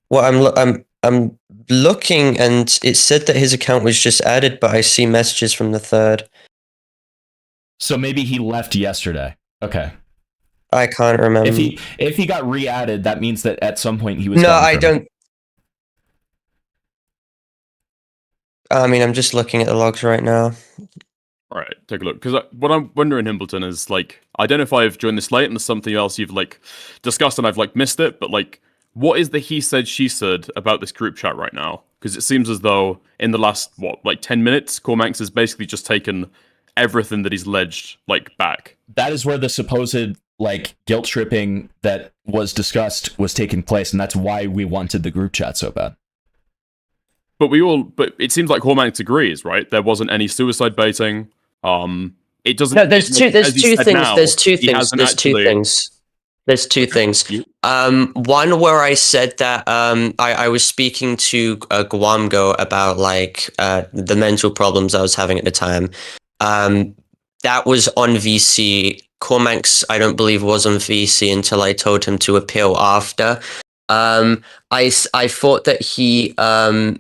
Well, I'm looking, and it said that his account was just added, but I see messages from the 3rd. So maybe he left yesterday. Okay. I can't remember. If he got re-added, that means that at some point he was. No, gone I from don't. it. I mean, I'm just looking at the logs right now. All right, take a look. Because what I'm wondering, Himbleton, is like, I don't know if I've joined this late and there's something else you've like discussed and I've like missed it, but like, what is the he said, she said about this group chat right now? Because it seems as though in the last, 10 minutes, Cormax has basically just taken everything that he's alleged, like, back. That is where the supposed, like, guilt tripping that was discussed was taking place, and that's why we wanted the group chat so bad. But it seems like Cormax agrees, right? There wasn't any suicide baiting. It doesn't. No, there's two things. One where I said that I was speaking to GWAMGO about like the mental problems I was having at the time. That was on VC. Cormax, I don't believe, was on VC until I told him to appeal after. I thought that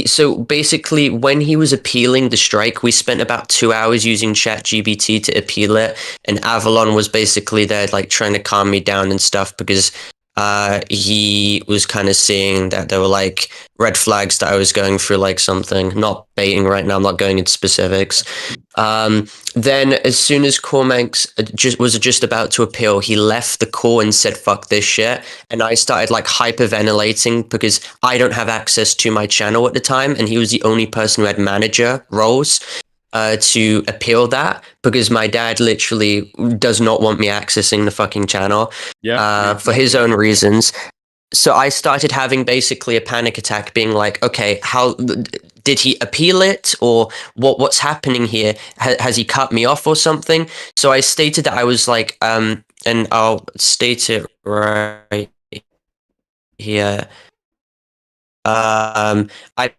so basically, when he was appealing the strike, we spent about 2 hours using ChatGPT to appeal it, and Avalon was basically there, like trying to calm me down and stuff because he was kind of seeing that there were like red flags that I was going through, like something. Not baiting right now. I'm not going into specifics. Then, as soon as Cormax was just about to appeal, he left the call and said, "Fuck this shit." And I started like hyperventilating because I don't have access to my channel at the time, and he was the only person who had manager roles to appeal that because my dad literally does not want me accessing the fucking channel for his own reasons. So I started having basically a panic attack, being like, okay, how did he appeal it, or what's happening here? Has he cut me off or something? So I stated that I was like, and I'll state it right here. I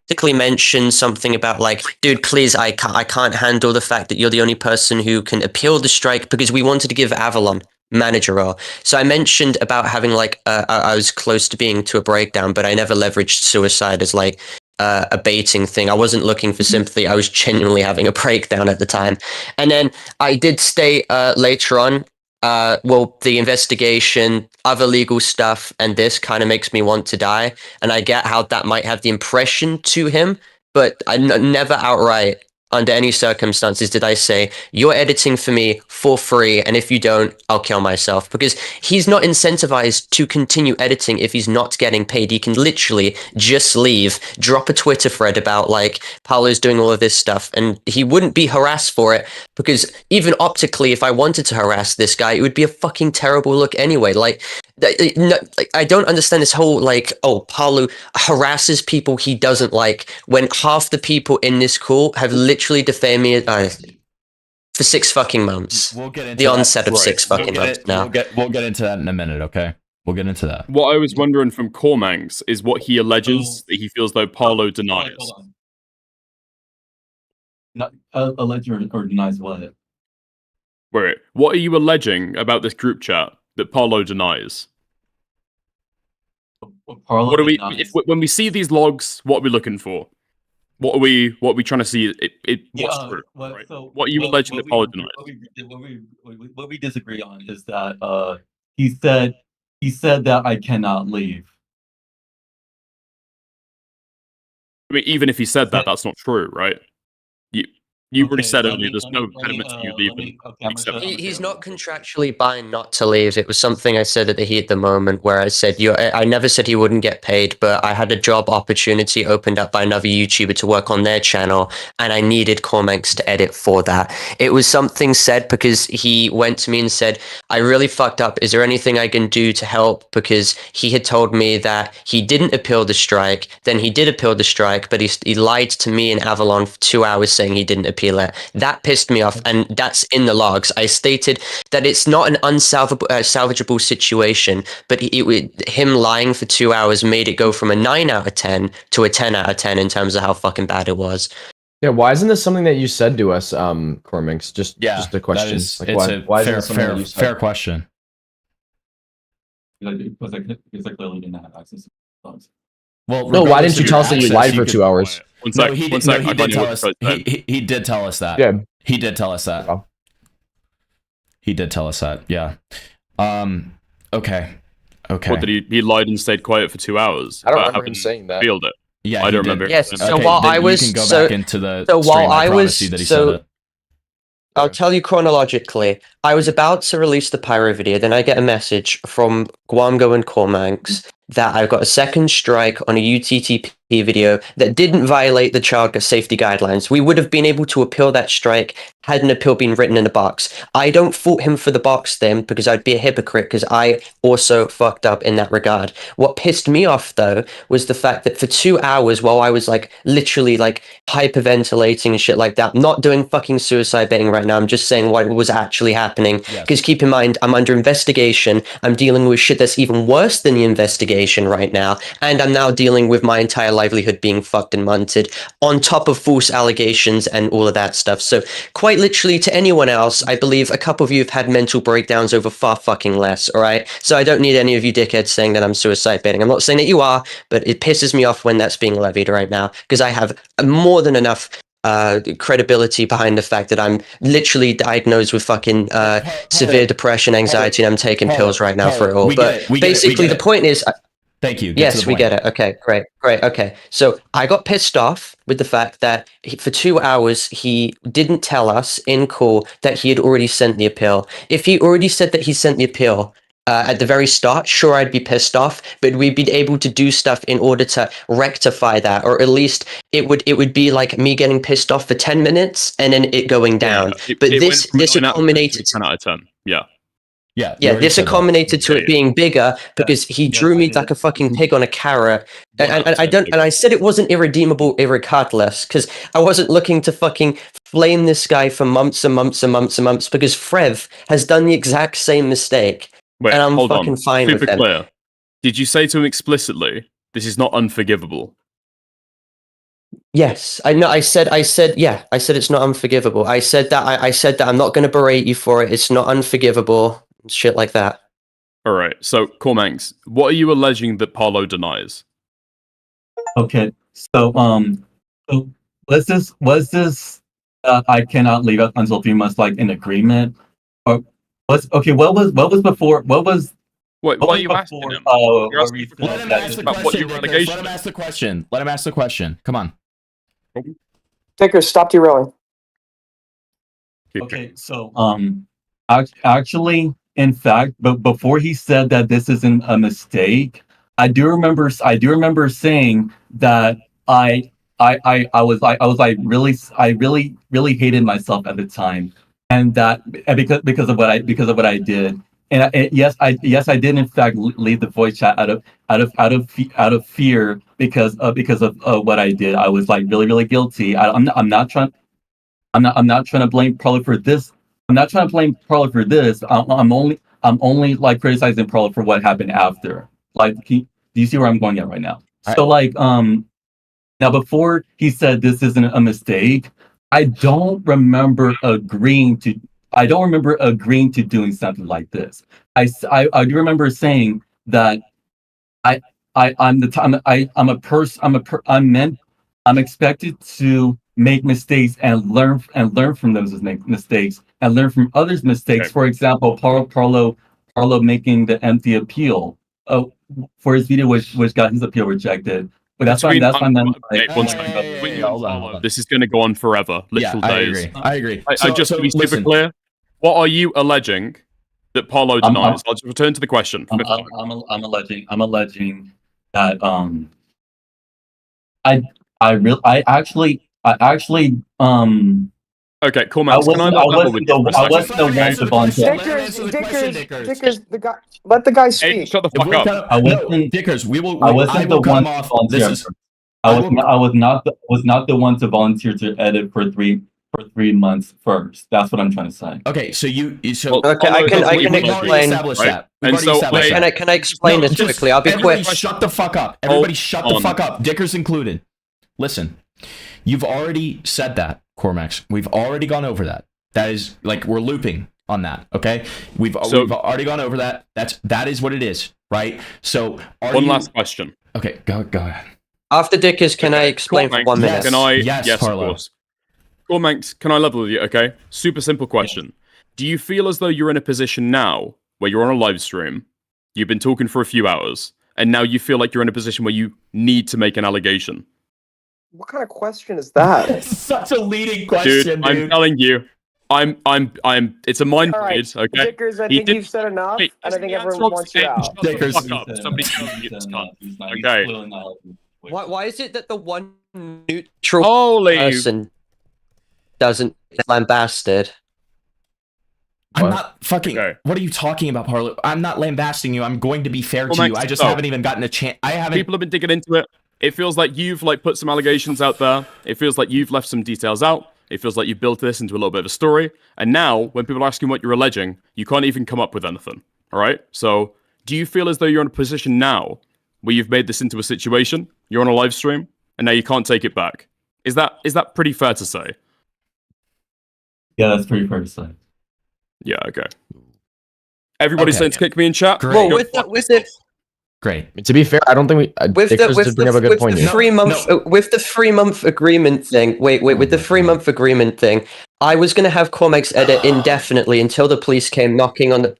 basically mentioned something about like, dude, please, I can't handle the fact that you're the only person who can appeal the strike because we wanted to give Avalon manager role. So I mentioned about having like I was close to being to a breakdown, but I never leveraged suicide as like a baiting thing. I wasn't looking for sympathy. I was genuinely having a breakdown at the time. And then I did state later on, well, the investigation, other legal stuff, and this kind of makes me want to die. And I get how that might have the impression to him, but I never outright, under any circumstances, did I say, you're editing for me for free, and if you don't, I'll kill myself. Because he's not incentivized to continue editing if he's not getting paid. He can literally just leave, drop a Twitter thread about, like, Parlo's doing all of this stuff, and he wouldn't be harassed for it, because even optically, if I wanted to harass this guy, it would be a fucking terrible look anyway. Like, I don't understand this whole, like, oh, Parlo harasses people he doesn't like, when half the people in this call have literally defamed me for 6 fucking months. We'll get into the onset of 6 fucking months now. We'll get into that in a minute, okay? We'll get into that. What I was wondering from Cormax is what he alleges that he feels though Parlo denies. Hold on. Not allege or denies what? Wait, what are you alleging about this group chat that Parlo denies? Parlo what are we? denies. When we see these logs, what are we looking for? What are we trying to see? What's true? Right? What are you alleging that Parlo denies? What we disagree on is that he said that I cannot leave. I mean, even if he said that, that's not true, right? You already Okay, said let earlier, me- there's let no me- let me, impediment to you let leaving. me- okay, I'm except gonna show- He's not contractually bound not to leave. It was something I said at the heat of the moment where I said I never said he wouldn't get paid, but I had a job opportunity opened up by another YouTuber to work on their channel, and I needed Cormanx to edit for that. It was something said because he went to me and said, I really fucked up. Is there anything I can do to help? Because he had told me that he didn't appeal the strike, then he did appeal the strike, but he lied to me and Avalon for 2 hours saying he didn't appeal it. That pissed me off, and that's in the logs. I stated that it's not an salvageable situation, but him lying for 2 hours made it go from a 9 out of 10 to a 10 out of 10 in terms of how fucking bad it was. Yeah, why isn't this something that you said to us, Cormix? Just a question. That is, Like, it's a why fair, isn't this something that you said? fair question. Because I clearly didn't have access to logs. Well, No, why regardless didn't you of tell your us that you access, lied for could- 2 hours? No, he did tell us. He He did tell us that. Yeah. He did tell us that. He did tell us that. Yeah. Okay. Okay. What did he lied and stayed quiet for 2 hours? I don't remember him haven't saying that. Revealed it. Yeah, I he don't did. remember. Yes. him So saying while then I was you can go so, back into the so stream. while I I promise was you that he so. said it. I'll tell you chronologically. I was about to release the pyro video, then I get a message from GWAMGO and Cormanx that I got a second strike on a UTTP video that didn't violate the child safety guidelines. We would have been able to appeal that strike had an appeal been written in the box. I don't fault him for the box then because I'd be a hypocrite because I also fucked up in that regard. What pissed me off though was the fact that for 2 hours while I was like literally like hyperventilating and shit like that, not doing fucking suicide baiting right now, I'm just saying what was actually happening. Because keep in mind, I'm under investigation. I'm dealing with shit that's even worse than the investigation right now. And I'm now dealing with my entire livelihood being fucked and munted on top of false allegations and all of that stuff. So quite literally to anyone else, I believe a couple of you have had mental breakdowns over far fucking less, all right? So I don't need any of you dickheads saying that I'm suicide baiting. I'm not saying that you are, but it pisses me off when that's being levied right now because I have more than enough credibility behind the fact that I'm literally diagnosed with fucking severe depression, anxiety, and I'm taking pills right now for it all. But basically, the point is, thank you. Yes, we get it. Okay, great. Okay. So I got pissed off with the fact that for 2 hours he didn't tell us in call that he had already sent the appeal. If he already said that he sent the appeal at the very start, sure, I'd be pissed off, but we'd be able to do stuff in order to rectify that, or at least it would be like me getting pissed off for 10 minutes and then it going down. But this culminated. 10 out of 10. Yeah. Yeah, Yeah, this culminated to it being bigger because he drew me like a fucking pig on a carrot, and I said it wasn't irredeemable regardless because I wasn't looking to fucking flame this guy for months and months and months and months because Frev has done the exact same mistake, Wait, and I'm hold fucking on. fine with Super him. clear. Did you say to him explicitly, this is not unforgivable? Yes, I know. I said it's not unforgivable. I said that I'm not going to berate you for it. It's not unforgivable. Shit like that. All right. So, Cormanx, what are you alleging that Parlo denies? Okay, so was this I cannot leave it until 3 months like an agreement, or what was before? What was Wait, what why are was you asking before, him? where we said Let him that ask this- the What question. your Dickers. allegation Let him is. ask the question. Let him ask the question. Come on. Dickers, stop derailing. Okay, so actually, in fact, but before he said that this isn't a mistake, I do remember saying that I was like really hated myself at the time, and because of what I did. And yes, I did in fact leave the voice chat out of fear because of what I did. I was like really guilty. I'm not trying to blame Parlo for this. I'm not trying to blame Parlo for this. I'm only like criticizing Parlo for what happened after. Like, do you see where I'm going at right now? So like now before he said this isn't a mistake, I don't remember agreeing to doing something like this. I do remember saying that I'm expected to make mistakes and learn from those mistakes and learn from others' mistakes. Okay. For example, Parlo making the empty appeal for his video, which got his appeal rejected. But that's why. That's why. Hey, one second. Between you and Parlo, this is going to go on forever. Literal days. I agree. Just to be super clear, what are you alleging that Parlo denies? I'll just return to the question. I'm alleging that I actually Okay, cool, man. I wasn't the one to volunteer. Dickers, the guy. Let the guy speak. Hey, shut the fuck up. I wasn't Dickers. I wasn't the one to volunteer. I was not the one to volunteer to edit for 3 months first. That's what I'm trying to say. Okay, so okay, I can explain. Can I explain this quickly? I'll be quick. Shut the fuck up. Everybody shut the fuck up. Dickers included. Listen, you've already said that, Cormax. We've already gone over that. That is like we're looping on that. Okay, we've already gone over that. That is what it is, right? So one last question. Okay, go ahead. After Dickers, can I explain for 1 minute? Can I? Yes, of Parlo. course. Cormax, can I level with you? Okay, super simple question. Do you feel as though you're in a position now where you're on a live stream, you've been talking for a few hours, and now you feel like you're in a position where you need to make an allegation? What kind of question is that? Such a leading question, dude. I'm telling you. It's a mind read, okay? Dickers, I think you've said enough, and I think everyone wants you out. Dickers, somebody tell me this cunt. Okay. Why is it that the one neutral person doesn't get lambasted? I'm not fucking. What are you talking about, Parlo? I'm not lambasting you. I'm going to be fair to you. I just haven't even gotten a chance. People have been digging into it. It feels like you've put some allegations out there. It feels like you've left some details out. It feels like you've built this into a little bit of a story. And now, when people are asking what you're alleging, you can't even come up with anything. All right? So, do you feel as though you're in a position now where you've made this into a situation, you're on a live stream, and now you can't take it back? Is that pretty fair to say? Yeah, that's pretty fair to say. Yeah, okay. Everybody saying to kick me in chat? Great. Well, with the Great. To be fair, I don't think we. with the 3 month with the 3 month agreement thing. With the 3 month agreement thing, I was going to have Cormax edit indefinitely until the police came knocking on the.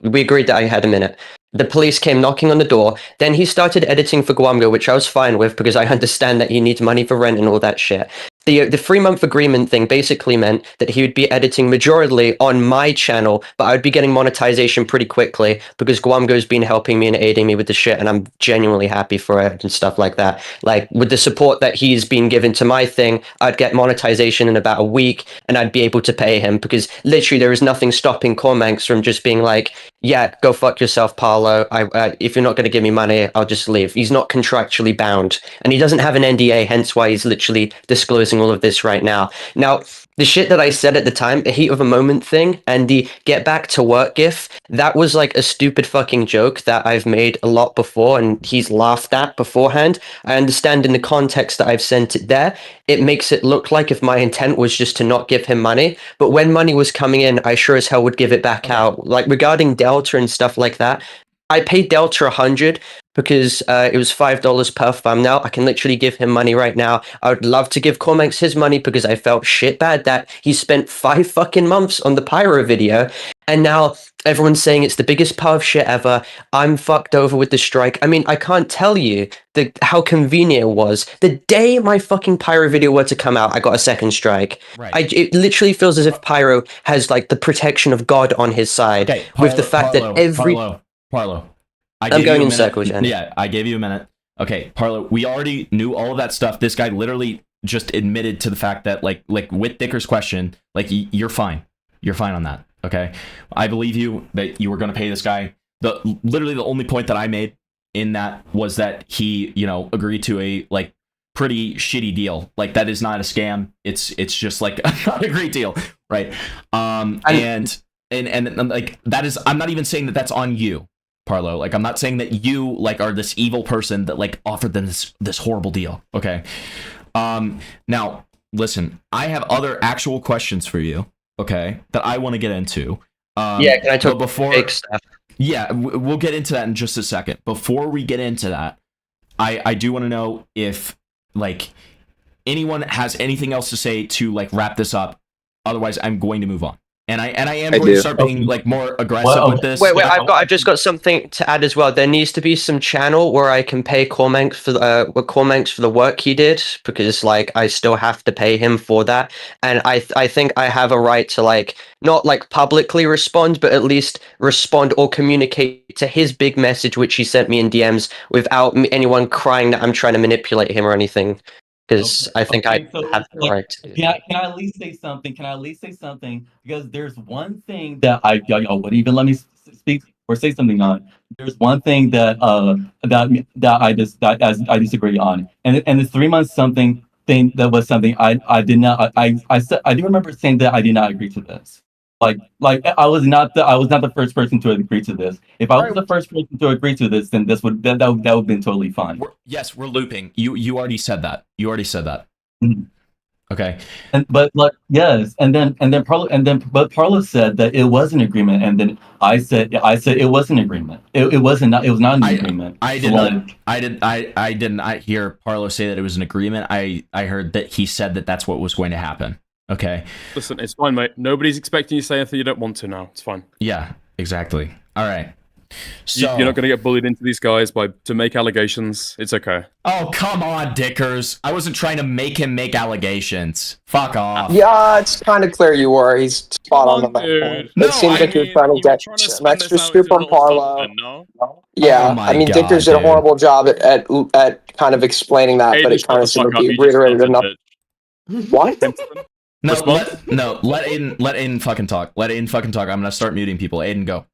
We agreed that I had a minute. The police came knocking on the door. Then he started editing for GWAMGO, which I was fine with because I understand that he needs money for rent and all that shit. The 3 month agreement thing basically meant that he would be editing majorly on my channel, but I would be getting monetization pretty quickly because GWAMGO's been helping me and aiding me with the shit, and I'm genuinely happy for it and stuff like that. Like, with the support that he's been given to my thing, I'd get monetization in about a week, and I'd be able to pay him because literally there is nothing stopping Cormax from just being like, yeah, go fuck yourself, Parlo. If you're not going to give me money, I'll just leave. He's not contractually bound, and he doesn't have an NDA, hence why he's literally disclosing all of this right now. Now, the shit that I said at the time, the heat of a moment thing, and the get back to work gif, that was like a stupid fucking joke that I've made a lot before, and he's laughed at beforehand. I understand in the context that I've sent it there, it makes it look like if my intent was just to not give him money, but when money was coming in, I sure as hell would give it back out. Like, regarding Delta and stuff like that, I paid Delta 100 because it was $5 per thumbnail. I can literally give him money right now. I would love to give Cormax his money because I felt shit bad that he spent 5 fucking months on the Pyro video, and now everyone's saying it's the biggest pile of shit ever. I'm fucked over with the strike. I mean, I can't tell you how convenient it was. The day my fucking Pyro video were to come out, I got a second strike. Right. It literally feels as if Pyro has like the protection of God on his side, with the fact that every... Parlo. I'm going in circles, Jen. Yeah, I gave you a minute. Okay, Parlo, we already knew all of that stuff. This guy literally just admitted to the fact that, like with Dicker's question, like, you're fine. You're fine on that, okay? I believe you that you were going to pay this guy. Literally the only point that I made in that was that he, agreed to a, like, pretty shitty deal. Like, that is not a scam. It's just, like, not a great deal, right? And like, that is, I'm not even saying that that's on you, Parlo. Like, I'm not saying that you, like, are this evil person that, like, offered them this horrible deal, okay? Now, listen, I have other actual questions for you, okay, that I want to get into. Yeah, can I talk before fake stuff? Yeah, we'll get into that in just a second. Before we get into that, I do want to know if, like, anyone has anything else to say to, like, wrap this up. Otherwise, I'm going to move on. and I am I going to do. start being like more aggressive Well, with this. Wait, I've just got something to add as well. There needs to be some channel where I can pay Cormanx for the work he did, because like I still have to pay him for that, and I think I have a right to like not like publicly respond, but at least respond or communicate to his big message which he sent me in DMs without anyone crying that I'm trying to manipulate him or anything. Because I think I have the right to do that. Can I at least say something? Can I at least say something? Because there's one thing that y'all wouldn't even let me speak or say something on. There's one thing that I disagree on, and the 3 months something thing that was something I did not I said I do remember saying that I did not agree to this. Like I was not the first person to agree to this. If I was the first person to agree to this, then that would have been totally fine. We're looping. You already said that. You already said that. Okay. But Parlo said that it was an agreement, and then I said it was an agreement. It was not an agreement. I did not. I did not hear Parlo say that it was an agreement. I heard that he said that that's what was going to happen. Okay. Listen, it's fine, mate. Nobody's expecting you to say anything you don't want to now. It's fine. Yeah, exactly. All right. So You're not going to get bullied into these guys to make allegations. It's okay. Oh, come on, Dickers. I wasn't trying to make him make allegations. Fuck off. Yeah, it's kind of clear you were. He's spot on that point. It seems like you're trying to get some extra scoop on Parlo. Yeah, Oh my I mean, God, Dickers did a dude. horrible job at kind of explaining that, but it kind of seemed to be reiterated enough. What? No, let Aiden fucking talk. Let Aiden fucking talk. I'm gonna start muting people. Aiden, go.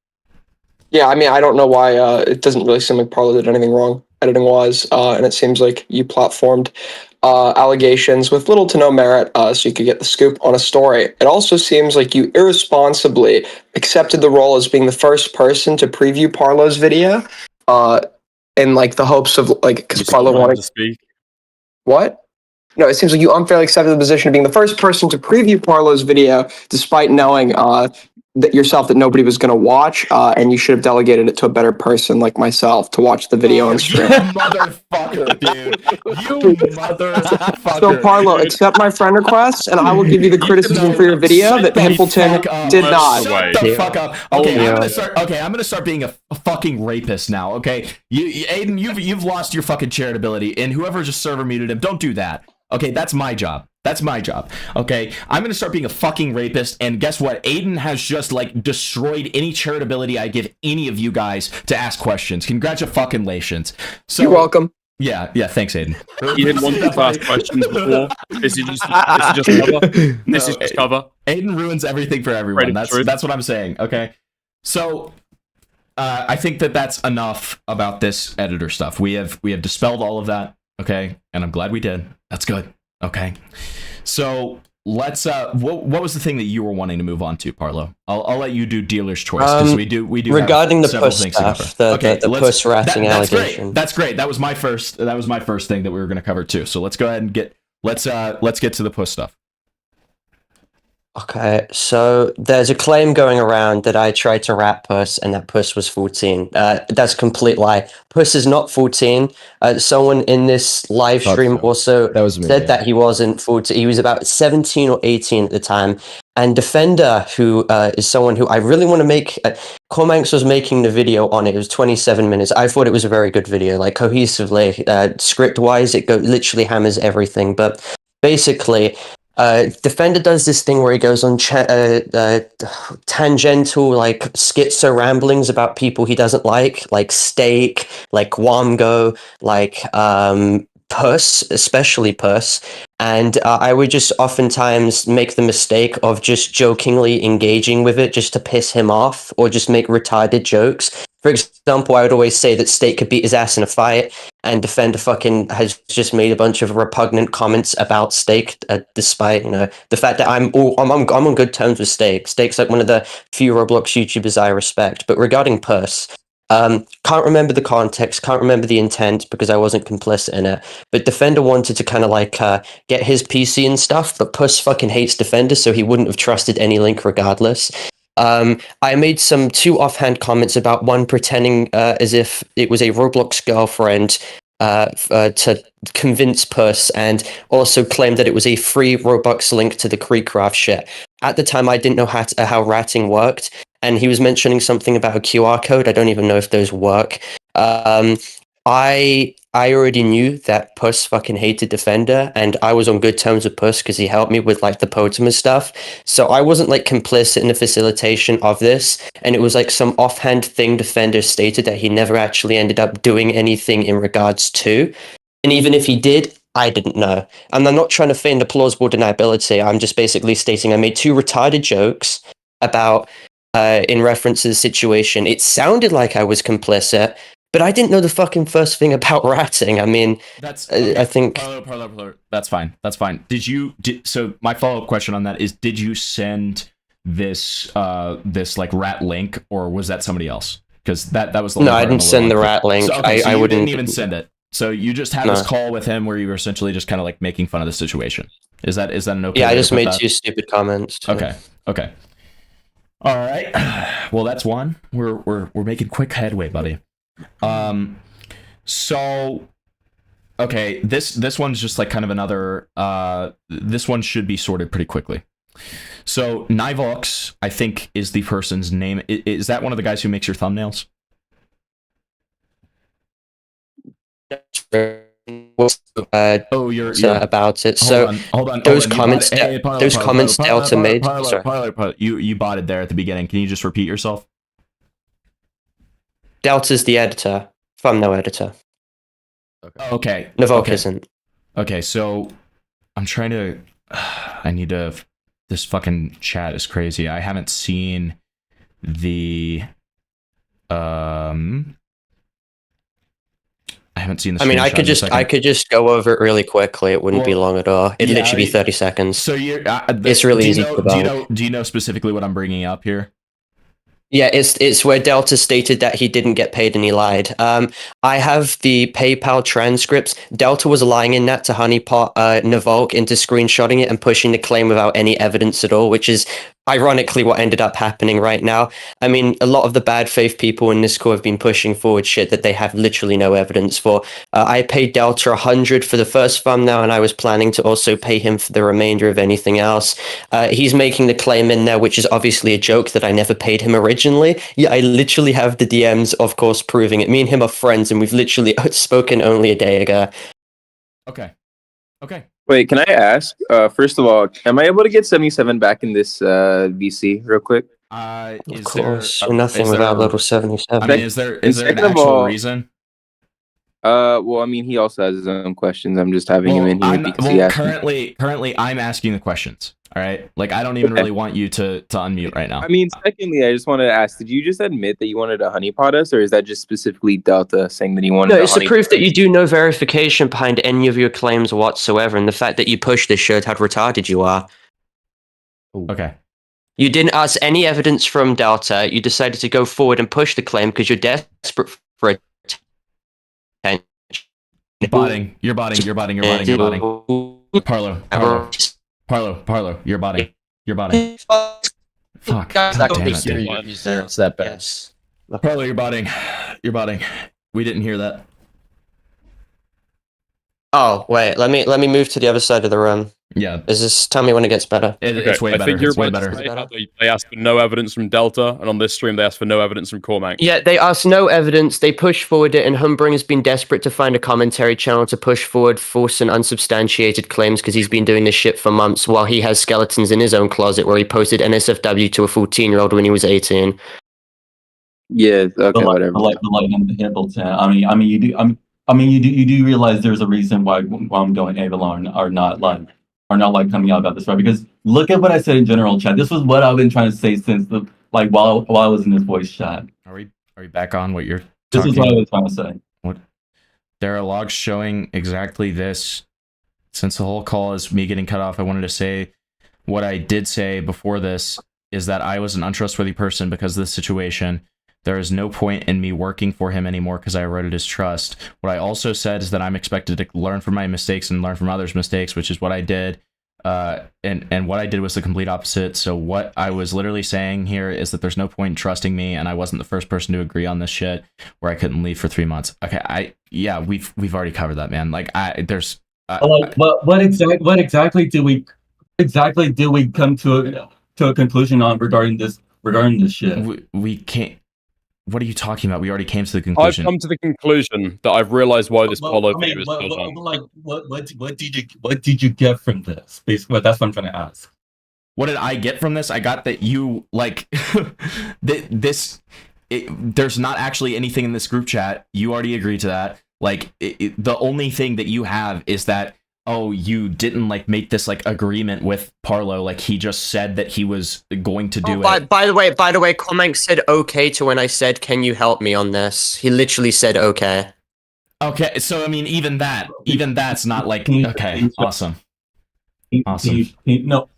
Yeah, I mean, I don't know why it doesn't really seem like Parlo did anything wrong editing-wise, and it seems like you platformed allegations with little to no merit so you could get the scoop on a story. It also seems like you irresponsibly accepted the role as being the first person to preview Parlo's video in like the hopes of like, because Parlo wanted to speak. What? No, it seems like you unfairly accepted the position of being the first person to preview Parlo's video, despite knowing that yourself that nobody was going to watch, and you should have delegated it to a better person like myself to watch the video on stream. You motherfucker, dude. You motherfucker. So Parlo, accept my friend request, and I will give you the criticism for your video that Pimpleton did not. Shut the fuck up. Okay, I'm gonna start being a fucking rapist now. Okay, Aiden, you've lost your fucking charitability, and whoever just server muted him, don't do that. Okay, that's my job. That's my job. Okay, I'm gonna start being a fucking rapist, and guess what? Aiden has just like destroyed any charitability I give any of you guys to ask questions. Congratulations. So, you're welcome. Yeah, thanks, Aiden. You didn't want to ask questions before. This is just cover. This is just cover. Aiden ruins everything for everyone. That's what I'm saying. Okay, so I think that's enough about this editor stuff. We have dispelled all of that. Okay, and I'm glad we did. That's good. Okay, so let's. What was the thing that you were wanting to move on to, Parlo? I'll let you do dealer's choice because we do regarding have the several puss things stuff, to cover. the puss ratting allegation. That's great. That was my first. That was my first thing that we were going to cover too. So let's go ahead and let's get to the puss stuff. Okay, so there's a claim going around that I tried to rat Puss and that Puss was 14. That's a complete lie. Puss is not 14. Someone in this live stream also said that he wasn't 14. He was about 17 or 18 at the time. And Defender, who is someone who I really want to make... Cormanx was making the video on it. It was 27 minutes. I thought it was a very good video, like cohesively. Script-wise, it literally hammers everything. But basically... Defender does this thing where he goes on tangential, like schizo ramblings about people he doesn't like Steak, like GWAMGO, like Puss, especially Puss. And I would just oftentimes make the mistake of just jokingly engaging with it just to piss him off or just make retarded jokes. For example, I would always say that Steak could beat his ass in a fight, and Defender fucking has just made a bunch of repugnant comments about Steak, despite, the fact that I'm on good terms with Steak. Steak's like one of the few Roblox YouTubers I respect. But regarding Puss, can't remember the context, can't remember the intent because I wasn't complicit in it. But Defender wanted to kind of like get his PC and stuff, but Puss fucking hates Defender, so he wouldn't have trusted any link regardless. I made some two offhand comments about one pretending as if it was a Roblox girlfriend to convince Puss, and also claimed that it was a free Robux link to the Creecraft shit. at the time I didn't know how ratting worked, and he was mentioning something about a QR code. I don't even know if those work. I already knew that Puss fucking hated Defender, and I was on good terms with Puss because he helped me with like the Potamus stuff. So I wasn't like complicit in the facilitation of this, and it was like some offhand thing Defender stated that he never actually ended up doing anything in regards to. And even if he did, I didn't know. And I'm not trying to feign the plausible deniability. I'm just basically stating I made 2 retarded jokes about in reference to the situation. It sounded like I was complicit, but I didn't know the fucking first thing about ratting. I mean, That's I think Parlo. That's fine. That's fine. So my follow-up question on that is, did you send this this like rat link, or was that somebody else? Because that was the no, I didn't send the rat link. So, okay, so I you wouldn't didn't even send it. So you just had this call with him where you were essentially just kind of like making fun of the situation. Is that an okay? Yeah, I way to just put made that? 2 stupid comments. Okay. Okay. All right. Well, that's one. We're making quick headway, buddy. So okay, this one's just like kind of another this one should be sorted pretty quickly. So Nivox, I think, is the person's name. Is that one of the guys who makes your thumbnails? Oh, you're about it. So hold on. Those comments, those comments Delta made. Parlo, you botted there at the beginning. Can you just repeat yourself? Delta's the editor, thumbnail editor. Okay. Navok isn't. Okay, so I'm trying to. I need to. This fucking chat is crazy. I haven't seen the. I haven't seen the. I mean, I could just go over it really quickly. It wouldn't be long at all. It'd literally be 30 seconds. So you're. It's really easy to debug. Do you know specifically what I'm bringing up here? Yeah, it's where Delta stated that he didn't get paid and he lied. I have the PayPal transcripts. Delta was lying in that to honeypot Navolk into screenshotting it and pushing the claim without any evidence at all, which is ironically what ended up happening right now. I mean, a lot of the bad faith people in this call have been pushing forward shit that they have literally no evidence for. I paid Delta 100 for the first thumbnail, and I was planning to also pay him for the remainder of anything else. He's making the claim in there, which is obviously a joke, that I never paid him originally. Yeah, I literally have the DMs, of course, proving it. Me and him are friends, and we've literally spoken only a day ago. Okay. Okay. Wait, can I ask? First of all, am I able to get 77 back in this VC real quick? Of course, we're nothing without little 77. I mean, is there an actual reason? Well, I mean, he also has his own questions. I'm just having him in here because he asked me. Currently, I'm asking the questions. All right, like I don't even really want you to unmute right now. I mean, secondly, I just wanted to ask: did you just admit that you wanted to honeypot us, or is that just specifically Delta saying that he wanted? No, it's the proof that you do no verification behind any of your claims whatsoever, and the fact that you pushed this showed how retarded you are. Okay. You didn't ask any evidence from Delta. You decided to go forward and push the claim because you're desperate for attention. You're botting. Parlo, you're botting. Fuck. God damn it, dude. It's that bad. Parlo, you're botting. We didn't hear that. Oh, wait, let me move to the other side of the room. Yeah. Tell me when it gets better. It's way better. It's way better. They asked for no evidence from Delta, and on this stream they asked for no evidence from Cormac. Yeah, they asked no evidence. They pushed forward it, and Humbring has been desperate to find a commentary channel to push forward false and unsubstantiated claims because he's been doing this shit for months while he has skeletons in his own closet where he posted NSFW to a 14-year-old when he was 18. Yeah, okay, whatever. Like Hamilton. You do realize there's a reason why GWAMGO and Avalon are not coming out about this, right? Because look at what I said in general chat. This was what I've been trying to say since while I was in this voice chat. Are we back on what you're This is what I was trying to say. What? There are logs showing exactly this. Since the whole call is me getting cut off, I wanted to say what I did say before this is that I was an untrustworthy person because of this situation. There is no point in me working for him anymore because I eroded his trust. What I also said is that I'm expected to learn from my mistakes and learn from others' mistakes, which is what I did. And what I did was the complete opposite. So what I was literally saying here is that there's no point in trusting me, and I wasn't the first person to agree on this shit where I couldn't leave for 3 months. Okay, we've already covered that, man. Like what exactly do we come to? to a conclusion on regarding this shit. We can't. What are you talking about? We already came to the I've conclusion. come to the conclusion that I've realized why this Parlo I mean, video is still on. like, what did you get from this? Basically, that's what I'm trying to ask. What did I get from this? I got that you like this. There's not actually anything in this group chat. You already agreed to that. Like the only thing that you have is that, oh, you didn't like make this like agreement with Parlo. Like he just said that he was going to do it. By the way, Cormac said okay to when I said, "Can you help me on this?" He literally said okay. Okay, so I mean, even that's not like okay. Awesome. Awesome. No,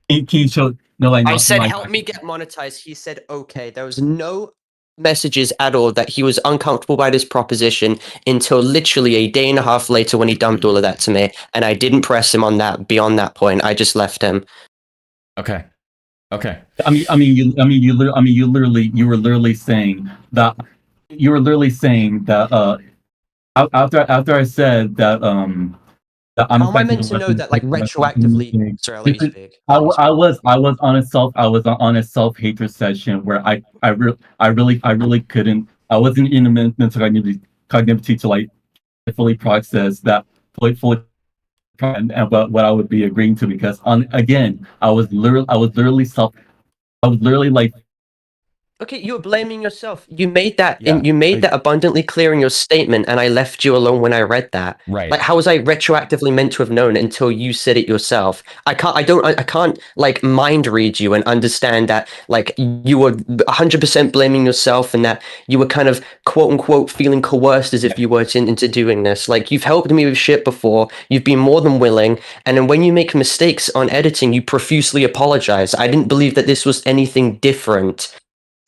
can you show? No, like I said, "Help me get monetized." He said okay. There was no messages at all that he was uncomfortable by this proposition until literally a day and a half later when he dumped all of that to me, and I didn't press him on that beyond that point. I just left him. Okay. Okay. You were literally saying that after I said that that I'm How am I meant to know that like retroactively? Sorry, I'll let you speak. I was on a self hatred session where I really couldn't. I wasn't in a mental cognitivity to like fully process that fully and what I would be agreeing to, because I was literally like. Okay, you were blaming yourself. You made that that abundantly clear in your statement, and I left you alone when I read that. Right. Like, how was I retroactively meant to have known until you said it yourself? I can't like mind read you and understand that like you were 100% blaming yourself and that you were kind of quote unquote feeling coerced as if you were into doing this. Like, you've helped me with shit before. You've been more than willing, and then when you make mistakes on editing, you profusely apologize. I didn't believe that this was anything different.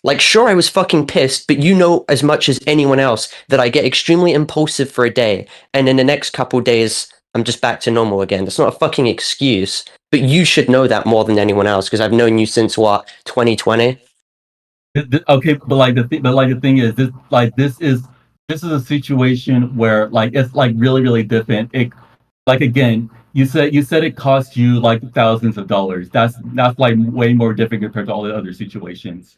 Like, sure, I was fucking pissed, but you know as much as anyone else that I get extremely impulsive for a day, and in the next couple days, I'm just back to normal again. That's not a fucking excuse, but you should know that more than anyone else, because I've known you since, what, 2020? Okay, but the thing is, this is a situation where like it's like really different. It like again, you said it cost you like thousands of dollars. That's like way more different compared to all the other situations.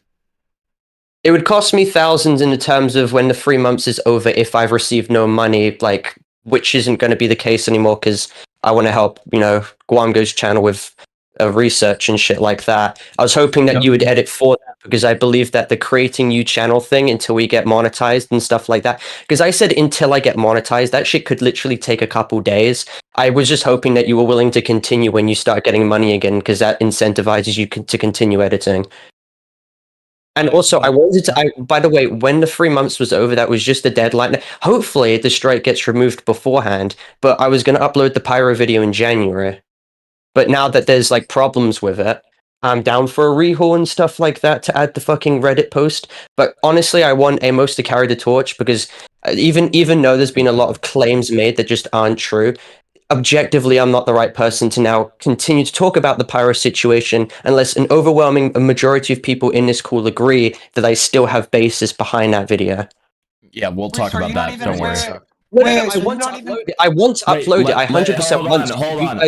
It would cost me thousands in the terms of when the 3 months is over if I've received no money, like, which isn't going to be the case anymore because I want to help, GWAMGO's channel with research and shit like that. I was hoping that you would edit for that because I believe that the creating new channel thing until we get monetized and stuff like that, because I said until I get monetized, that shit could literally take a couple days. I was just hoping that you were willing to continue when you start getting money again, because that incentivizes you to continue editing. And also, by the way, when the 3 months was over, that was just the deadline. Hopefully, the strike gets removed beforehand, but I was going to upload the Pyro video in January. But now that there's, like, problems with it, I'm down for a rehaul and stuff like that to add the fucking Reddit post. But honestly, I want Amos to carry the torch, because even though there's been a lot of claims made that just aren't true, objectively, I'm not the right person to now continue to talk about the Pyro situation unless an overwhelming majority of people in this call agree that I still have basis behind that video. Yeah, we'll talk about that. Don't worry. I want to upload it. I want to upload it. I 100% want to. Hold on.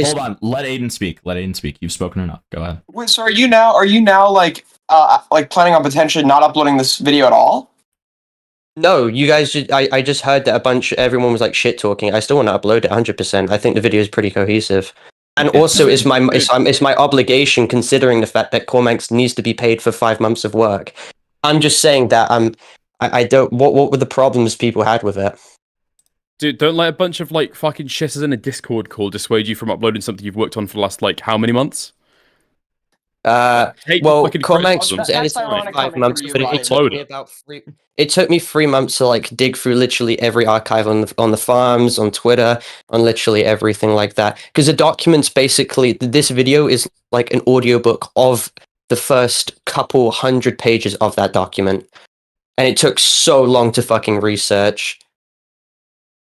Let Aiden speak. You've spoken enough. Go ahead. Wait, so are you now like planning on potentially not uploading this video at all? No, you guys. I just heard that everyone was like shit talking. I still want to upload it 100%. I think the video is pretty cohesive, and also it's my obligation considering the fact that Cormac needs to be paid for 5 months of work. I'm just saying that I don't. What were the problems people had with it? Dude, don't let a bunch of like fucking shitters in a Discord call dissuade you from uploading something you've worked on for the last like how many months? Well, Cormac was editing for 5 months, but it took me 3 months to like dig through literally every archive on the farms, on Twitter, on literally everything like that. Because the documents basically, this video is like an audiobook of the first couple hundred pages of that document, and it took so long to fucking research.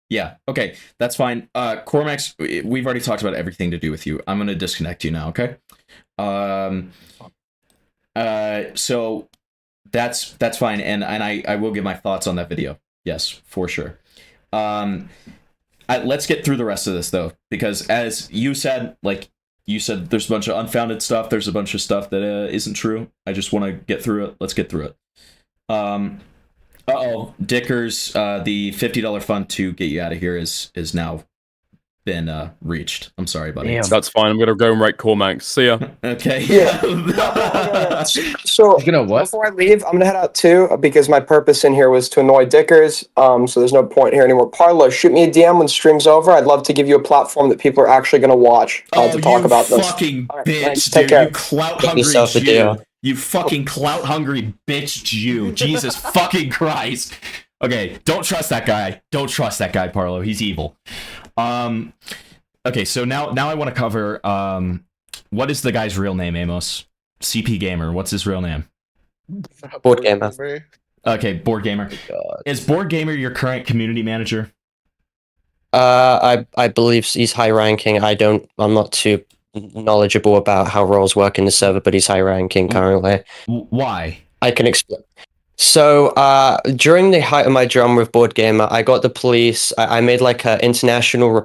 Yeah, okay, that's fine. Cormax, we've already talked about everything to do with you. I'm gonna disconnect you now, okay? So that's fine, and I will give my thoughts on that video. Yes, for sure. Let's get through the rest of this though, because as you said, like You said there's a bunch of unfounded stuff. There's a bunch of stuff that isn't true. I just want to get through it. Let's get through it. Dickers, the $50 fund to get you out of here is now been reached. I'm sorry, buddy. Damn. That's fine. I'm gonna go and write Cormac. See ya. Okay. Yeah. So before I leave, I'm gonna head out too because my purpose in here was to annoy Dickers. So there's no point here anymore. Parlo, shoot me a DM when stream's over. I'd love to give you a platform that people are actually gonna watch to talk about this. Fucking All right, bitch, thanks. dude. Take care. You clout hungry yourself a Jew. deal. You fucking clout hungry bitch Jew. Jesus fucking Christ. Okay, don't trust that guy. Don't trust that guy, Parlo. He's evil. Okay, so now I want to cover what is the guy's real name, Amos? CP Gamer. What's his real name? Board Gamer. Okay, Board Gamer. Is Board Gamer your current community manager? I believe he's high ranking. I'm not too knowledgeable about how roles work in the server, but he's high ranking currently. Why? I can explain. So, during the height of my drama with Board Gamer, I got the police. I made like an international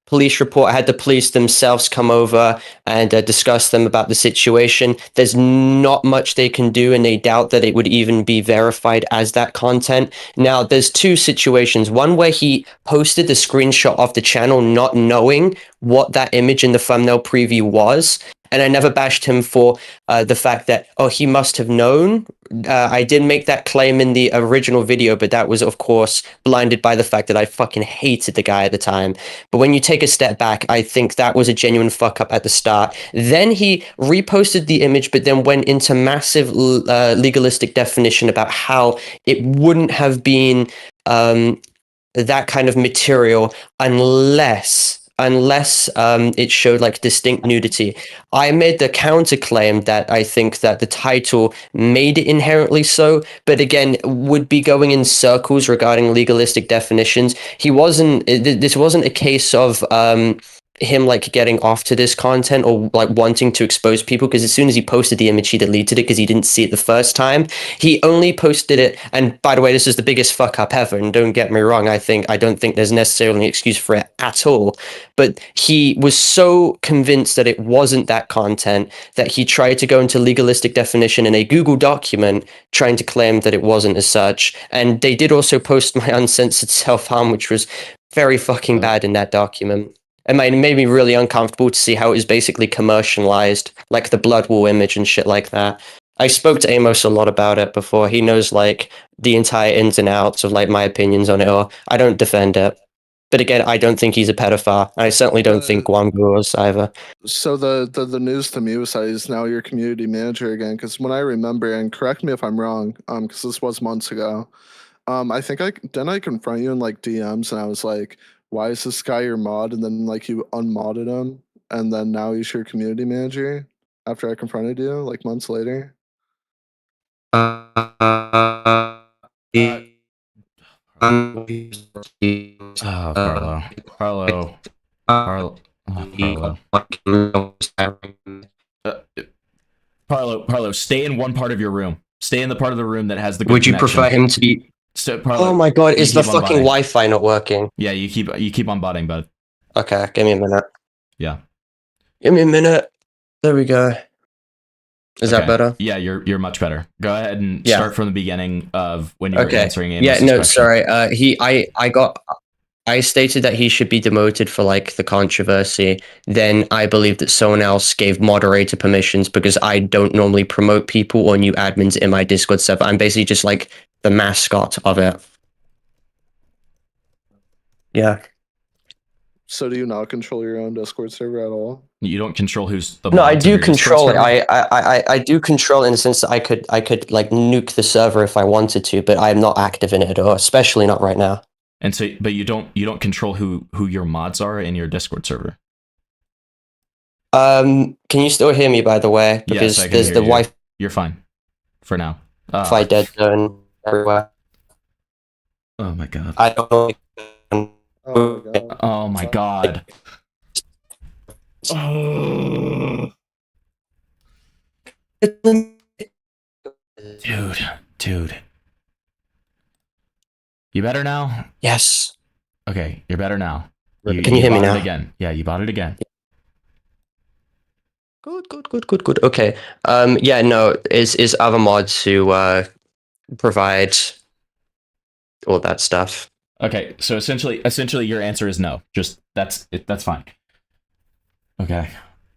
police report. I had the police themselves come over and discuss them about the situation. There's not much they can do, and they doubt that it would even be verified as that content. Now, there's two situations. One where he posted the screenshot of the channel not knowing what that image in the thumbnail preview was. And I never bashed him for the fact that, he must have known. I did make that claim in the original video, but that was, of course, blinded by the fact that I fucking hated the guy at the time. But when you take a step back, I think that was a genuine fuck up at the start. Then he reposted the image, but then went into massive legalistic definition about how it wouldn't have been that kind of material unless it showed like distinct nudity. I made the counterclaim that I think that the title made it inherently so, but again, would be going in circles regarding legalistic definitions. This wasn't a case of him like getting off to this content or like wanting to expose people, because as soon as he posted the image, he deleted it because he didn't see it the first time. He only posted it, and by the way, this is the biggest fuck up ever, and don't get me wrong, I don't think there's necessarily an excuse for it at all, but he was so convinced that it wasn't that content that he tried to go into legalistic definition in a Google document trying to claim that it wasn't as such. And they did also post my uncensored self-harm, which was very fucking bad in that document. It made me really uncomfortable to see how it was basically commercialized, like the Blood War image and shit like that. I spoke to Amos a lot about it before. He knows like the entire ins and outs of like my opinions on it, or I don't defend it. But again, I don't think he's a pedophile. I certainly don't think GWAMGO was either. So the news to me was that he's now your community manager again. Because when I remember, and correct me if I'm wrong, because this was months ago, I think I confront you in like DMs, and I was like, why is this guy your mod? And then like you unmodded him, and then now he's your community manager after I confronted you like months later. Parlo. Parlo. Parlo, stay in one part of your room. Stay in the part of the room that has the good Would you connection. prefer him to be... So, Parlo, oh my god, is the keep on fucking botting. Wi-Fi not working? Yeah, you keep on botting, bud. Okay, give me a minute. Yeah. Give me a minute. There we go. Is that Okay. better? Yeah, you're much better. Go ahead and Yeah. start from the beginning of when you were answering Amos's Yeah, no, question. sorry. I stated that he should be demoted for like the controversy. Then I believe that someone else gave moderator permissions because I don't normally promote people or new admins in my Discord server. I'm basically just like the mascot of it. Yeah. So do you not control your own Discord server at all? You don't control who's the No, I mods of do your Discord control it. server? I do control it in the sense that I could like nuke the server if I wanted to, but I'm not active in it at all, especially not right now. And so, but you don't control who your mods are in your Discord server. Can you still hear me, by the way? Because Yes, I can there's hear the you. Wi-Fi You're fine for now. dead zone everywhere. Oh my god. I don't know. Oh my god. Dude. You better now? Yes. Okay, you're better now. Can you hear me bought now? it again. Yeah, you bought it again. Good. Okay. Yeah. No. Is other mods who provide all that stuff. Okay, so essentially, your answer is no. Just that's it. That's fine. Okay.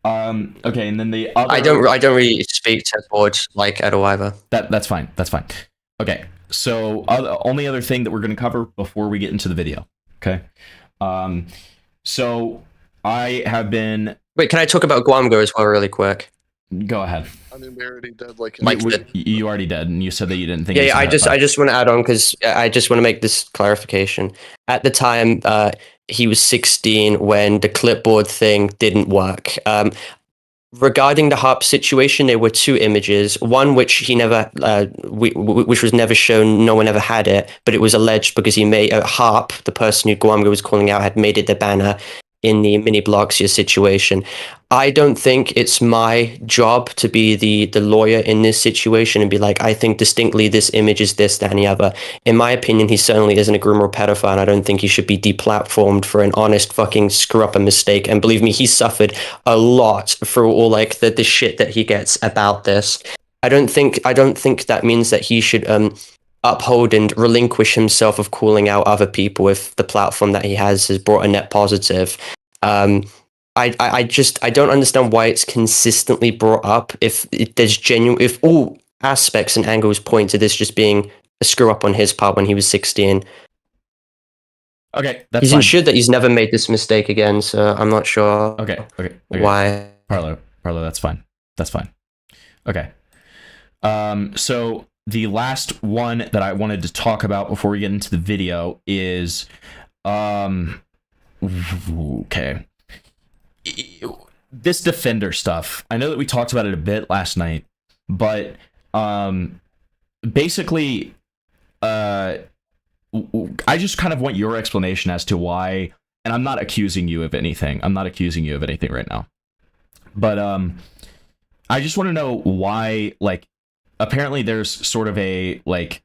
Okay, and then the other. I don't really speak to boards like at all either. That's fine. That's fine. Okay. So only other thing that we're going to cover before we get into the video. Okay. So I have been. Wait, can I talk about GWAMGO as well, really quick? Go ahead. I mean, we already did like. You already did, and you said that you didn't think. Yeah, I just want to add on because I just want to make this clarification. At the time, he was 16 when the clipboard thing didn't work. Regarding the harp situation, there were two images. One which he never, which was never shown. No one ever had it, but it was alleged because he made a harp. The person who GWAMGO was calling out had made it the banner in the mini Bloxia situation. I don't think it's my job to be the lawyer in this situation and be like, I think distinctly this image is this, that, and the other. In my opinion, he certainly isn't a groomer or pedophile, and I don't think he should be deplatformed for an honest fucking screw up and mistake. And believe me, he suffered a lot for all like the shit that he gets about this. I don't think that means that he should uphold and relinquish himself of calling out other people if the platform that he has brought a net positive. I don't understand why it's consistently brought up if all aspects and angles point to this just being a screw up on his part when he was 16. Okay, that's he's fine. ensured that he's never made this mistake again, so I'm not sure. Okay. Why? Parlo, that's fine. That's fine. Okay. So the last one that I wanted to talk about before we get into the video is, okay. This Defender stuff. I know that we talked about it a bit last night, but basically, I just kind of want your explanation as to why, and I'm not accusing you of anything. I'm not accusing you of anything right now. But I just want to know why, like, apparently there's sort of a, like,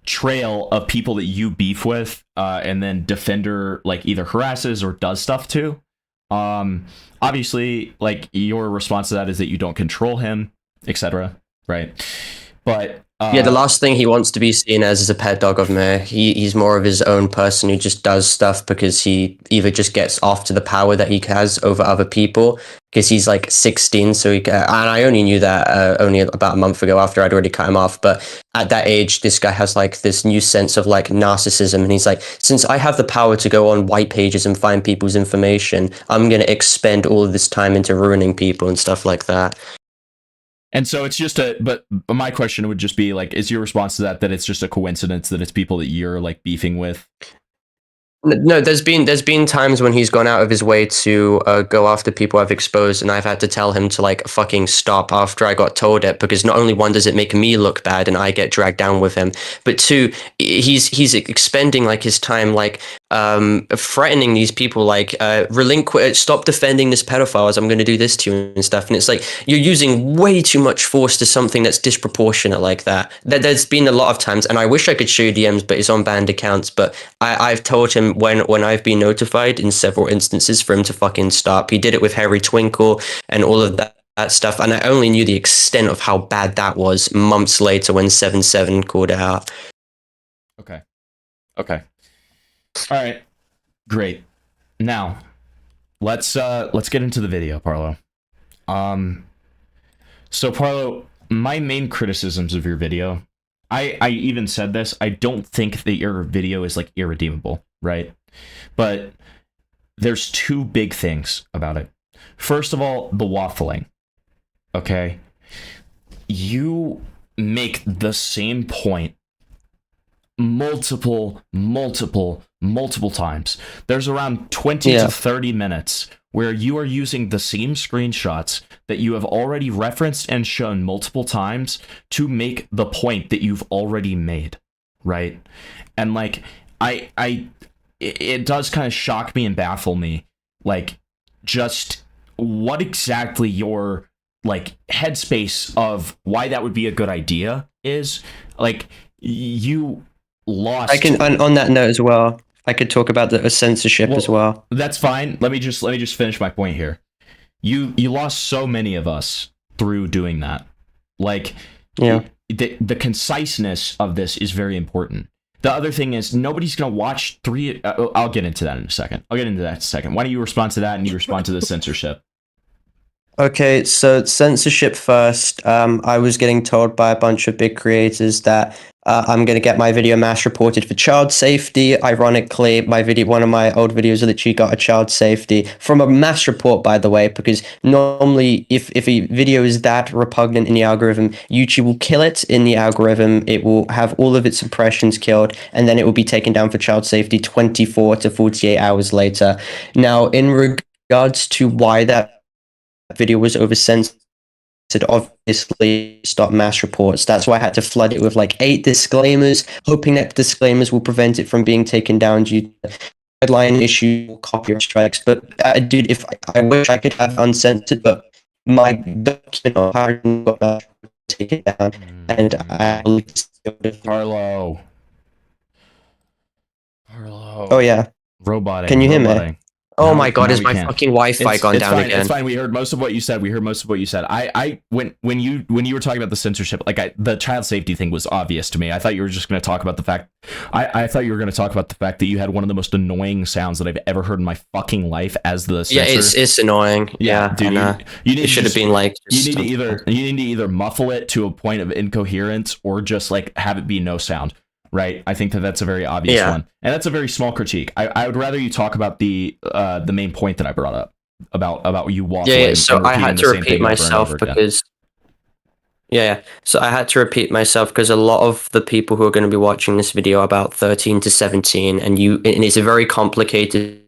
trail of people that you beef with, and then Defender, like, either harasses or does stuff to. Obviously, like, your response to that is that you don't control him, etc., right? But yeah, the last thing he wants to be seen as is a pet dog of me. He's more of his own person who just does stuff because he either just gets after the power that he has over other people, because he's like 16, so he can, and I only knew that only about a month ago after I'd already cut him off. But at that age, this guy has like this new sense of like narcissism, and he's like, since I have the power to go on white pages and find people's information, I'm going to expend all of this time into ruining people and stuff like that. And so it's just but my question would just be like, is your response to that it's just a coincidence that it's people that you're like beefing with? No, there's been times when he's gone out of his way to go after people I've exposed, and I've had to tell him to like fucking stop after I got told it, because not only one, does it make me look bad and I get dragged down with him, but two, he's expending like his time like threatening these people, like stop defending this pedophile as I'm going to do this to you and stuff. And it's like, you're using way too much force to something that's disproportionate like that. There's been a lot of times, and I wish I could show you DMs, but it's on banned accounts, but I've told him when I've been notified in several instances for him to fucking stop. He did it with Harry Twinkle and all of that stuff, and I only knew the extent of how bad that was months later when 7-7 called it out. Okay. All right. Great. Now, let's get into the video, Parlo. So Parlo, my main criticisms of your video, I even said this, I don't think that your video is like irredeemable, right? But there's two big things about it. First of all, the waffling. Okay? You make the same point multiple times. There's around 20 to 30 minutes where you are using the same screenshots that you have already referenced and shown multiple times to make the point that you've already made, right? And like, it does kind of shock me and baffle me, like, just what exactly your like headspace of why that would be a good idea is. Like, you lost. I can on that note as well, I could talk about the censorship as well. That's fine. Let me just finish my point here. you lost so many of us through doing that. Like, Yeah. the conciseness of this is very important. The other thing is nobody's gonna watch three. I'll get into that in a second. Why don't you respond to that and you respond to the censorship? Okay, so censorship first. I was getting told by a bunch of big creators that I'm going to get my video mass reported for child safety. Ironically, one of my old videos literally got a child safety from a mass report, by the way, because normally if a video is that repugnant in the algorithm, YouTube will kill it in the algorithm. It will have all of its impressions killed, and then it will be taken down for child safety 24 to 48 hours later. Now, in regards to why that video was over censored, obviously stop mass reports. That's why I had to flood it with like 8 disclaimers, hoping that disclaimers will prevent it from being taken down due to guideline issue, copyright strikes. But dude, if I wish I could have uncensored, but my document on how got taken down, and I Parlo. Oh yeah. Roboting. Can you hear me? roboting. Oh Now- my god, now is we my can. fucking Wi-Fi gone It's down fine, again? It's fine. We heard most of what you said. When you were talking about the censorship, the child safety thing was obvious to me. I thought you were just going to talk about the fact. I thought you were going to talk about the fact that you had one of the most annoying sounds that I've ever heard in my fucking life as the censor. Yeah, it's annoying. Yeah, dude. and, You need it should have been like. you need to either muffle it to a point of incoherence or just like have it be no sound. Right, I think that's a very obvious one, and that's a very small critique. I would rather you talk about the main point that I brought up about you waffling. Yeah, so and I had to the same repeat thing over and myself over again. because. Yeah, so I had to repeat myself because a lot of the people who are going to be watching this video are about 13 to 17, and it's a very complicated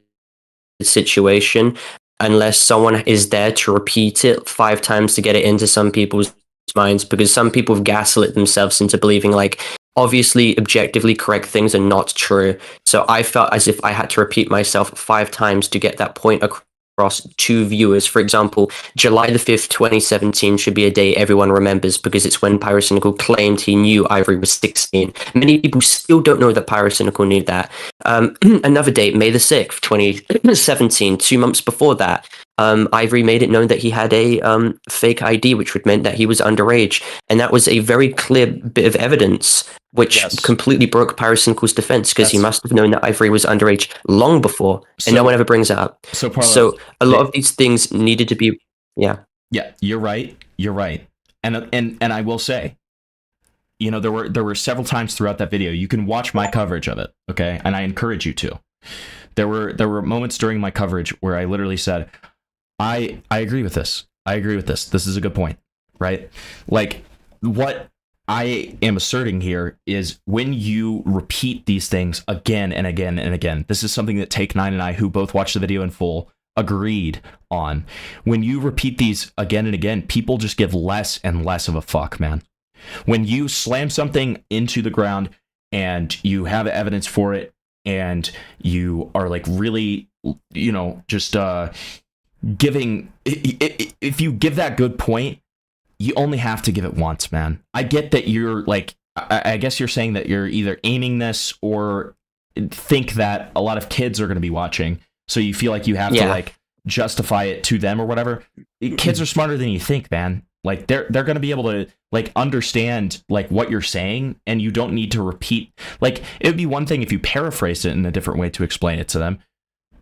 situation unless someone is there to repeat it 5 times to get it into some people's minds, because some people have gaslit themselves into believing like obviously objectively correct things are not true. So I felt as if I had to repeat myself 5 times to get that point across to viewers. For example, July the 5th, 2017 should be a day everyone remembers because it's when Pyrocynical claimed he knew Ivory was 16. Many people still don't know that Pyrocynical knew that. Another date, May the 6th, 2017, 2 months before that, Ivory made it known that he had a fake ID, which would mean that he was underage. And that was a very clear bit of evidence, which completely broke Pyrocynical's defense, because he must have known that Ivory was underage long before, and no one ever brings it up. So, Parlo, so a lot of these things needed to be, yeah. Yeah, you're right. You're right. And I will say, you know, there were several times throughout that video. You can watch my coverage of it, okay? And I encourage you to. There were moments during my coverage where I literally said, I agree with this. I agree with this. This is a good point, right? Like, what I am asserting here is when you repeat these things again and again and again, this is something that Take9 and I, who both watched the video in full, agreed on. When you repeat these again and again, people just give less and less of a fuck, man. When you slam something into the ground and you have evidence for it and you are like really, you know, just giving, if you give that good point, you only have to give it once, man. I get that you're like, I guess you're saying that you're either aiming this or think that a lot of kids are going to be watching, so you feel like you have to like justify it to them or whatever. Kids are smarter than you think, man. Like they're going to be able to like understand like what you're saying, and you don't need to repeat. Like it would be one thing if you paraphrased it in a different way to explain it to them.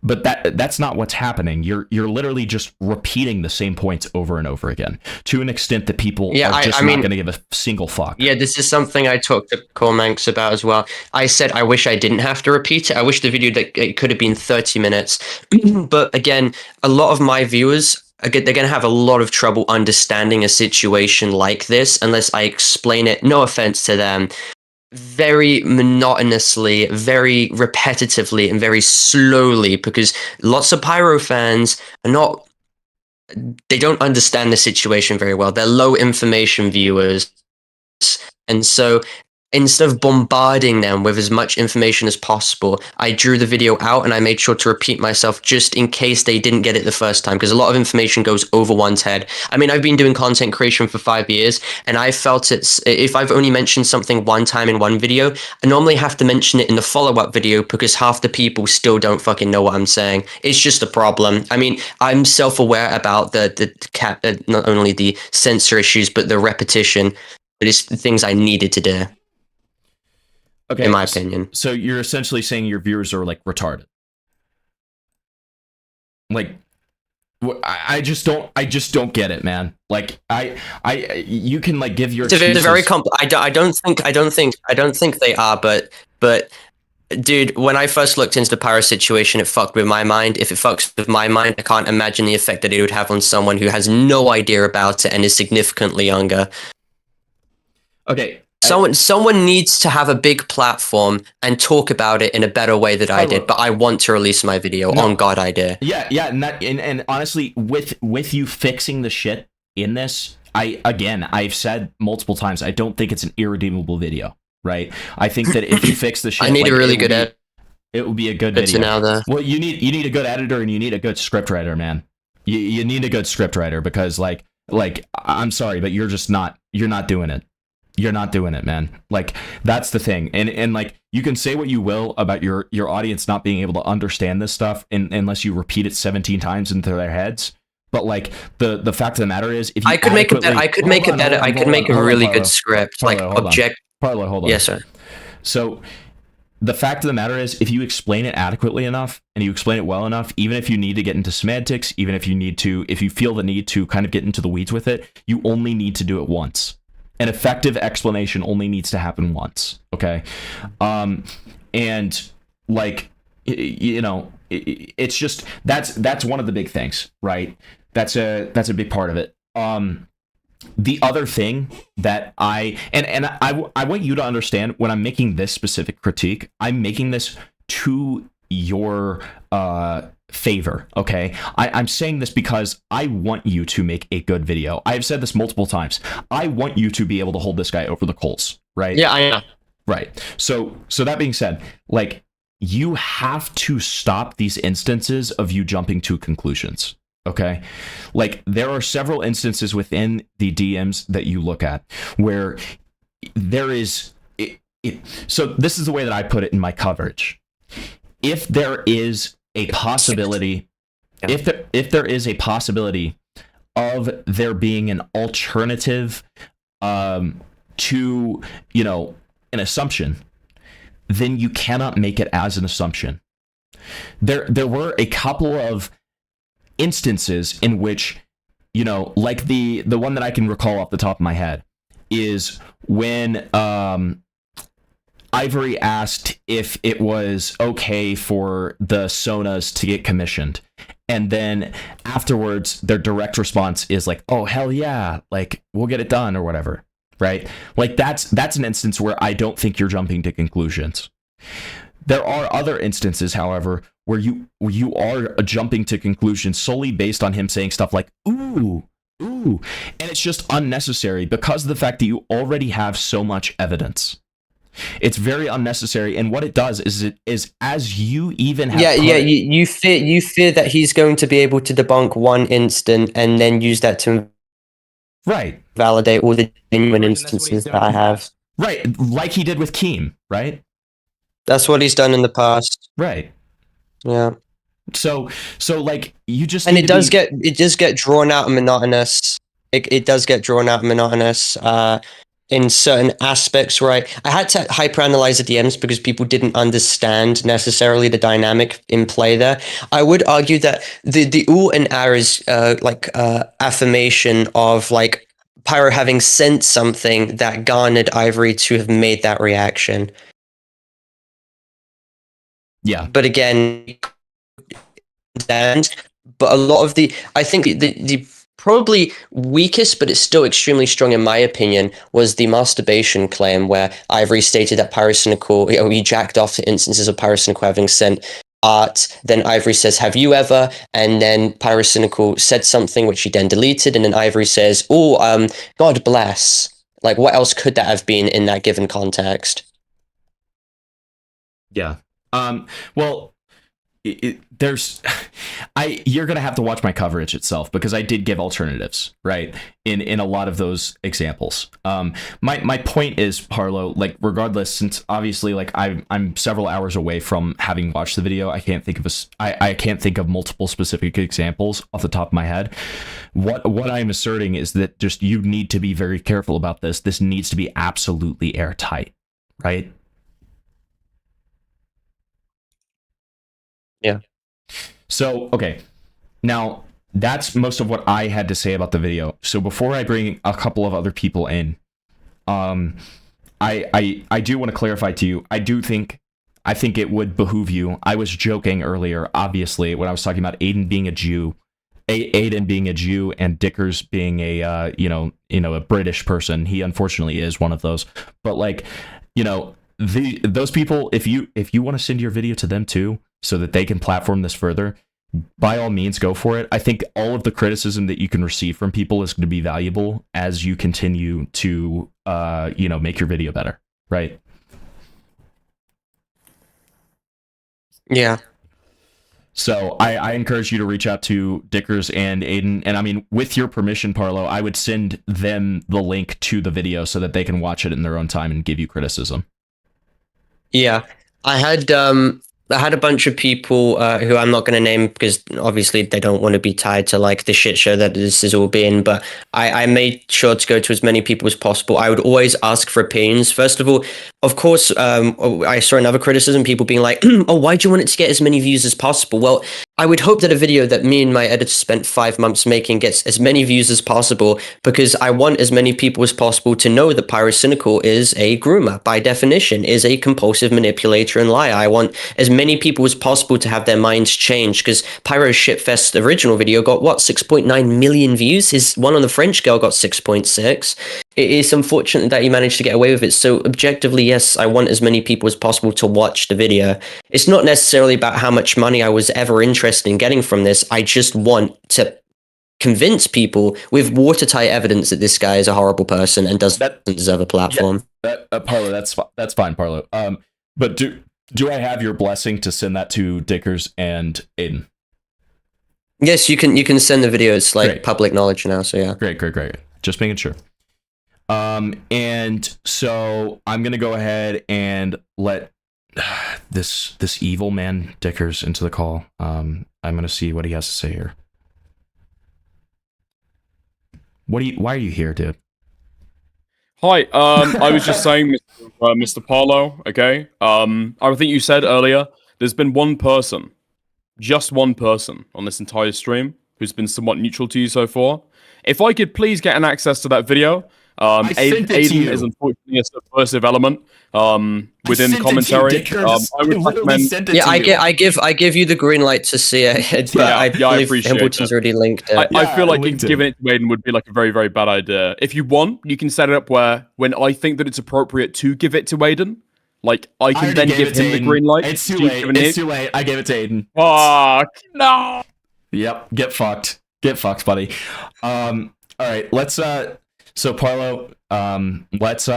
But that's not what's happening. You're literally just repeating the same points over and over again to an extent that people are just not going to give a single fuck. Yeah, this is something I talked to Cormanx about as well. I said I wish I didn't have to repeat it. I wish the video it could have been 30 minutes. But again, a lot of my viewers, they're going to have a lot of trouble understanding a situation like this unless I explain it, no offense to them, very monotonously, very repetitively, and very slowly, because lots of Pyro fans are not, they don't understand the situation very well. They're low information viewers. And so instead of bombarding them with as much information as possible, I drew the video out and I made sure to repeat myself just in case they didn't get it the first time, because a lot of information goes over one's head. I mean, I've been doing content creation for 5 years, and I felt if I've only mentioned something one time in one video, I normally have to mention it in the follow-up video because half the people still don't fucking know what I'm saying. It's just a problem. I mean, I'm self-aware about not only the censor issues, but the repetition. But it's the things I needed to do. Okay, in my opinion. So you're essentially saying your viewers are like retarded. Like, I just don't get it, man. Like, you can like give your. It's a very I don't think they are, but. Dude, when I first looked into the Pyro situation, it fucked with my mind. If it fucks with my mind, I can't imagine the effect that it would have on someone who has no idea about it and is significantly younger. Okay. Someone needs to have a big platform and talk about it in a better way than I did, but I want to release my video. On God, I did. Yeah, and honestly, with you fixing the shit in this, I've said multiple times, I don't think it's an irredeemable video, right? I think that if you fix the shit, I need a really good editor. It will be a good video. Well, you need a good editor and you need a good scriptwriter, man. You need a good scriptwriter because like I'm sorry, but you're not doing it. You're not doing it, man. Like, that's the thing. And like, you can say what you will about your audience not being able to understand this stuff unless you repeat it 17 times into their heads. But like, the fact of the matter is, if you I could make a really good script. Like, Parlo, hold on. Yes, sir. So the fact of the matter is, if you explain it adequately enough and you explain it well enough, even if you need to get into semantics, even if you feel the need to kind of get into the weeds with it, you only need to do it once. An effective explanation only needs to happen once, okay? And like, it's just that's one of the big things, right? That's a big part of it. The other thing that I want you to understand, when I'm making this specific critique, I'm making this to your favor, okay? I'm saying this because I want you to make a good video. I've said this multiple times. I want you to be able to hold this guy over the coals, right? Yeah, I know. Right. So that being said, like, you have to stop these instances of you jumping to conclusions, okay? Like, there are several instances within the DMs that you look at where there is so this is the way that I put it in my coverage. If there is a possibility, if there is a possibility of there being an alternative to, an assumption, then you cannot make it as an assumption. There were a couple of instances in which, like the one that I can recall off the top of my head is when Ivory asked if it was okay for the Sonas to get commissioned. And then afterwards, their direct response is like, oh, hell yeah, like, we'll get it done or whatever, right? Like, that's an instance where I don't think you're jumping to conclusions. There are other instances, however, where you are jumping to conclusions solely based on him saying stuff like, ooh, and it's just unnecessary because of the fact that you already have so much evidence. It's very unnecessary, and what it does is as you even have you fear that he's going to be able to debunk one instant and then use that to validate all the genuine instances that I have. Right, like he did with Keem, right? That's what he's done in the past. Right. Yeah. So like, you just and it does get drawn out and monotonous. It does get drawn out and monotonous. In certain aspects, right? I had to hyperanalyze the DMs because people didn't understand necessarily the dynamic in play there. I would argue that the ooh and ah is affirmation of like Pyro having sent something that garnered Ivory to have made that reaction. Yeah. But again, but a lot of I think the probably weakest, but it's still extremely strong in my opinion, was the masturbation claim where Ivory stated that Pyrocynical, he jacked off to instances of Pyrocynical having sent art. Then Ivory says, have you ever? And then Pyrocynical said something which he then deleted, and then Ivory says, God bless. Like, what else could that have been in that given context? Yeah. Well, there's you're gonna have to watch my coverage itself, because I did give alternatives, right, in a lot of those examples. My point is, Parlo, like, regardless, since obviously, like, I'm several hours away from having watched the video, I can't think of I can't think of multiple specific examples off the top of my head. What I'm asserting is that just you need to be very careful about this. This needs to be absolutely airtight, right? Yeah. So, okay. Now, that's most of what I had to say about the video. So before I bring a couple of other people in, I do want to clarify to you, I think it would behoove you. I was joking earlier, obviously, when I was talking about Aiden being a Jew, Aiden being a Jew and Dickers being a a British person. He unfortunately is one of those. But, like, those people, if you want to send your video to them too, so that they can platform this further, by all means, go for it. I think all of the criticism that you can receive from people is going to be valuable as you continue to, make your video better, right? Yeah. So I encourage you to reach out to Dickers and Aiden, and I mean, with your permission, Parlo, I would send them the link to the video so that they can watch it in their own time and give you criticism. Yeah, I had a bunch of people who I'm not going to name because obviously they don't want to be tied to like the shit show that this has all been. But I made sure to go to as many people as possible. I would always ask for opinions. First of all, of course, I saw another criticism, people being like, "Oh, why do you want it to get as many views as possible?" Well, I would hope that a video that me and my editor spent 5 months making gets as many views as possible, because I want as many people as possible to know that Pyrocynical is a groomer, by definition, is a compulsive manipulator and liar. I want as many people as possible to have their minds changed, because Pyro's Shitfest original video got, 6.9 million views? His one on the French girl got 6.6. It is unfortunate that he managed to get away with it. So objectively, yes, I want as many people as possible to watch the video. It's not necessarily about how much money I was ever interested in getting from this. I just want to convince people with watertight evidence that this guy is a horrible person and doesn't deserve a platform. Yeah, Parlo, that's fine, Parlo. But do I have your blessing to send that to Dickers and Aiden? Yes, you can send the video. It's like Great. Public knowledge now, so yeah. Great. Just making sure. And so I'm gonna go ahead and let this evil man Dickers into the call. I'm gonna see what he has to say here. Why are you here, dude? Hi, I was just saying, Mr. Parlo, okay? I think you said earlier, there's been one person, just one person on this entire stream who's been somewhat neutral to you so far. If I could please get an access to that video. Aiden is unfortunately a subversive element within commentary. I would recommend. Yeah, I give you the green light to see it. But I believe Hamilton's already linked it. I feel like giving it to Aiden would be like a very, very bad idea. If you want, you can set it up where when I think that it's appropriate to give it to Aiden, like I can then give him the green light. It's too late. It's too late. I gave it to Aiden. Fuck no. Yep. Get fucked. Get fucked, buddy. All right. Let's So Parlo, let's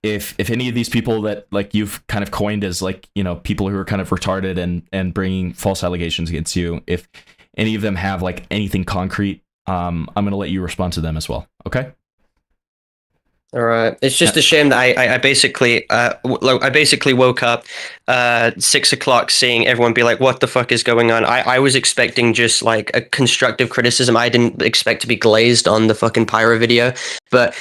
if any of these people that like you've kind of coined as like, people who are kind of retarded and bringing false allegations against you, if any of them have like anything concrete, I'm gonna let you respond to them as well. Okay. All right. It's just a shame that I basically woke up 6 o'clock seeing everyone be like, "What the fuck is going on?" I was expecting just like a constructive criticism. I didn't expect to be glazed on the fucking Pyro video, but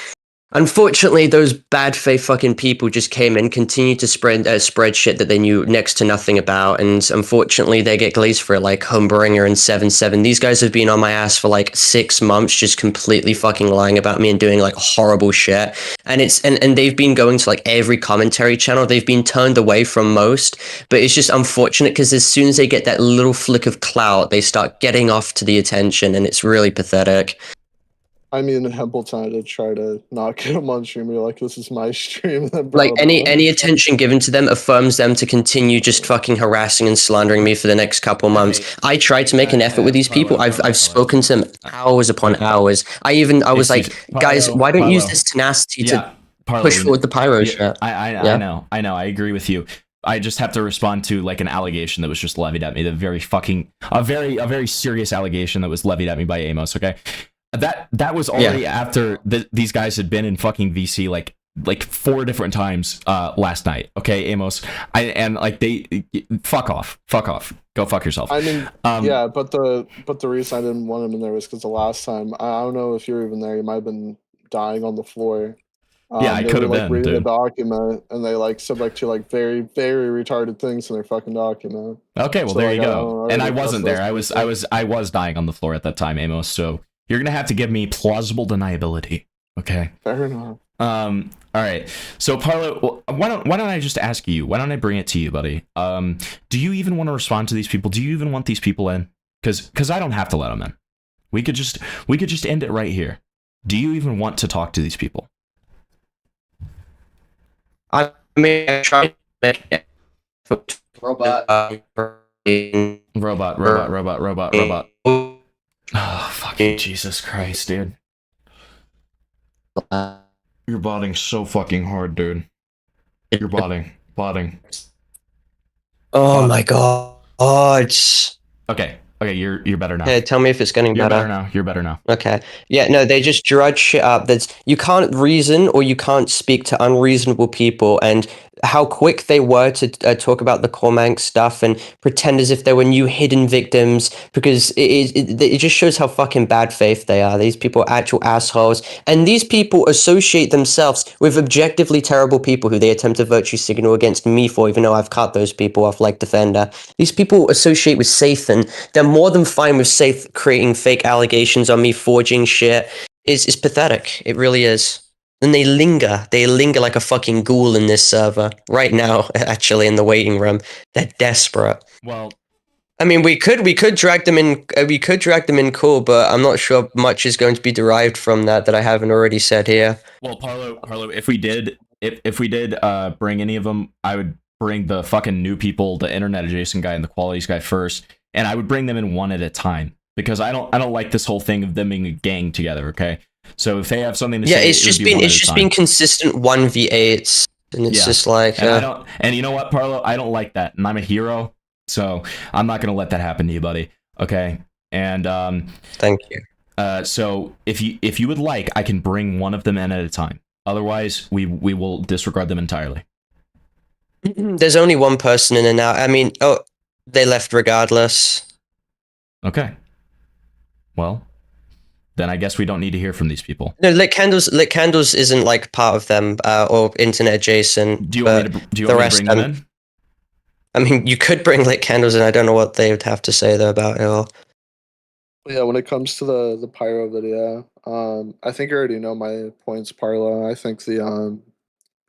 unfortunately, those bad faith fucking people just came in, continued to spread shit that they knew next to nothing about, and unfortunately, they get glazed for it, like Homebringer and 7-7. These guys have been on my ass for like 6 months, just completely fucking lying about me and doing like horrible shit. And and they've been going to like every commentary channel. They've been turned away from most, but it's just unfortunate because as soon as they get that little flick of clout, they start getting off to the attention, and it's really pathetic. I mean, Hempleton, I did try to not get him on stream. You're like, this is my stream. Like any attention given to them affirms them to continue just fucking harassing and slandering me for the next couple months. I tried to make an effort with these people. I've spoken to them hours upon hours. I was like, guys, why don't you use this tenacity to push forward the pyro shit? I know. I agree with you. I just have to respond to like an allegation that was just levied at me. A very serious allegation that was levied at me by Amos. Okay, that was already after these guys had been in fucking VC like 4 different times last night. Okay, Amos, fuck off, go fuck yourself. I mean, yeah, but the reason I didn't want him in there was because the last time, I don't know if you were even there, you might have been dying on the floor. Yeah, I could have been, reading dude. the document, and they said to very very retarded things in their fucking document. Okay, well So, there you like, go. I And I already wasn't trust there. those I was dying on the floor at that time, Amos. So you're gonna have to give me plausible deniability. Okay. Fair enough. All right. So Parlo, why don't I just ask you? Why don't I bring it to you, buddy? Do you even want to respond to these people? Do you even want these people in? Because I don't have to let them in. We could just end it right here. Do you even want to talk to these people? I mean, I tried to make it. Robot. Robot. Oh, fucking Jesus Christ, dude. You're botting so fucking hard, dude. You're botting. Oh my god. Okay, you're better now. Hey, tell me if it's getting You're better. better now. You're better now. Okay. Yeah, no, they just drudge shit up. You can't reason or you can't speak to unreasonable people, and how quick they were to talk about the Cormank stuff and pretend as if there were new hidden victims, because it just shows how fucking bad faith they are. These people are actual assholes, and these people associate themselves with objectively terrible people who they attempt to virtue signal against me for, even though I've cut those people off like Defender. These people associate with Sathan. They're more than fine with Safe creating fake allegations on me, forging shit. It's pathetic. It really is. And they linger like a fucking ghoul in this server right now, actually, in the waiting room. They're desperate. Well, I mean, we could drag them in. We could drag them in, cool, but I'm not sure much is going to be derived from that I haven't already said here. Well, Parlo, if we did bring any of them, I would bring the fucking new people, the internet adjacent guy and the qualities guy first, and I would bring them in one at a time, because I don't like this whole thing of them being a gang together. Okay, so if they have something to say, it's just been consistent 1v8s, and it's just like. And you know what, Parlo, I don't like that, and I'm a hero, so I'm not gonna let that happen to you, buddy. Okay, and thank you. So if you would like, I can bring one of them in at a time. Otherwise, we will disregard them entirely. There's only one person in and out. I mean, they left regardless. Okay. Well, then I guess we don't need to hear from these people. No, Lit Candles isn't like part of them or internet adjacent. Do you want me to bring them in? I mean, you could bring Lit Candles in. I don't know what they would have to say though about it all. Yeah, when it comes to the pyro video, I think you already know my points, Parlo. I think the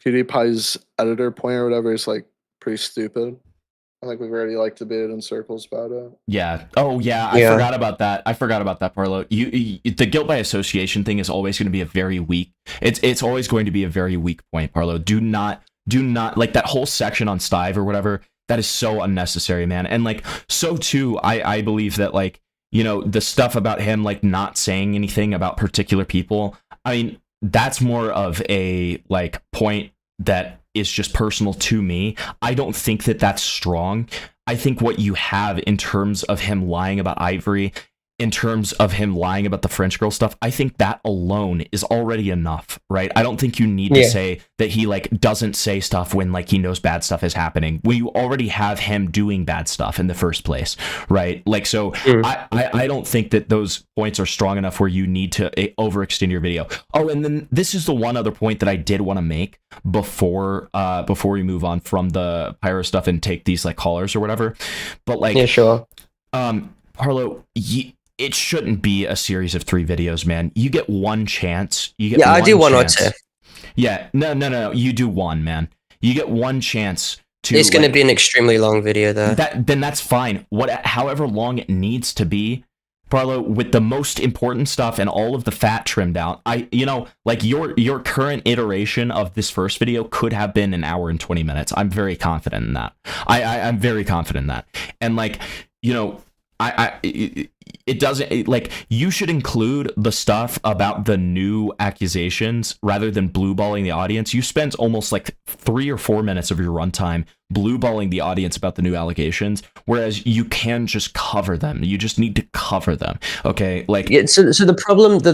PewDiePie's editor point or whatever is pretty stupid. I think we've already debated in circles about it. Yeah. Oh yeah. I forgot about that, Parlo. You the guilt by association thing is always going to be a very weak. It's always going to be a very weak point, Parlo. Do not like that whole section on Stive or whatever. That is so unnecessary, man. And so too, I believe that the stuff about him not saying anything about particular people. I mean, that's more of a point that is just personal to me. I don't think that that's strong. I think what you have in terms of him lying about Ivory, in terms of him lying about the French girl stuff, I think that alone is already enough, right? I don't think you need to say that he doesn't say stuff when he knows bad stuff is happening, when you already have him doing bad stuff in the first place, right? I don't think that those points are strong enough where you need to overextend your video. Oh, and then this is the one other point that I did want to make before we move on from the pyro stuff and take these callers or whatever. But yeah, sure. Parlo, it shouldn't be a series of 3 videos, man. You get one chance. I do one or two. Yeah, no. You do one, man. You get one chance to. It's going to be an extremely long video, though. Then that's fine. However long it needs to be, Parlo, with the most important stuff and all of the fat trimmed out. Like your current iteration of this first video could have been an hour and 20 minutes. I'm very confident in that. I'm very confident in that. And like, it doesn't, like, you should include the stuff about the new accusations rather than blueballing the audience. You spent almost like 3 or 4 minutes of your runtime blueballing the audience about the new allegations, whereas you can just cover them. You just need to cover them. Okay, like, yeah. So the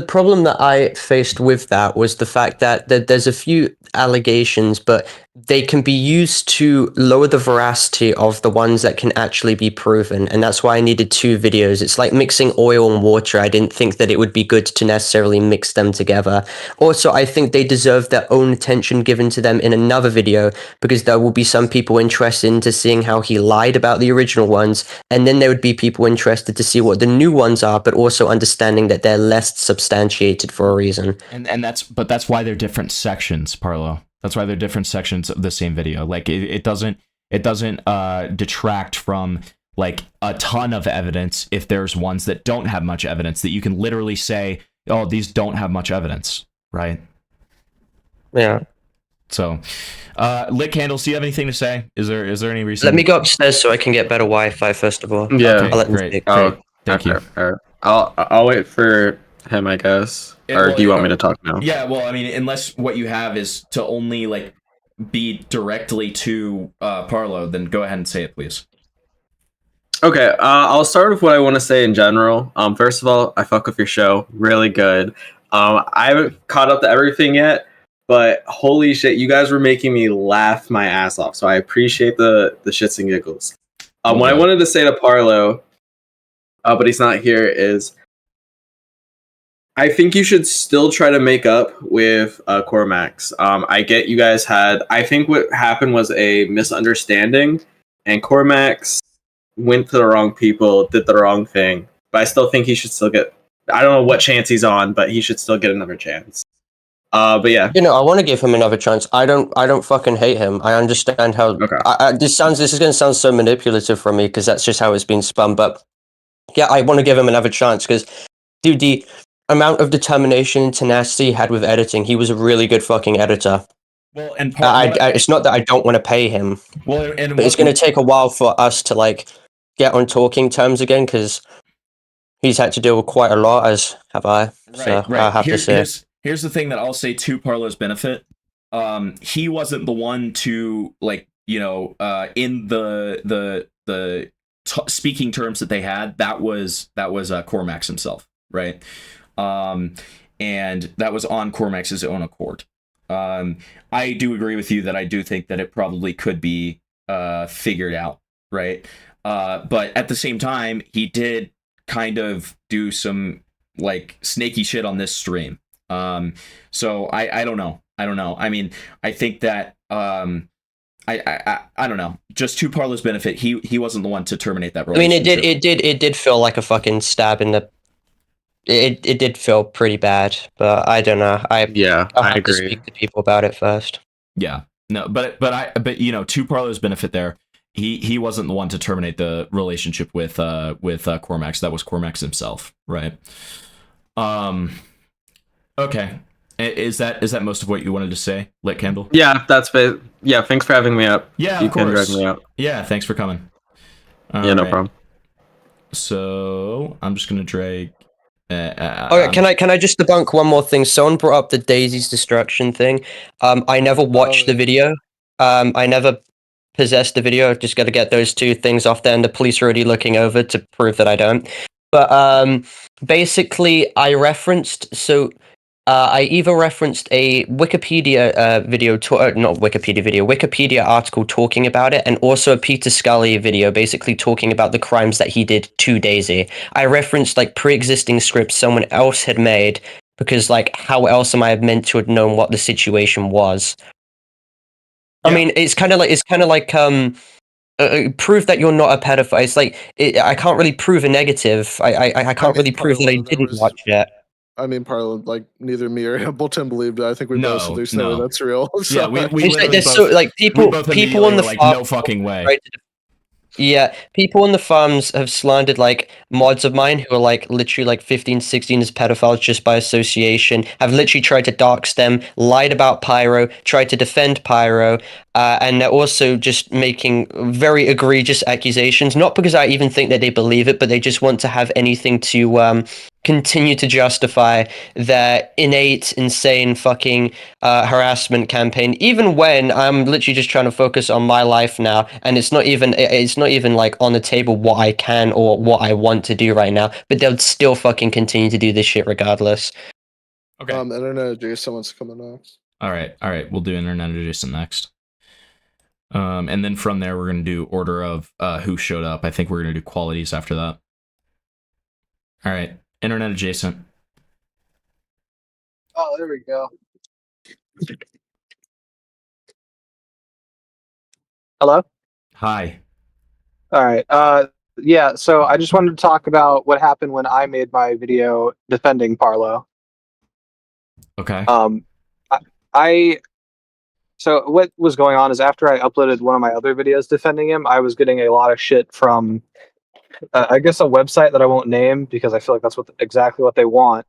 problem that I faced with that was the fact that there's a few allegations, but they can be used to lower the veracity of the ones that can actually be proven, and that's why I needed 2 videos. It's like mixing oil and water. I didn't think that it would be good to necessarily mix them together. Also, I think they deserve their own attention given to them in another video, because there will be some people interested into seeing how he lied about the original ones, and then there would be people interested to see what the new ones are, but also understanding that they're less substantiated for a reason. And that's why they're different sections, Parlo. That's why they're different sections of the same video. Like, it doesn't detract from like a ton of evidence if there's ones that don't have much evidence, that you can literally say, oh, these don't have much evidence, right? Yeah. So, Lit Candles, do you have anything to say? Is there any reason? Let me go upstairs so I can get better Wi-Fi first of all. Yeah. I'll let them Great. speak. Thank you. I'll wait for him, I guess. Or do you want me to talk now? Yeah, well, I mean, unless what you have is to only like be directly to Parlo, then go ahead and say it, please. Okay, I'll start with what I want to say in general. First of all, I fuck with your show. Really good. I haven't caught up to everything yet, but holy shit, you guys were making me laugh my ass off. So I appreciate the shits and giggles. What I wanted to say to Parlo, but he's not here, is I think you should still try to make up with Cormax. I get you guys had... I think what happened was a misunderstanding, and Cormax went to the wrong people, did the wrong thing. But I still think he should still get... I don't know what chance he's on, but he should still get another chance. But yeah. I want to give him another chance. I don't fucking hate him. I understand how... Okay. This is going to sound so manipulative from me, because that's just how it's been spun. But yeah, I want to give him another chance, because, dude, the amount of determination and tenacity he had with editing, he was a really good fucking editor. Well, and it's not that I don't want to pay him, well, and but it's going to take a while for us to like get on talking terms again, because he's had to deal with quite a lot, as have I. So I have to say. Here's the thing that I'll say to Parlo's benefit. He wasn't the one to like, in the speaking terms that they had. That was Cormax himself, right? And that was on Cormax's own accord. I do agree with you that I do think that it probably could be figured out, right? But at the same time, he did kind of do some like snaky shit on this stream. So I don't know. I mean, I think that I don't know. Just to Parlo's benefit, he wasn't the one to terminate that relationship. I mean, it did feel like a fucking stab in the. It did feel pretty bad, but I don't know. I have to speak to people about it first. Yeah, no, but to Parlo's benefit, there, he wasn't the one to terminate the relationship with Cormax. That was Cormax himself, right? Okay, is that most of what you wanted to say, Lit Candle? Yeah, that's it. Yeah, thanks for having me up. Yeah, you of course. Can drag me out. Yeah, thanks for coming. Yeah, no problem. So I'm just gonna drag. Okay, can I just debunk one more thing? Someone brought up the Daisy's destruction thing. I never watched the video. I never possessed the video. I've just got to get those 2 things off there, and the police are already looking over to prove that I don't. But basically, I either referenced a Wikipedia video, not Wikipedia video, Wikipedia article talking about it, and also a Peter Scully video basically talking about the crimes that he did to Daisy. I referenced like pre-existing scripts someone else had made, because like how else am I meant to have known what the situation was? Yeah. I mean, it's kind of like prove that you're not a pedophile. It's like I can't really prove a negative. I can't really prove that I didn't watch it. I mean, Parlo, like neither me or Hamilton believed it. I think we both said there's no way that's real. So. Yeah, we it's like, there's so like people on the like no fucking way. Yeah, people on the forums have slandered like mods of mine who are like literally like 15, 16 as pedophiles just by association. Have literally tried to dox them, lied about Pyro, tried to defend Pyro, and they're also just making very egregious accusations. Not because I even think that they believe it, but they just want to have anything to continue to justify their innate, insane fucking harassment campaign. Even when I'm literally just trying to focus on my life now, and it's not even like on the table what I can or what I want to do right now. But they'll still fucking continue to do this shit regardless. Okay. Internet Jason wants to come in next. All right. We'll do internet adjacent next. And then from there, we're gonna do order of who showed up. I think we're gonna do qualities after that. All right, internet adjacent. Oh, there we go. Hello? Hi. All right. Yeah, so I just wanted to talk about what happened when I made my video defending Parlo. Okay. So what was going on is after I uploaded one of my other videos defending him, I was getting a lot of shit from, I guess, a website that I won't name because I feel like that's exactly what they want.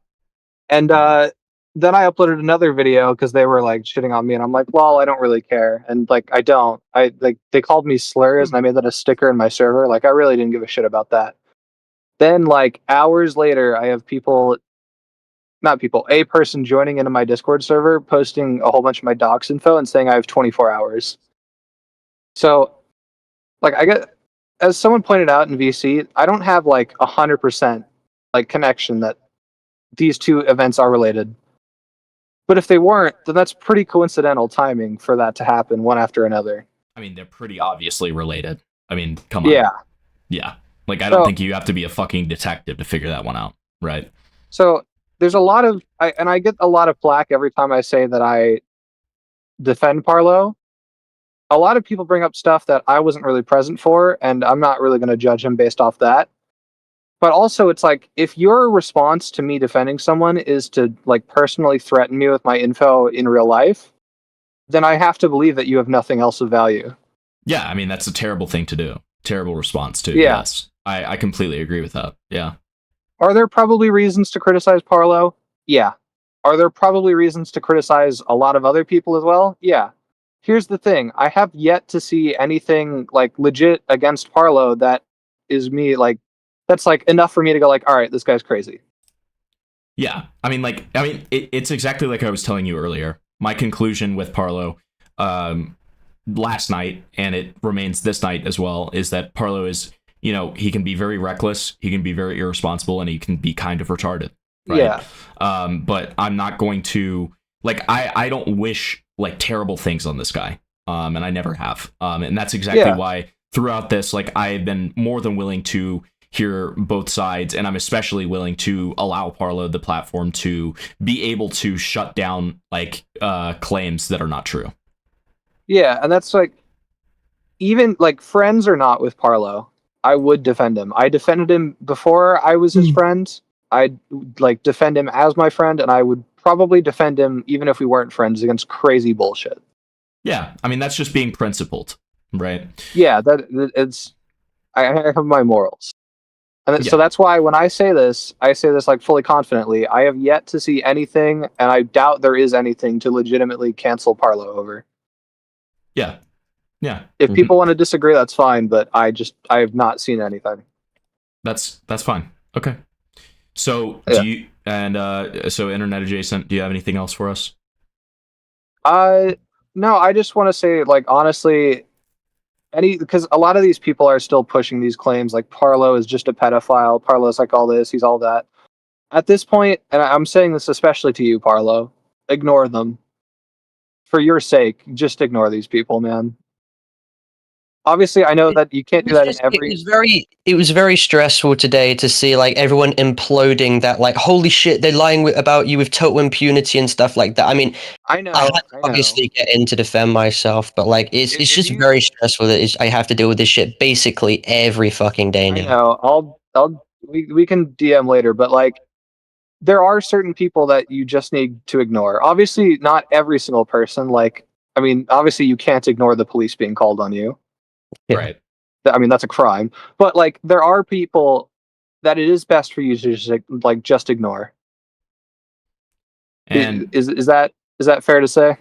And then I uploaded another video because they were like shitting on me, and I'm like, well, I don't really care, and like I don't. I like they called me slurs, and I made that a sticker in my server. Like I really didn't give a shit about that. Then like hours later, I have a person joining into my Discord server, posting a whole bunch of my docs info and saying I have 24 hours. So, like I get, as someone pointed out in VC, I don't have like 100% like connection that these two events are related. But if they weren't, then that's pretty coincidental timing for that to happen one after another. I mean, they're pretty obviously related. I mean, come on. Yeah. Yeah. Like, I don't think you have to be a fucking detective to figure that one out, right? So there's a lot of, I get a lot of flack every time I say that I defend Parlo. A lot of people bring up stuff that I wasn't really present for, and I'm not really going to judge him based off that. But also, it's like, if your response to me defending someone is to like personally threaten me with my info in real life, then I have to believe that you have nothing else of value. Yeah, I mean, that's a terrible thing to do. Terrible response too. Yeah. Yes. I completely agree with that. Yeah. Are there probably reasons to criticize Parlo? Yeah. Are there probably reasons to criticize a lot of other people as well? Yeah. Here's the thing. I have yet to see anything like legit against Parlo that is me like that's like enough for me to go like, all right, this guy's crazy. Yeah. I mean, it's exactly like I was telling you earlier. My conclusion with Parlo last night, and it remains this night as well, is that Parlo is, you know, he can be very reckless, he can be very irresponsible, and he can be kind of retarded. Right? Yeah. But I'm not going to, like, I don't wish, like, terrible things on this guy. And I never have. And that's exactly why throughout this, like, I've been more than willing to hear both sides, and I'm especially willing to allow Parlo the platform to be able to shut down, like, claims that are not true. Yeah, and that's like, even like friends or not with Parlo, I would defend him. I defended him before I was his friend. I'd like defend him as my friend, and I would probably defend him even if we weren't friends against crazy bullshit. Yeah, I mean, that's just being principled, right? Yeah, it's I have my morals. And so that's why when I say this like fully confidently. I have yet to see anything, and I doubt there is anything to legitimately cancel Parlo over. Yeah. Yeah. If people want to disagree, that's fine, but I have not seen anything. That's fine. Okay. So do you, and so internet adjacent, do you have anything else for us? No, I just want to say, like, honestly, because a lot of these people are still pushing these claims, like Parlo is just a pedophile, Parlo's like all this, he's all that. At this point, and I'm saying this especially to you, Parlo, ignore them. For your sake, just ignore these people, man. Obviously, I know that you can't do that in every. It was very stressful today to see like everyone imploding. That like, holy shit, they're lying about you with total impunity and stuff like that. I mean, I know. I had to obviously get in to defend myself, but like, it's just very stressful that I have to deal with this shit basically every fucking day now. I know. We can DM later, but like, there are certain people that you just need to ignore. Obviously, not every single person. Like, I mean, obviously, you can't ignore the police being called on you. Right. I mean, that's a crime. But like, there are people that it is best for you to just like just ignore. And is that fair to say?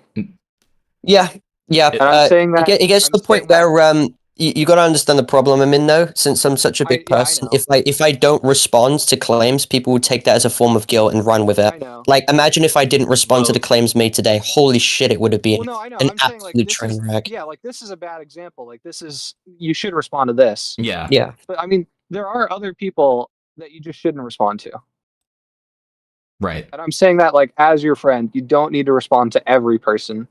Yeah, yeah. And I'm saying that it gets to the point where you got to understand the problem I'm in though. Since I'm such a big person, if I don't respond to claims, people will take that as a form of guilt and run with it. I know. Like, imagine if I didn't respond to the claims made today. Holy shit, it would have been Well, no, I know. an I'm saying like absolute this train is wreck. yeah, like this is a bad example. Like this is you should respond to this. Yeah. Yeah. But I mean, there are other people that you just shouldn't respond to. Right. And I'm saying that like as your friend, you don't need to respond to every person.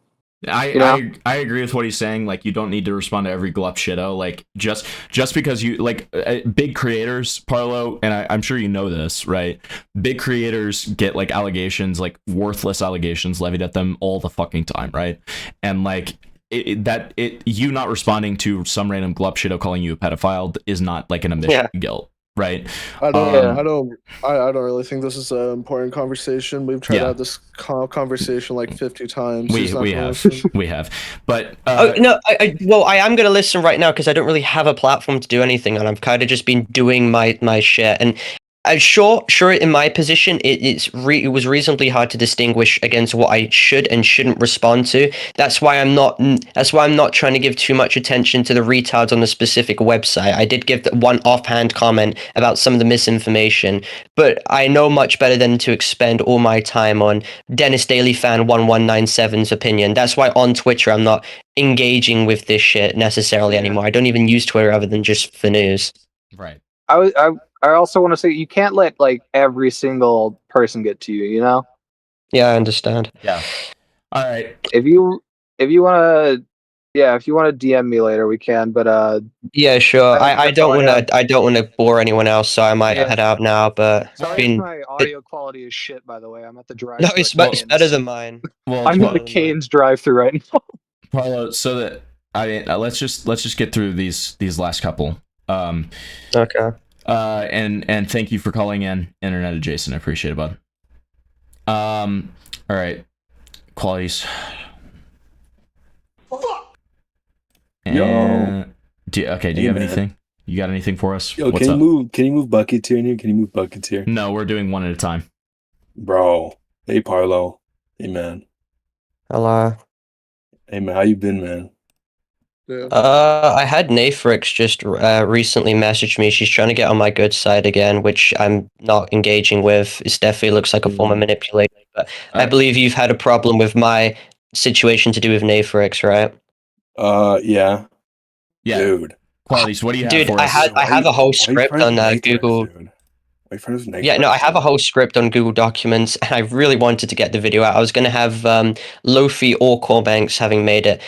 I agree with what he's saying. Like, you don't need to respond to every glup shitto. Like, just because you like big creators, Parlo, and I'm sure you know this, right? Big creators get like allegations, like worthless allegations levied at them all the fucking time, right? And like you not responding to some random glup shitto calling you a pedophile is not like an admission of guilt. Right. I don't really think this is an important conversation. We've tried to have this conversation like 50 times. He's not gonna listen. We have, but no, I am going to listen right now because I don't really have a platform to do anything, and I've kind of just been doing my shit. And sure, in my position, it was reasonably hard to distinguish against what I should and shouldn't respond to. That's why I'm not trying to give too much attention to the retards on the specific website. I did give one offhand comment about some of the misinformation, but I know much better than to expend all my time on Dennis Daily Fan 1197's opinion. That's why on Twitter I'm not engaging with this shit necessarily anymore. I don't even use Twitter other than just for news. Right. I also want to say you can't let like every single person get to you, you know? Yeah, I understand. Yeah. All right. If you want to DM me later, we can, but yeah, sure. I don't want to bore anyone else, so I might head out now, but sorry if my audio quality is shit, by the way. I'm at the drive. No, it's better than mine. Well, I'm in the Canes drive-through right now. Parlo, so that let's just get through these last couple. Okay. And thank you for calling in, Internet Adjacent. I appreciate it, bud. All right, qualities. Yo. Do you have anything? You got anything for us? Yo, What's can up? you move buckets here? Can you move buckets here? No, we're doing one at a time. Bro. Hey, Parlo. Hey, man. Hello. Hey, man. How you been, man? I had Nathrix just recently message me. She's trying to get on my good side again, which I'm not engaging with. It definitely looks like a form of manipulation. But I believe you've had a problem with my situation to do with Nathrix, right? Yeah. Dude. Qualities, what do you have Dude, for us? I have a whole script on Google. Yeah, no, I have a whole script on Google Documents, and I really wanted to get the video out. I was going to have Lofi or Corbanks having made it.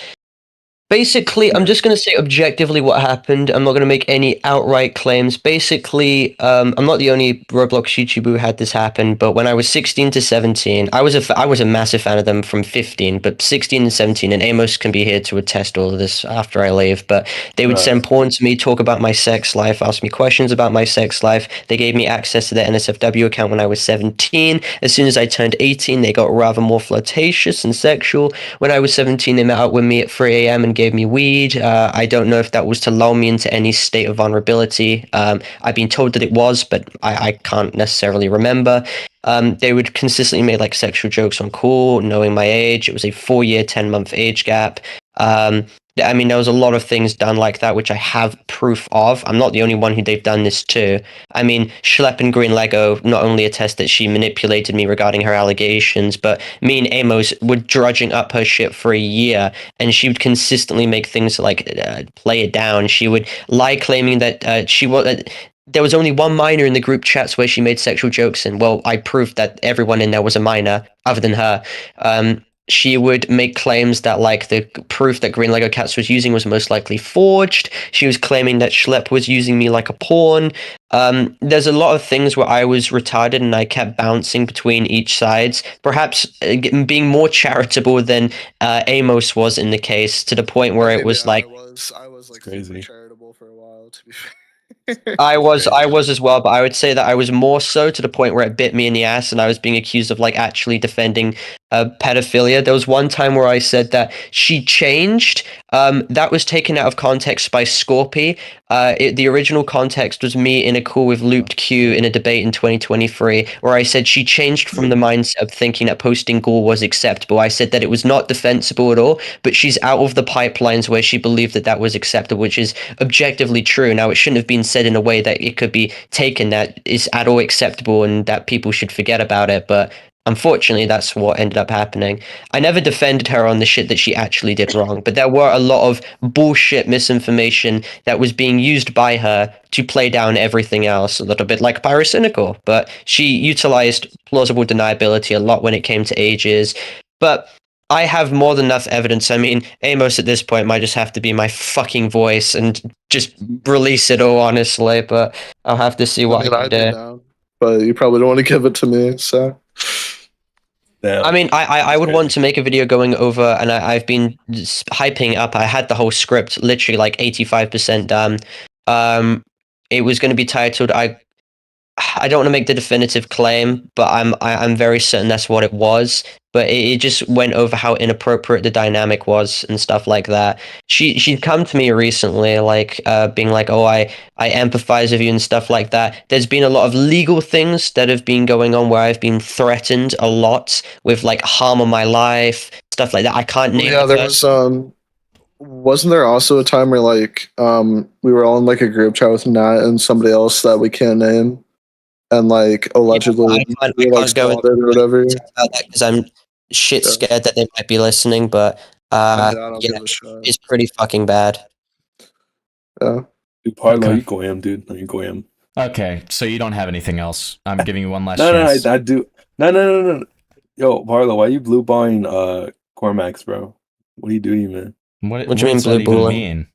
Basically, I'm just going to say objectively what happened. I'm not going to make any outright claims. Basically, I'm not the only Roblox YouTuber who had this happen, but when I was 16 to 17, I was a massive fan of them from 15, but 16 and 17, and Amos can be here to attest all of this after I leave, but they would send porn to me, talk about my sex life, ask me questions about my sex life. They gave me access to their NSFW account when I was 17. As soon as I turned 18, they got rather more flirtatious and sexual. When I was 17, they met up with me at 3 a.m. and gave me weed. I don't know if that was to lull me into any state of vulnerability. I've been told that it was, but I can't necessarily remember. They would consistently make like sexual jokes on call, knowing my age. It was a 4-year, 10-month age gap. I mean, there was a lot of things done like that, which I have proof of. I'm not the only one who they've done this to. I mean, Schlepp and Green Lego not only attest that she manipulated me regarding her allegations, but me and Amos were drudging up her shit for a year, and she would consistently make things like play it down. She would lie claiming that there was only one minor in the group chats where she made sexual jokes, and well, I proved that everyone in there was a minor other than her. She would make claims that like the proof that Green Lego Cats was using was most likely forged. She was claiming that Schlepp was using me like a pawn. There's a lot of things where I was retarded and I kept bouncing between each sides, perhaps being more charitable than Amos was in the case, to the point where it was like... I was like crazy. super charitable for a while, to be fair. I was as well, but I would say that I was more so to the point where it bit me in the ass, and I was being accused of like actually defending pedophilia. There was one time where I said that she changed. That was taken out of context by Scorpy. The original context was me in a call with Looped Q in a debate in 2023, where I said she changed from the mindset of thinking that posting gore was acceptable. I said that it was not defensible at all, but she's out of the pipelines where she believed that that was acceptable, which is objectively true. Now, it shouldn't have been said in a way that it could be taken that is at all acceptable and that people should forget about it, but unfortunately, that's what ended up happening. I never defended her on the shit that she actually did wrong, but there were a lot of bullshit misinformation that was being used by her to play down everything else, a little bit like Pyrocynical. But she utilized plausible deniability a lot when it came to ages. But I have more than enough evidence. I mean, Amos at this point might just have to be my fucking voice and just release it all, honestly, but I'll have to see what I can do. Down, but you probably don't want to give it to me, so. I mean, I would want to make a video going over, and I've been hyping up. I had the whole script literally like 85% done. It was going to be titled, I don't want to make the definitive claim, but I'm very certain that's what it was. But it just went over how inappropriate the dynamic was and stuff like that. She'd come to me recently, like being like, "Oh, I empathize with you" and stuff like that. There's been a lot of legal things that have been going on where I've been threatened a lot with like harm on my life, stuff like that. I can't name. Yeah, there was wasn't there also a time where like we were all in like a group chat with Nat and somebody else that we can't name, and like allegedly we were, like, spotted or whatever. Because I'm shit scared that they might be listening, but I don't yeah, give a shit. it's pretty fucking bad. Yeah. Dude, Parlo, Okay. you go ham, dude. No, you go ham. Okay, so you don't have anything else. I'm giving you one last No, chance. I do. No. Yo, Parlo, why you blue balling Cormax, bro? What are you doing, man? What do you mean does that blue even balling? mean?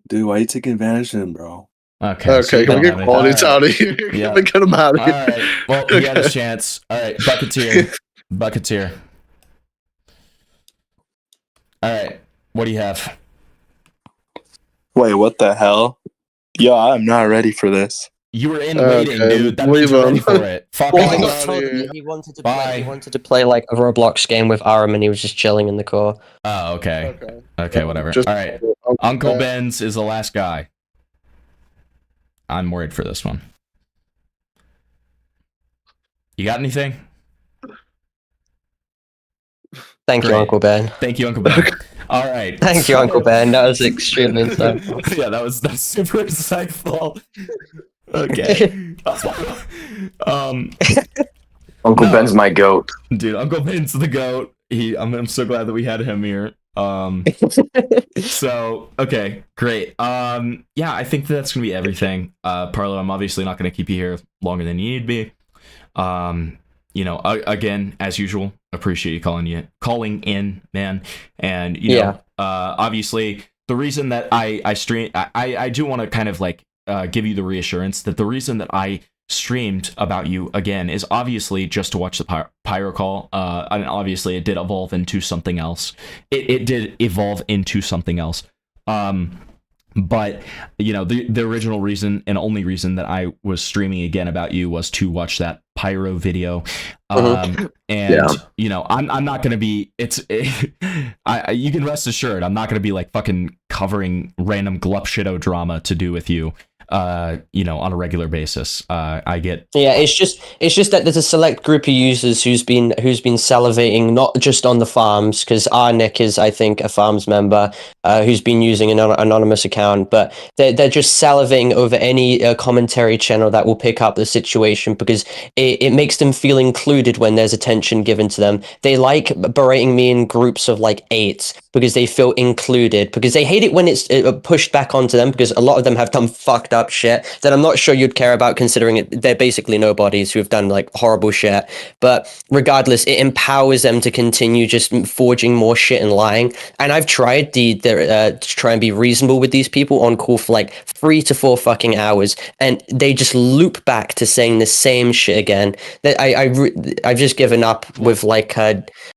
Dude, why you taking advantage of him, bro? Okay, so you can we don't get have anything. qualities All out right. of here? Yeah. Can we get him out of All here? right. Well, he had his chance. All right, Bucketeer. All right, what do you have? Wait, what the hell? Yo, I'm not ready for this. You were in waiting, dude. That means leave you're ready him. for it. Fuck Well, I off. got told that he wanted to play. He wanted to play like a Roblox game with Aram, and he was just chilling in the core. Oh, okay. Okay, whatever. Just- All right. Uncle Ben's is the last guy. I'm worried for this one. You got anything? Thank you, Great. Uncle Ben. Thank you, Uncle Ben. All right. Thank you, Uncle Ben. That was extremely insightful. Yeah, that's super insightful. Okay. Uncle Ben's my goat. Dude, Uncle Ben's the goat. I'm so glad that we had him here. So okay, great. Yeah, I think that's gonna be everything. Parlo, I'm obviously not gonna keep you here longer than you need to be. You know, again, as usual, appreciate you calling in, man. And you know, obviously the reason that I stream, I do want to kind of like give you the reassurance that the reason that I streamed about you again is obviously just to watch the pyro call. And obviously it did evolve into something else. It did evolve into something else. But you know, the original reason and only reason that I was streaming again about you was to watch that pyro video. And you know, I'm not gonna be. You can rest assured I'm not gonna be like fucking covering random glup shitto drama to do with you. You know, on a regular basis. I get. Yeah, it's just that there's a select group of users who's been salivating not just on the farms, because Nick is, I think, a farms member who's been using an anonymous account, but they're just salivating over any commentary channel that will pick up the situation, because it makes them feel included when there's attention given to them. They like berating me in groups of like 8 because they feel included, because they hate it when it's pushed back onto them, because a lot of them have done fucked up shit that I'm not sure you'd care about, considering they're basically nobodies who have done like horrible shit. But regardless, it empowers them to continue just forging more shit and lying. And I've tried to try and be reasonable with these people on call for like 3 to 4 fucking hours, and they just loop back to saying the same shit again. That I've just given up with like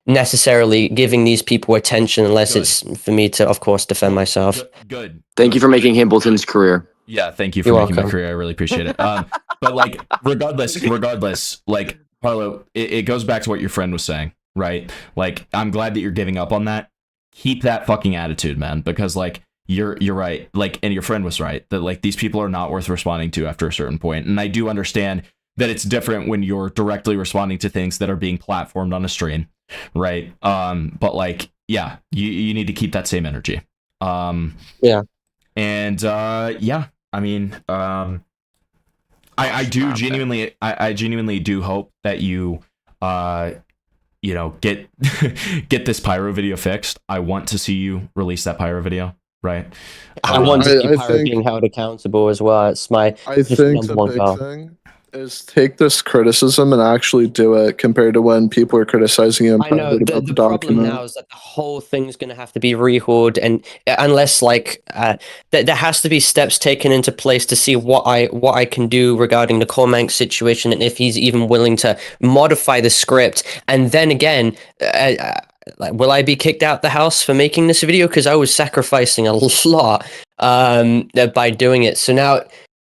necessarily giving these people attention unless it's for me to, of course, defend myself. Good. Thank you for making Hambleton's career. Yeah, thank you for You're making my welcome. career. I really appreciate it. But like, regardless, like Parlo, it goes back to what your friend was saying, right? Like, I'm glad that you're giving up on that. Keep that fucking attitude, man, because like you're right. Like, and your friend was right that like these people are not worth responding to after a certain point. And I do understand that it's different when you're directly responding to things that are being platformed on a stream, right? But like, yeah, you need to keep that same energy. Yeah. And yeah, I mean, I do genuinely, I genuinely do hope that you, you know, get get this pyro video fixed. I want to see you release that pyro video, right? I want to see Pyro being held accountable as well. It's my I just think number the one big goal. thing is take this criticism and actually do it compared to when people are criticizing you in I know private about the the problem document. now is that the whole thing's going to have to be rehauled, and unless like there has to be steps taken into place to see what I can do regarding the Cormank situation, and if he's even willing to modify the script. And then again, like, will I be kicked out the house for making this video? Because I was sacrificing a lot by doing it. So now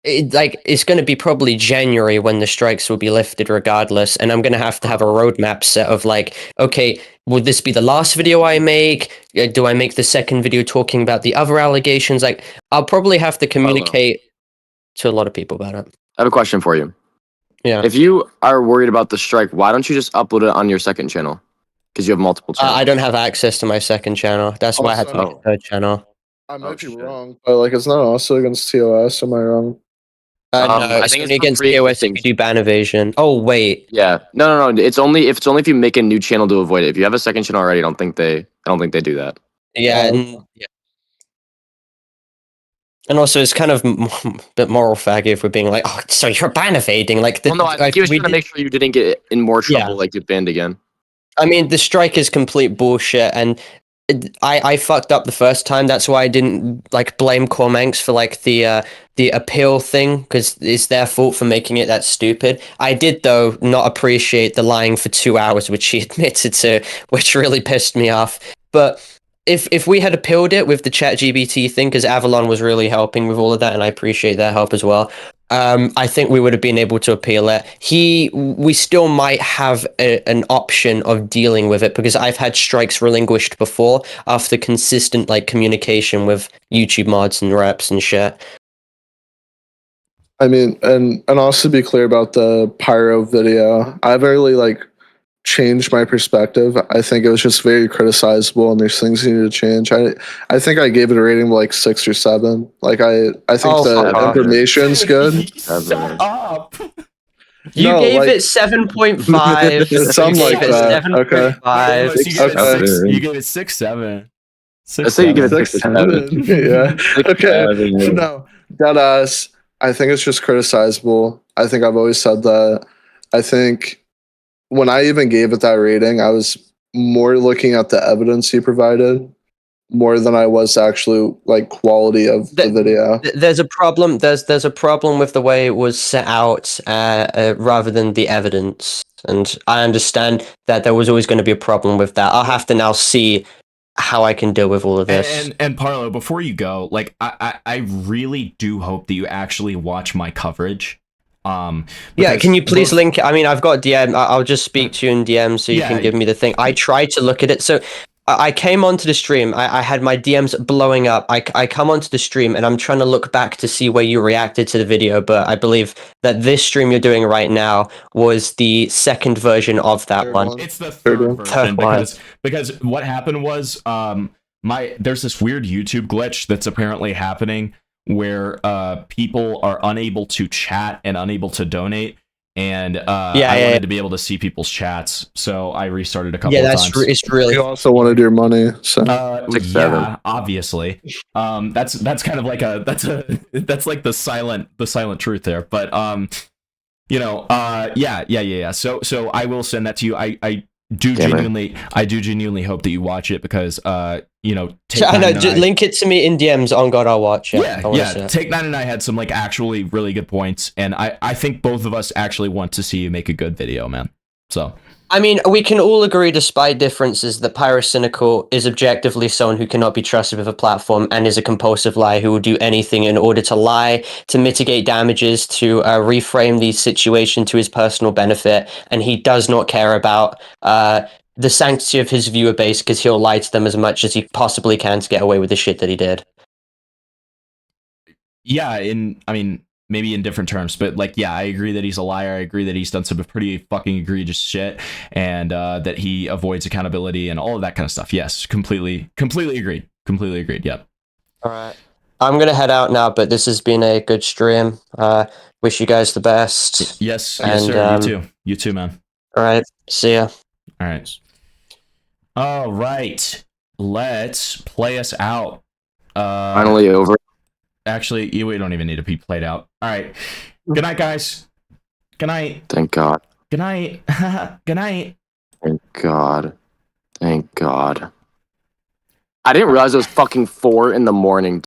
it's going to be probably January when the strikes will be lifted regardless, and I'm going to have a roadmap set of like, okay, would this be the last video I make? Do I make the second video talking about the other allegations? Like, I'll probably have to communicate to a lot of people about it. I have a question for you. Yeah. If you are worried about the strike, why don't you just upload it on your second channel? Because you have multiple channels. I don't have access to my second channel. That's why I had to make a third channel. I might be wrong, but like, it's not also against TOS. Am I wrong? No, I it's think only it's against for TOS if you do ban evasion. Oh wait, Yeah. No. It's only if you make a new channel to avoid it. If you have a second channel already, I don't think they do that. yeah, and also it's kind of a bit moral faggy if we're being like, oh, so you're ban evading, like. Well, no, I think he was trying to make sure you didn't get in more trouble, Yeah. like get banned again. I mean, the strike is complete bullshit, and I fucked up the first time. That's why I didn't like blame Cormanks for like the appeal thing, because it's their fault for making it that stupid. I did though not appreciate the lying for 2 hours, which he admitted to, which really pissed me off. But if we had appealed it with the ChatGPT thing, because Avalon was really helping with all of that, and I appreciate their help as well. I think we would have been able to appeal it. We still might have an option of dealing with it, because I've had strikes relinquished before after consistent like communication with YouTube mods and reps and shit. I mean, and also to be clear about the pyro video, I haven't really like changed my perspective. I think it was just very criticizable, and there's things you need to change. I think I gave it a rating of like 6 or 7. Like I think the information's good. Shut up. You No, gave like- it 7.5. Something like that. Okay. You gave it 6, 7. Let's say you give it 6, 7. Yeah. Okay. No, that I think it's just criticizable. I think I've always said that. I think when I even gave it that rating, I was more looking at the evidence he provided more than I was actually like quality of the video. There's a problem. There's a problem with the way it was set out, rather than the evidence. And I understand that there was always going to be a problem with that. I'll have to now see how I can deal with all of this. And Parlo, before you go, like I really do hope that you actually watch my coverage. Yeah, can you please link it? I mean, I've got DM. I'll just speak to you in DM so you Yeah. can give me the thing. I tried to look at it. So I came onto the stream. I had my DMs blowing up. I come onto the stream and I'm trying to look back to see where you reacted to the video. But I believe that this stream you're doing right now was the second version of that one. It's the third version because what happened was there's this weird YouTube glitch that's apparently happening where people are unable to chat and unable to donate, and I wanted to be able to see people's chats, so I restarted a couple of times. It's really. You also wanted your money, so yeah, obviously. That's kind of like that's like the silent truth there. But yeah. So I will send that to you. I do genuinely hope that you watch it because link it to me in DMs. On God, I'll watch it. Yeah. Take 9 and I had some like actually really good points, and I think both of us actually want to see you make a good video, man. So I mean, we can all agree, despite differences, that Pyrocynical is objectively someone who cannot be trusted with a platform and is a compulsive liar who will do anything in order to lie, to mitigate damages, to reframe the situation to his personal benefit, and he does not care about the sanctity of his viewer base because he'll lie to them as much as he possibly can to get away with the shit that he did. Yeah, maybe in different terms, but like, yeah, I agree that he's a liar. I agree that he's done some pretty fucking egregious shit, and that he avoids accountability and all of that kind of stuff. Yes, completely agreed. Completely agreed. Yep. All right. I'm gonna head out now, but this has been a good stream. Wish you guys the best. Yes, sir. You too, man. All right. See ya. All right. All right. Let's play us out. Finally over. Actually, we don't even need to be played out. All right. Good night, guys. Good night. Thank God. Good night. Good night. Thank God. Thank God. I didn't realize it was fucking 4 in the morning.